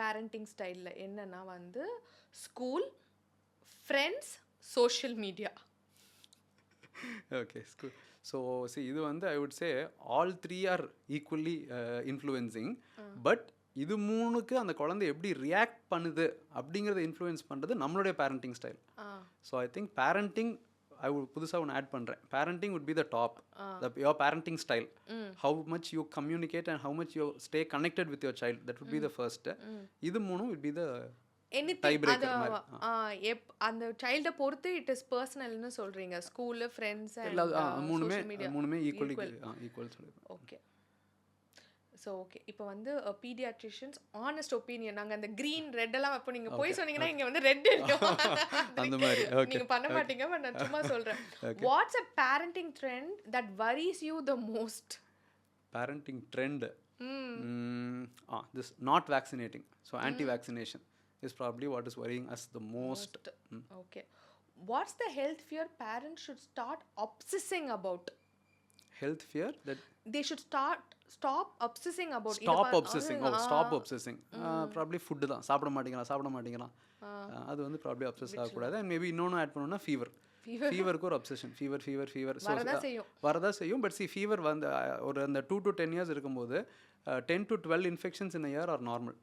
Parenting style என்னன்னா வந்து school, friends, social media. Okay, school. So see, இது வந்து I would say all three are equally influencing, but இது மூணுக்கு அந்த குழந்தை எப்படி react பண்ணுது அப்படிங்கிறத இன்ஃப்ளூயன்ஸ் பண்ணுறது நம்மளுடைய parenting style. So I think parenting புதுசாக ஒன்று ஆட் பண்ணுறேன். Parenting would be the top, your parenting style, how much you communicate and how much you stay connected with your child, that would be the first. இது மூணும் would be the tiebreaker மாதிரி. அந்த சைல்டை பொறுத்து it is பர்சனல்னு சொல்றீங்க. School, friends and மூணுமே equal சொல்லுங்க. Okay. So okay, இப்போ வந்து பீடியாட்ரிஷியன்ஸ் ஆனஸ்ட் ஒப்பீனியன். நாங்கள் அந்த க்ரீன் ரெட் எல்லாம் அப்போ நீங்கள் போய் சொன்னீங்கன்னா இங்கே வந்து ரெட் இருக்கும் அந்த மாதிரி. நீங்கள் பண்ண மாட்டீங்க, பட் நான் சும்மா சொல்கிறேன். What's a parenting trend that worries you the most? Parenting trend, this not vaccinating, so anti-vaccination is probably what is worrying us the most. Okay. What's the health fear parents should start obsessing about? Health fear that they should stop obsessing about. Stop obsessing. Probably food தான். சாப்பிட மாட்டேங்கிறான் அது வந்து probably obsess ஆகக்கூடாது. and maybe இன்னொன்று add பண்ணணும்னா ஃபீவருக்கு ஒரு obsession. Fever வரதான் செய்யும். பட் ஃபீவர் வந்து ஒரு அந்த 2 to 10 years இருக்கும்போது 10 to 12 infections in a year are normal.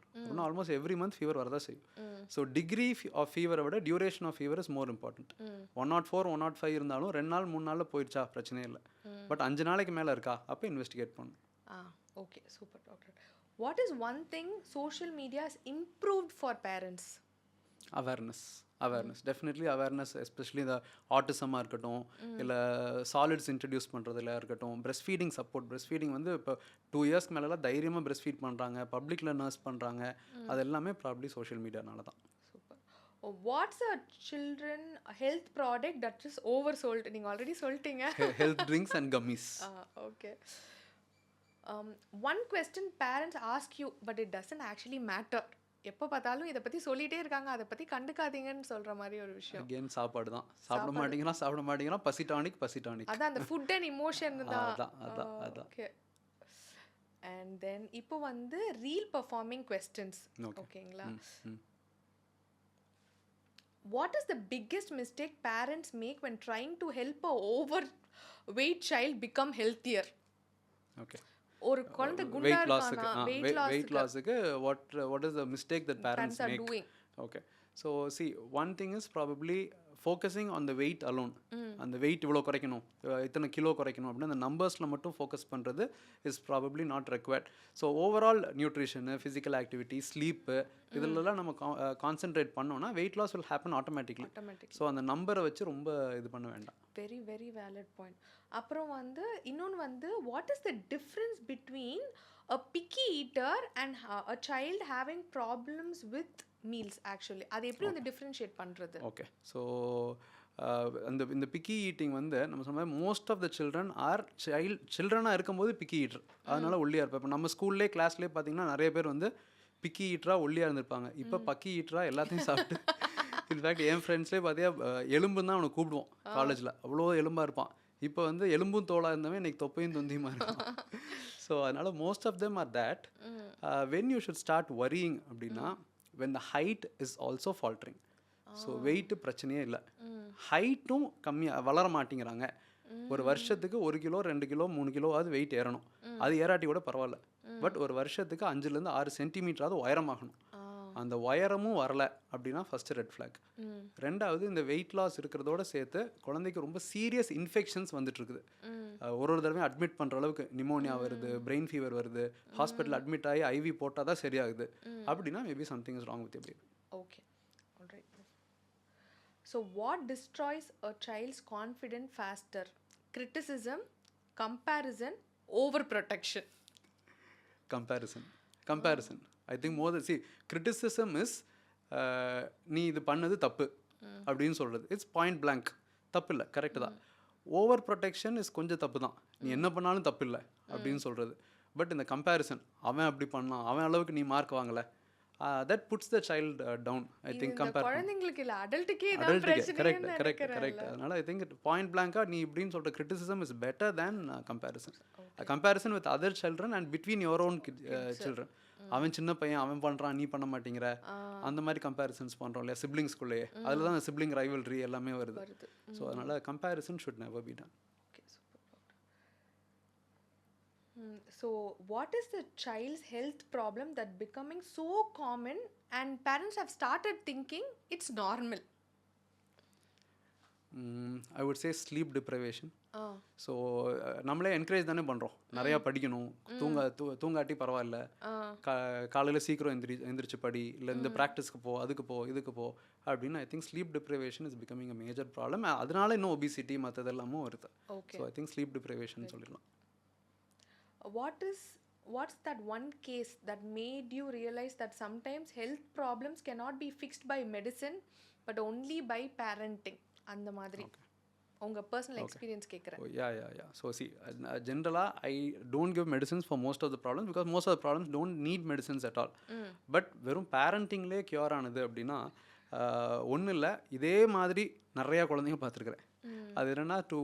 Almost every month fever வரதான் செய்யும். ஸோ டிகிரி ஆஃப் ஃபீவரை விட duration of fever is more important. 104 105 இருந்தாலும் 2 நாள் 3 நாளில் போயிடுச்சா பிரச்சனையே இல்லை. பட் 5 நாளைக்கு மேலே இருக்கா அப்போ இன்வெஸ்டிகேட் பண்ணணும். Okay, super doctor. What is one thing social media is improved for parents? Awareness definitely awareness, especially இந்த ஆட்டிசமாக இருக்கட்டும், இல்லை சாலிட்ஸ் இன்ட்ரடியூஸ் பண்ணுறதுல இருக்கட்டும், breast feeding support. Breast feeding வந்து இப்போ 2 இயர்ஸ்க்கு மேலெலாம் தைரியமாக பிரெஸ்ட் ஃபீட் பண்ணுறாங்க, பப்ளிக்கில் நர்ஸ் பண்ணுறாங்க. அது எல்லாமே ப்ராப்ளி சோஷியல் மீடியானால தான். Super. What's a children health product that is over sold? நீங்கள் ஆல்ரெடி சொல்லிட்டீங்க. Health drinks and gummies. Okay. One question parents ask you but it doesn't actually matter. எப்போ பார்த்தாலும் இதை பற்றி சொல்லிகிட்டே இருக்காங்க, அதை பற்றி கண்டுக்காதீங்கன்னு சொல்கிற மாதிரி ஒரு விஷயம். அகெயின் சாப்பாடு தான். சாப்பிட மாட்டேங்கிறான் பசி டானிக். அதான் அந்த ஃபுட் அண்ட் இமோஷன் தான். அதான். ஓகே. அண்ட் தென் இப்போ வந்து ரீல் பெர்ஃபார்மிங் கொஸ்டின்ஸ். Okay. ஓகேங்களா? Mm. What is the biggest mistake parents make when trying to help a overweight child become healthier? Okay. ஒரு குழந்தை குண்டா வெயிட் லாஸுக்கு இருக்கானா, வெயிட் லாஸுக்கு what is the mistake that parents parents are make? doing. Okay, so see one thing is probably focusing on the weight alone. அந்த weight இவ்வளோ குறைக்கணும், இத்தனை கிலோ குறைக்கணும் அப்படின்னு அந்த நம்பர்ஸில் மட்டும் ஃபோக்கஸ் பண்ணுறது is probably not required. So overall nutrition, physical activity, sleep இதிலெல்லாம் நம்ம கான்சென்ட்ரேட் பண்ணோன்னா weight loss will happen automatically. So அந்த நம்பரை வச்சு ரொம்ப இது பண்ண வேண்டாம். Very very valid point. அப்புறம் வந்து இன்னொன்று வந்து what is the difference between a picky eater and a child having problems with meals? Actually அது எப்படி வந்து டிஃப்ரென்ஷியேட் பண்ணுறது? ஓகே, ஸோ இந்த பிக்கி ஈட்டிங் வந்து நம்ம சொன்ன மாதிரி most of the children are சில்ட்ரனாக இருக்கும்போது பிக்கி ஈட்டர், அதனால ஒல்லியாக இருப்பேன். இப்போ நம்ம ஸ்கூல்லே கிளாஸ்லேயே பார்த்தீங்கன்னா நிறைய பேர் வந்து பிக்கி ஈட்டராக ஒல்லியாக இருந்திருப்பாங்க. இப்போ பக்கி ஈட்டராக எல்லாத்தையும் சாப்பிட்டு இன்ஃபேக்ட் என் ஃப்ரெண்ட்ஸ்லேயே பார்த்தீங்கன்னா எலும்புன்னு தான் அவனை கூப்பிடுவோம் காலேஜில், அவ்வளோ எலும்பாக இருப்பான். இப்போ வந்து எலும்பும் தோளாக இருந்தவன் இன்னைக்கு தொப்பையும் தொந்தியுமா இருக்கான். ஸோ அதனால் most of them are that. When you should start worrying அப்படின்னா when the height is also faltering. So weight பிரச்சனையே இல்லை, ஹைட்டும் கம்மியாக வளர மாட்டேங்கிறாங்க. ஒரு வருஷத்துக்கு 1 கிலோ 2 கிலோ 3 கிலோ அது வெயிட் ஏறணும். அது ஏறாட்டி கூட பரவாயில்ல, பட் ஒரு வருஷத்துக்கு 5 to 6 சென்டிமீட்டராவது உயரமாகணும். அந்த உயரமும் வரல அப்படின்னா ஃபஸ்ட்டு ரெட் ஃப்ளாக். ரெண்டாவது, இந்த வெயிட் லாஸ் இருக்கிறதோட சேர்த்து குழந்தைக்கு ரொம்ப சீரியஸ் இன்ஃபெக்ஷன்ஸ் வந்துட்டு இருக்குது. ஒரு தடவை அட்மிட் பண்ணுற அளவுக்கு நிமோனியா வருது, பிரெயின் ஃபீவர் வருது, ஹாஸ்பிட்டல் அட்மிட் ஆகி ஐவி போட்டால் தான் சரியாகுது. அப்படின்னா maybe something is wrong with you. Okay, alright. So what destroys a child's confident faster? Criticism, comparison, over protection? Comparison I think more see criticism is நீ இது பண்ணது தப்பு அப்படின்னு சொல்கிறது. இட்ஸ் பாயிண்ட் பிளாங்க், தப்பு இல்லை, கரெக்டு தான். ஓவர் ப்ரொடெக்ஷன் இஸ் கொஞ்சம் தப்பு தான், நீ என்ன பண்ணாலும் தப்பு இல்லை அப்படின்னு சொல்கிறது. பட் இந்த கம்பேரிசன், அவன் அப்படி பண்ணான், அவன் அளவுக்கு நீ மார்க் வாங்கலை, that puts the child down. I think குழந்தைங்களுக்கு இல்ல, அடல்ட்டுக்கே correct. அதனால I think point blank நீ இப்படின்னு சொல்ற criticism is better than comparison. A comparison with other children and between your own children. அவன் சின்ன பையன், அவன் பண்றான், நீ பண்ண மாட்டேங்கிற, அந்த மாதிரி கம்பேரிசன்ஸ் பண்றோம் இல்லையா சிப்ளிங்ஸ்குள்ளேயே, அதில் தான் சிப்ளிங் ரைவல்ரி எல்லாமே வருது. ஸோ அதனால comparison should never be done. So what is the child's health problem that becoming so common and parents have started thinking it's normal? I would say sleep deprivation. So நம்மளே encourage தானே பண்ணுறோம், நிறையா படிக்கணும், தூங்காட்டி பரவாயில்ல, காலையில் சீக்கிரம் எந்திரிச்சு படி, இல்லை இந்த ப்ராக்டிஸ்க்கு போ, அதுக்கு போ, இதுக்கு போ அப்படின்னு. I think sleep deprivation is becoming a major problem. அதனால இன்னும் ஒபிசிட்டி மற்றதெல்லாமும் வருது. So I think sleep deprivation சொல்லிடலாம். What's that one case that made you realize that sometimes health problems cannot be fixed by medicine but only by parenting? அந்த மாதிரி உங்க personal experience கேக்குறேன். Yeah. So see, generally I don't give medicines for most of the problems because most of the problems don't need medicines at all. But வெறும் பேரண்டிங்லேயே cure ஆனது அப்படின்னா ஒன்றும் இல்லை. இதே மாதிரி நிறையா குழந்தைங்க பார்த்துருக்குறேன். அது என்னென்னா, to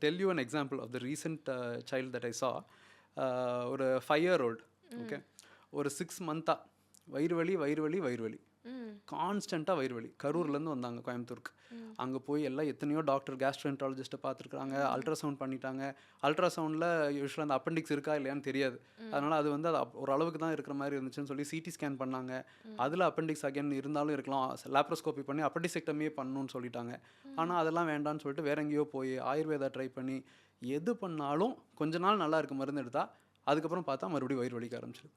tell you an example of the recent child that I saw. ஒரு 5-year-old, ஓகே, ஒரு 6 months வயிறு வலி கான்ஸ்டண்ட்டாக வயிறு வலி. கரூர்லேருந்து வந்தாங்க கோயம்புத்தூருக்கு. அங்கே போய் எல்லாம் எத்தனையோ டாக்டர் கேஸ்ட்ரோஎன்ட்ராலஜிஸ்ட்டை பார்த்துருக்குறாங்க, அல்ட்ராசவுண்ட் பண்ணிட்டாங்க. அல்ட்ராசவுண்டில் யூஸ்வலாக அந்த அப்பெண்டிக்ஸ் இருக்கா இல்லையான்னு தெரியாது, அதனால் அது வந்து அது ஒரு அளவுக்கு தான் இருக்கிற மாதிரி இருந்துச்சுன்னு சொல்லி சிடி ஸ்கேன் பண்ணாங்க. அதில் அப்பெண்டிக்ஸ் அகைன் இருந்தாலும் இருக்கலாம், லேப்ரோஸ்கோபி பண்ணி அப்பெண்டிசெக்டமியே பண்ணணும்னு சொல்லிட்டாங்க. ஆனால் அதெல்லாம் வேண்டான்னு சொல்லிட்டு வேற எங்கேயோ போய் ஆயுர்வேதா ட்ரை பண்ணி எது பண்ணாலும் கொஞ்ச நாள் நல்லா இருக்கு மருந்து எடுத்தால், அதுக்கப்புறம் பார்த்தா மறுபடியும் வயிறு வலிக்க ஆரம்பிச்சிடும்.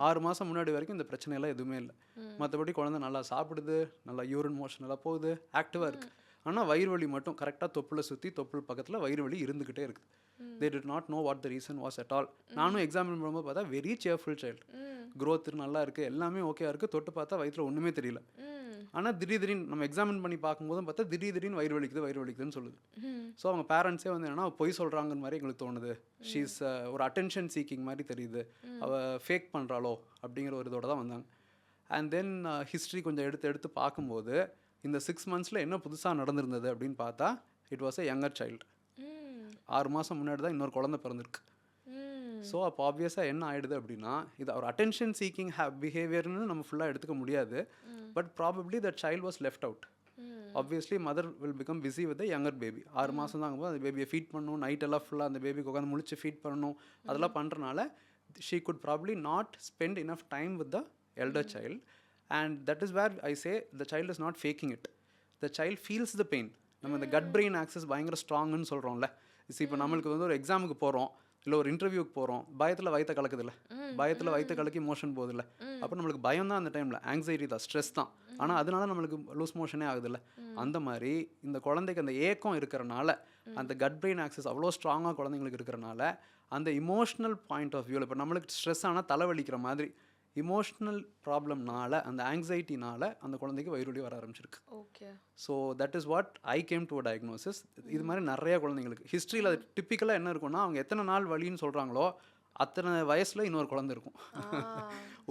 6 மாதம் முன்னாடி வரைக்கும் இந்த பிரச்சனையெல்லாம் எதுவுமே இல்லை. மற்றபடி குழந்தை நல்லா சாப்பிடுது, நல்லா யூரின் மோஷன் நல்லா போகுது, ஆக்டிவாக இருக்குது. ஆனால் வயிறு வலி மட்டும் கரெக்டாக தொப்புளை சுற்றி தொப்புள் பக்கத்தில் வயிறு வலி இருந்துக்கிட்டே இருக்குது. They did not know what the reason was at all. நானும் எக்ஸாமின் பண்ணும்போது பார்த்தா வெரி சேர்ஃபுல் சைல்டு, க்ரோத் நல்லா இருக்குது, எல்லாமே ஓகேயா இருக்குது, தொட்டு பார்த்தா வயிற்றில் ஒன்றுமே தெரியல. ஆனால் திடீர்னு நம்ம எக்ஸாமின் பண்ணி பார்க்கும்போதும் பார்த்தா திடீர்னு வயிறு வலிக்குதுன்னு சொல்லுது. ஸோ அவங்க பேரண்ட்ஸே வந்து என்னன்னா பொய் சொல்கிறாங்கன்னு மாதிரி எங்களுக்கு தோணுது. ஷீஸ் ஒரு அட்டென்ஷன் சீக்கிங் மாதிரி தெரியுது, அவள் ஃபேக் பண்ணுறாளோ அப்படிங்கிற ஒரு இதோட தான் வந்தாங்க. அண்ட் தென் ஹிஸ்ட்ரி கொஞ்சம் எடுத்து பார்க்கும்போது இந்த 6 months என்ன புதுசாக நடந்திருந்தது அப்படின்னு பார்த்தா, it was a younger child. 6 மாதம் முன்னாடி தான் இன்னொரு குழந்தை பிறந்திருக்கு. ஸோ அப்போ ஆப்வியஸாக என்ன ஆகிடுது அப்படின்னா இது ஒரு அட்டென்ஷன் சீக்கிங் பிஹேவியர்னு நம்ம ஃபுல்லாக எடுத்துக்க முடியாது. But probably the child was left out. Obviously mother will become busy with younger baby. 6 மாதம் தான் ஆகும்போது அந்த பேபியை ஃபீட் பண்ணணும், நைட் எல்லாம் ஃபுல்லாக அந்த பேபிக்கு உட்காந்து முழிச்சு ஃபீட் பண்ணணும். அதெல்லாம் பண்ணுறனால she could probably not spend enough time with the elder child, and that is where I say the child is not faking it. The child feels the pain. நம்ம இந்த கட் பிரெயின் ஆக்சஸ் பயங்கர ஸ்ட்ராங்குன்னு சொல்கிறோம்ல. இப்போ நம்மளுக்கு வந்து ஒரு எக்ஸாமுக்கு போகிறோம், இல்லை ஒரு இன்டர்வியூக்கு போகிறோம், பயத்தில் வயிற்ற கலக்குதில்ல, பயத்தில் வயிற்ற கலக்கி மோஷன் போகுதில்ல, அப்போ நம்மளுக்கு பயம் தான் அந்த டைமில், ஆங்ஸைட்டி தான், ஸ்ட்ரெஸ் தான். ஆனால் அதனால நம்மளுக்கு லூஸ் மோஷனே ஆகுதில்ல. அந்த மாதிரி இந்த குழந்தைக்கு அந்த ஏக்கம் இருக்கிறனால, அந்த கட் பிரெயின் ஆக்சஸ் அவ்வளோ ஸ்ட்ராங்காக குழந்தைங்களுக்கு இருக்கிறனால, அந்த இமோஷ்னல் பாயிண்ட் ஆஃப் வியூவில் இப்போ நம்மளுக்கு ஸ்ட்ரெஸ் ஆனால் தலைவலிக்கிற மாதிரி இமோஷ்னல் ப்ராப்ளம்னால, அந்த ஆங்ஸைட்டினால அந்த குழந்தைக்கு வயிறு வலி வர ஆரம்பிச்சிருக்கு. Okay. So that is what I came to a diagnosis. இது மாதிரி நிறைய குழந்தைங்களுக்கு ஹிஸ்ட்ரியில் அது டிப்பிக்கலாக என்ன இருக்குன்னா, அவங்க எத்தனை நாள் வலின்னு சொல்கிறாங்களோ அத்தனை வயசில் இன்னொரு குழந்தை இருக்கும்.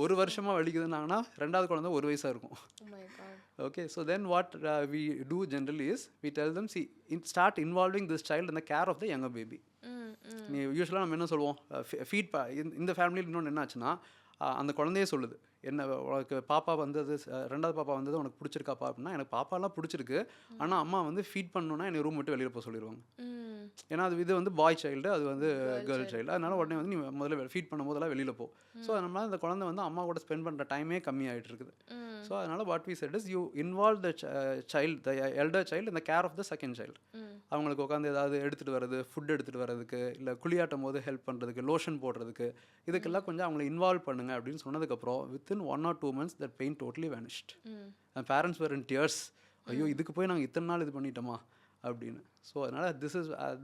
ஒரு வருஷமாக வலிக்குதுன்னாங்கன்னா 2வது குழந்தை 1 வயசாக இருக்கும். Okay, so then what we do generally is we tell them, see, start involving this child in the care of the younger baby. நீ யூஸ்வலாக நம்ம என்ன சொல்லுவோம், ஃபீட் இந்த ஃபேமிலியில் இன்னொன்று என்ன ஆச்சுன்னா, அந்த குழந்தையே சொல்லுது, என்ன உனக்கு பாப்பா வந்தது 2வது பாப்பா வந்தது உனக்கு பிடிச்சிருக்காப்பா அப்படின்னா, எனக்கு பாப்பாலாம் பிடிச்சிருக்கு, ஆனால் அம்மா வந்து ஃபீட் பண்ணணுன்னா என்னை ரூம் விட்டு வெளியில் போக சொல்லிடுவாங்க. ஏன்னா அது இது வந்து பாய் சைல்டு, அது வந்து கேர்ள் சைல்டு, அதனால உடனே வந்து நீ முதல்ல ஃபீட் பண்ணும் போதெல்லாம் வெளியில் போ. ஸோ அதனால அந்த குழந்தை வந்து அம்மா கூட ஸ்பெண்ட் பண்ணுற டைமே கம்மியாகிட்டு இருக்குது. ஸோ அதனால் what we said is you involve the child, the elder child இந்த care of the second child. அவங்களுக்கு உட்காந்து ஏதாவது எடுத்துகிட்டு வர்றது, ஃபுட் எடுத்துகிட்டு வர்றதுக்கு, இல்லை குளியாட்டும் போது ஹெல்ப் பண்ணுறதுக்கு, லோஷன் போடுறதுக்கு, இதுக்கெல்லாம் கொஞ்சம் அவங்கள இன்வால்வ் பண்ணுங்க அப்படின்னு சொன்னதுக்கப்புறம் within 1 or 2 months that pain totally vanished. And parents were in tears. ஐயோ இதுக்கு போய் நாங்கள் இத்தனை நாள் இது பண்ணிட்டோமா அப்படின்னு. ஸோ அதனால்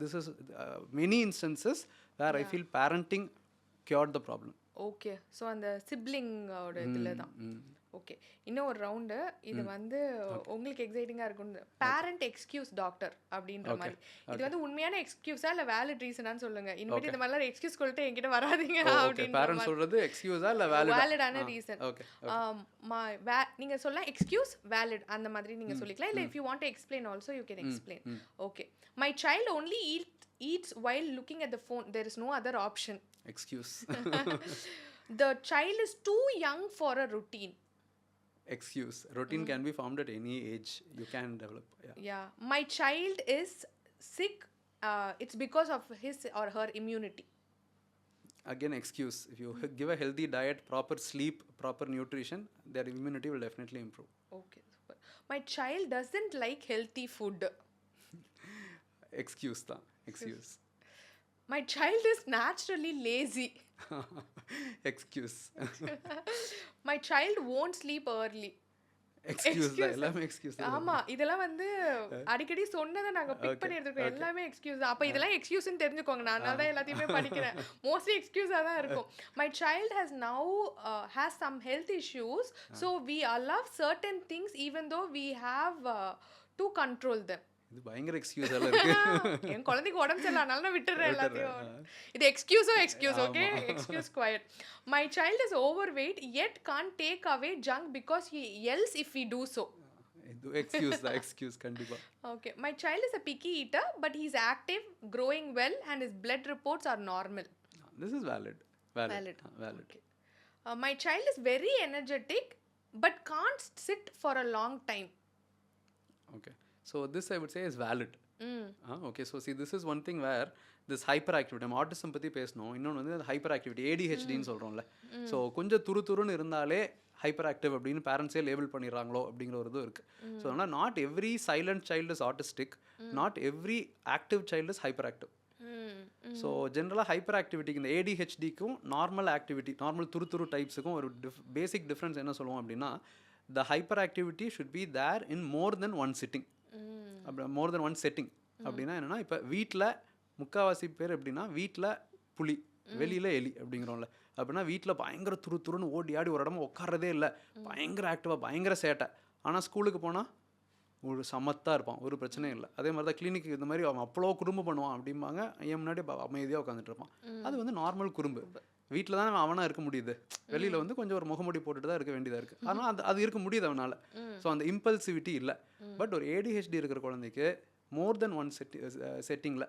this is many instances where I feel parenting cured the problem. Okay. So அந்த சிப்ளிங்கோட இதில் தான். ஓகே. இன்னும் ஒரு ரவுண்டு இது வந்து உங்களுக்கு எக்ஸைட்டிங்காக இருக்கும். பேரண்ட் எக்ஸ்கியூஸ் டாக்டர் அப்படின்ற மாதிரி இது வந்து உண்மையான எக்ஸ்கியூஸா இல்லை வேலிட் ரீசனான்னு சொல்லுங்க. இனிமேட்டு இந்த மாதிரிலாம் எக்ஸ்கியூஸ் சொல்லிட்டு என்கிட்ட வராதீங்க அப்படின்னு. பேரண்ட்ஸ் சொல்றது எக்ஸ்கியூஸா இல்லை வேலிடான ரீசன். நீங்க சொல்லலாம் எக்ஸ்கியூஸ் வேலிட் அந்த மாதிரி நீங்க சொல்லிக்கலாம். இல்லை if you want to explain also you can explain. Okay. My child only eats while looking at the phone. There is no other option. Excuse. The child is too young for a routine. Excuse. Routine can be formed at any age. You can develop. Yeah. My child is sick. It's because of his or her immunity. Again, excuse. If you give a healthy diet, proper sleep, proper nutrition, their immunity will definitely improve. Okay, super. My child doesn't like healthy food. Excuse tha. Excuse. My child is naturally lazy. Excuse. My child won't sleep early. Excuse தான், எல்லாமே excuse தான். ஆமா, இதெல்லாம் வந்து அடிக்கடி சொன்னதை நாங்க big பண்ணி எடுத்துக்கோம். எல்லாமே எக்ஸ்கியூஸ் தான். அப்ப இதெல்லாம் எக்ஸ்கியூஸ்னு தெரிஞ்சுக்கோங்க. நான் அதனால தான் எல்லாத்தையுமே படிக்கிறேன். மோஸ்ட்லி எக்ஸ்கியூஸா தான் இருக்கும். My child has some health issues, so we allow certain things even though we have to control them. இது பயங்கர எக்ஸ்கியூஸ் எல்லாம் இருக்கு. என் குழந்தைக்கு உடம்பு சரியில்லை அதனால நான் விட்டுறேன் எல்லாத்தையும். இது excuse, okay? Excuse quite. My child is overweight yet can't take away junk because he yells if we do so. இது எக்ஸ்கியூஸ் தான், எக்ஸ்கியூஸ் கண்டிப்பா. Okay. My child is a picky eater but he's active, growing well and his blood reports are normal. This is valid. Okay. My child is very energetic but can't sit for a long time. Okay. So this I would say is valid. Okay, so see, this is one thing where this hyperactivity, நம்ம autism பற்றி பேசணும். இன்னொன்று வந்து hyper activity, ADHDன்னு சொல்கிறோம்ல. So கொஞ்சம் துருன்னு இருந்தாலே hyper active அப்படின்னு பேரண்ட்ஸே label பண்ணிடுறாங்களோ அப்படிங்கிற ஒரு இதுவும் இருக்குது. ஸோ அதனால் not every silent child is autistic, not every active child is hyper active. So ஜென்ரலாக ஹைப்பர் ஆக்டிவிட்டிக்கு இந்த ADHDக்கும் நார்மல் ஆக்டிவிட்டி, நார்மல் துரு டைப்ஸுக்கும் ஒரு பேசிக் டிஃப்ரென்ஸ் என்ன சொல்லுவோம் அப்படின்னா, the hyperactivity should be there in more than one sitting. More then one setting அப்படின்னா என்னென்னா, இப்போ வீட்டில் முக்கால்வாசி பேர் எப்படின்னா, வீட்டில் புலி வெளியில் எலி அப்படிங்கிறோம்ல. அப்படின்னா வீட்டில் பயங்கர துருன்னு ஓடி ஆடி ஒரு இடமா உட்காரதே இல்லை, பயங்கர ஆக்டிவாக பயங்கர சேட்டை. ஆனால் ஸ்கூலுக்கு போனால் ஒரு சமத்தாக இருப்பான், ஒரு பிரச்சனையும் இல்லை. அதே மாதிரி தான் கிளினிக்கு இந்த மாதிரி அவன் அவ்வளோ குறும்பு பண்ணுவான் அப்படிம்பாங்க, என் முன்னாடி அமைதியாக உட்காந்துட்டு இருப்பான். அது வந்து நார்மல் குறும்பு. வீட்டில் தான் அவனாக இருக்க முடியுது, வெளியில் வந்து கொஞ்சம் ஒரு முகமுடி போட்டுட்டு தான் இருக்க வேண்டியதாக இருக்குது. ஆனால் அது இருக்க முடியுது அவனால். ஸோ அந்த இம்பல்சிவிட்டி இல்லை. பட் ஒரு ADHD இருக்கிற குழந்தைக்கு மோர் தென் ஒன் செட்டிங்கில்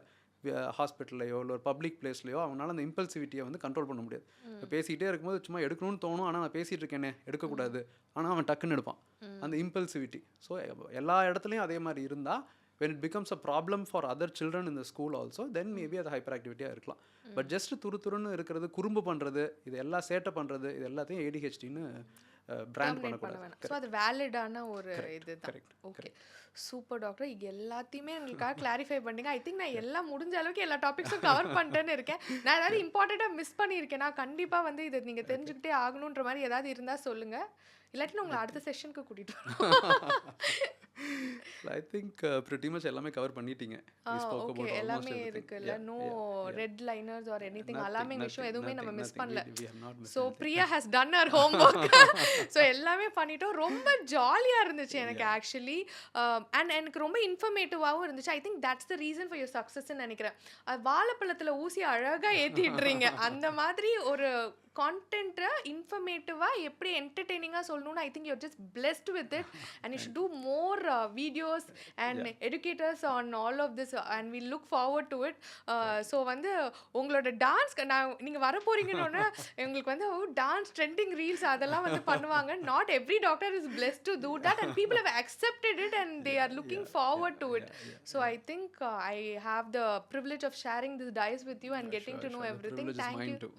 ஹாஸ்பிட்டல்லையோ இல்லை ஒரு பப்ளிக் பிளேஸ்லையோ அவங்களால அந்த இம்பல்சிவிட்டியை வந்து கண்ட்ரோல் பண்ண முடியாது. இப்போ பேசிக்கிட்டே இருக்கும்போது சும்மா எடுக்கணும்னு தோணும், ஆனால் நான் பேசிகிட்டு இருக்கேனே எடுக்கக்கூடாது, ஆனால் அவன் டக்குன்னு எடுப்பான். அந்த இம்பல்சிவிட்டி. ஸோ எல்லா இடத்துலையும் அதே மாதிரி இருந்தால் when it becomes a problem for other children in the school also, then maybe அது ஹைப்பர் ஆக்டிவிட்டியாக இருக்கலாம். பட் ஜஸ்ட் துருன்னு இருக்கிறது, குறும்பு பண்ணுறது, இது எல்லாம் சேட்டை பண்ணுறது, இது எல்லாத்தையும் ADHDன்னு பிராண்ட் பண்ணக்கூடாது. ஸோ அது வேலிடான ஒரு இதுதான். Okay, super doctor. இது எல்லாத்தையுமே எங்களுக்காக கிளாரிஃபை பண்ணிங்க. ஐ திங்க் நான் எல்லாம் முடிஞ்ச அளவுக்கு எல்லா டாபிக்ஸும் கவர் பண்ணிட்டேன்னு இருக்கேன். நான் ஏதாவது இம்பார்ட்டண்ட்டாக மிஸ் பண்ணியிருக்கேன், நான் கண்டிப்பாக வந்து இதை நீங்கள் தெரிஞ்சுக்கிட்டே ஆகணுன்ற மாதிரி ஏதாவது இருந்தால் சொல்லுங்கள். இல்லாட்டி நான் உங்களை அடுத்த செஷனுக்கு கூட்டிகிட்டு வரோம். ஐ திங்க் pretty much எல்லாமே கவர் பண்ணிட்டீங்க. ஓகே, எல்லாமே இருக்குல்ல. No red liners or anything, alarming விஷயம் எதுவுமே நம்ம மிஸ் பண்ணல. So Priya has done her homework. So எல்லாமே பண்ணிட்டோம். ரொம்ப ஜாலியாக இருந்துச்சு எனக்கு ஆக்சுவலி. அண்ட் எனக்கு ரொம்ப இன்ஃபர்மேட்டிவாகவும் இருந்துச்சு. I think that's the reason for your சக்ஸஸ்ன்னு நினைக்கிறேன். வாழைப்பழத்தில் ஊசி அழகாக ஏற்றிடுறீங்க. அந்த மாதிரி ஒரு கான்டென்ட்டை இன்ஃபர்மேட்டிவாக எப்படி என்டர்டெய்னிங்காக சொல்லணும்னு I think your just blessed with it. And you should do more videos and educators on all of this and we look forward to it. So வந்து உங்களோட டான்ஸ் நீங்கள் வர போகிறீங்கன்னு எங்களுக்கு வந்து டான்ஸ் ட்ரெண்டிங் ரீல்ஸ் அதெல்லாம் வந்து பண்ணுவாங்க. Not every doctor is blessed to do that and people have accepted it and they are looking forward to it. So I think I have the privilege of sharing this dice with you and getting to know everything. Thank you.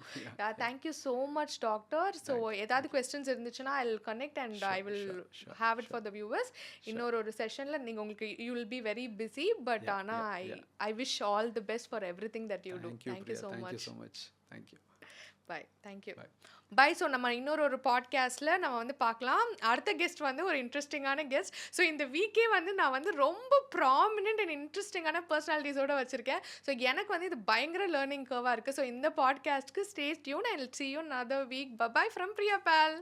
Thank you so much doctor. So ஏதாவது questions இருந்துச்சுன்னா I'll connect and I will have it for the viewers. இன்னொரு ஒரு செஷன்ல நீங்க உங்களுக்கு you will be very busy but ana I wish all the best for everything that you do. Thank you so much. Thank you. Bye. Thank you. Bye. So நம்ம இன்னொரு ஒரு பாட்காஸ்ட்டில் நம்ம வந்து பார்க்கலாம். அடுத்த கெஸ்ட் வந்து ஒரு இன்ட்ரெஸ்டிங்கான கெஸ்ட். ஸோ இந்த வீக்கே வந்து நான் வந்து ரொம்ப ப்ராமினென்ட் அண்ட் இன்ட்ரெஸ்டிங்கான பர்சனாலிட்டிஸோடு வச்சுருக்கேன். ஸோ எனக்கு வந்து இது பயங்கர லேர்னிங் கர்வாக இருக்குது. ஸோ இந்த பாட்காஸ்ட்க்கு stay tuned. I will see you another week. Bye bye from Priya Pal.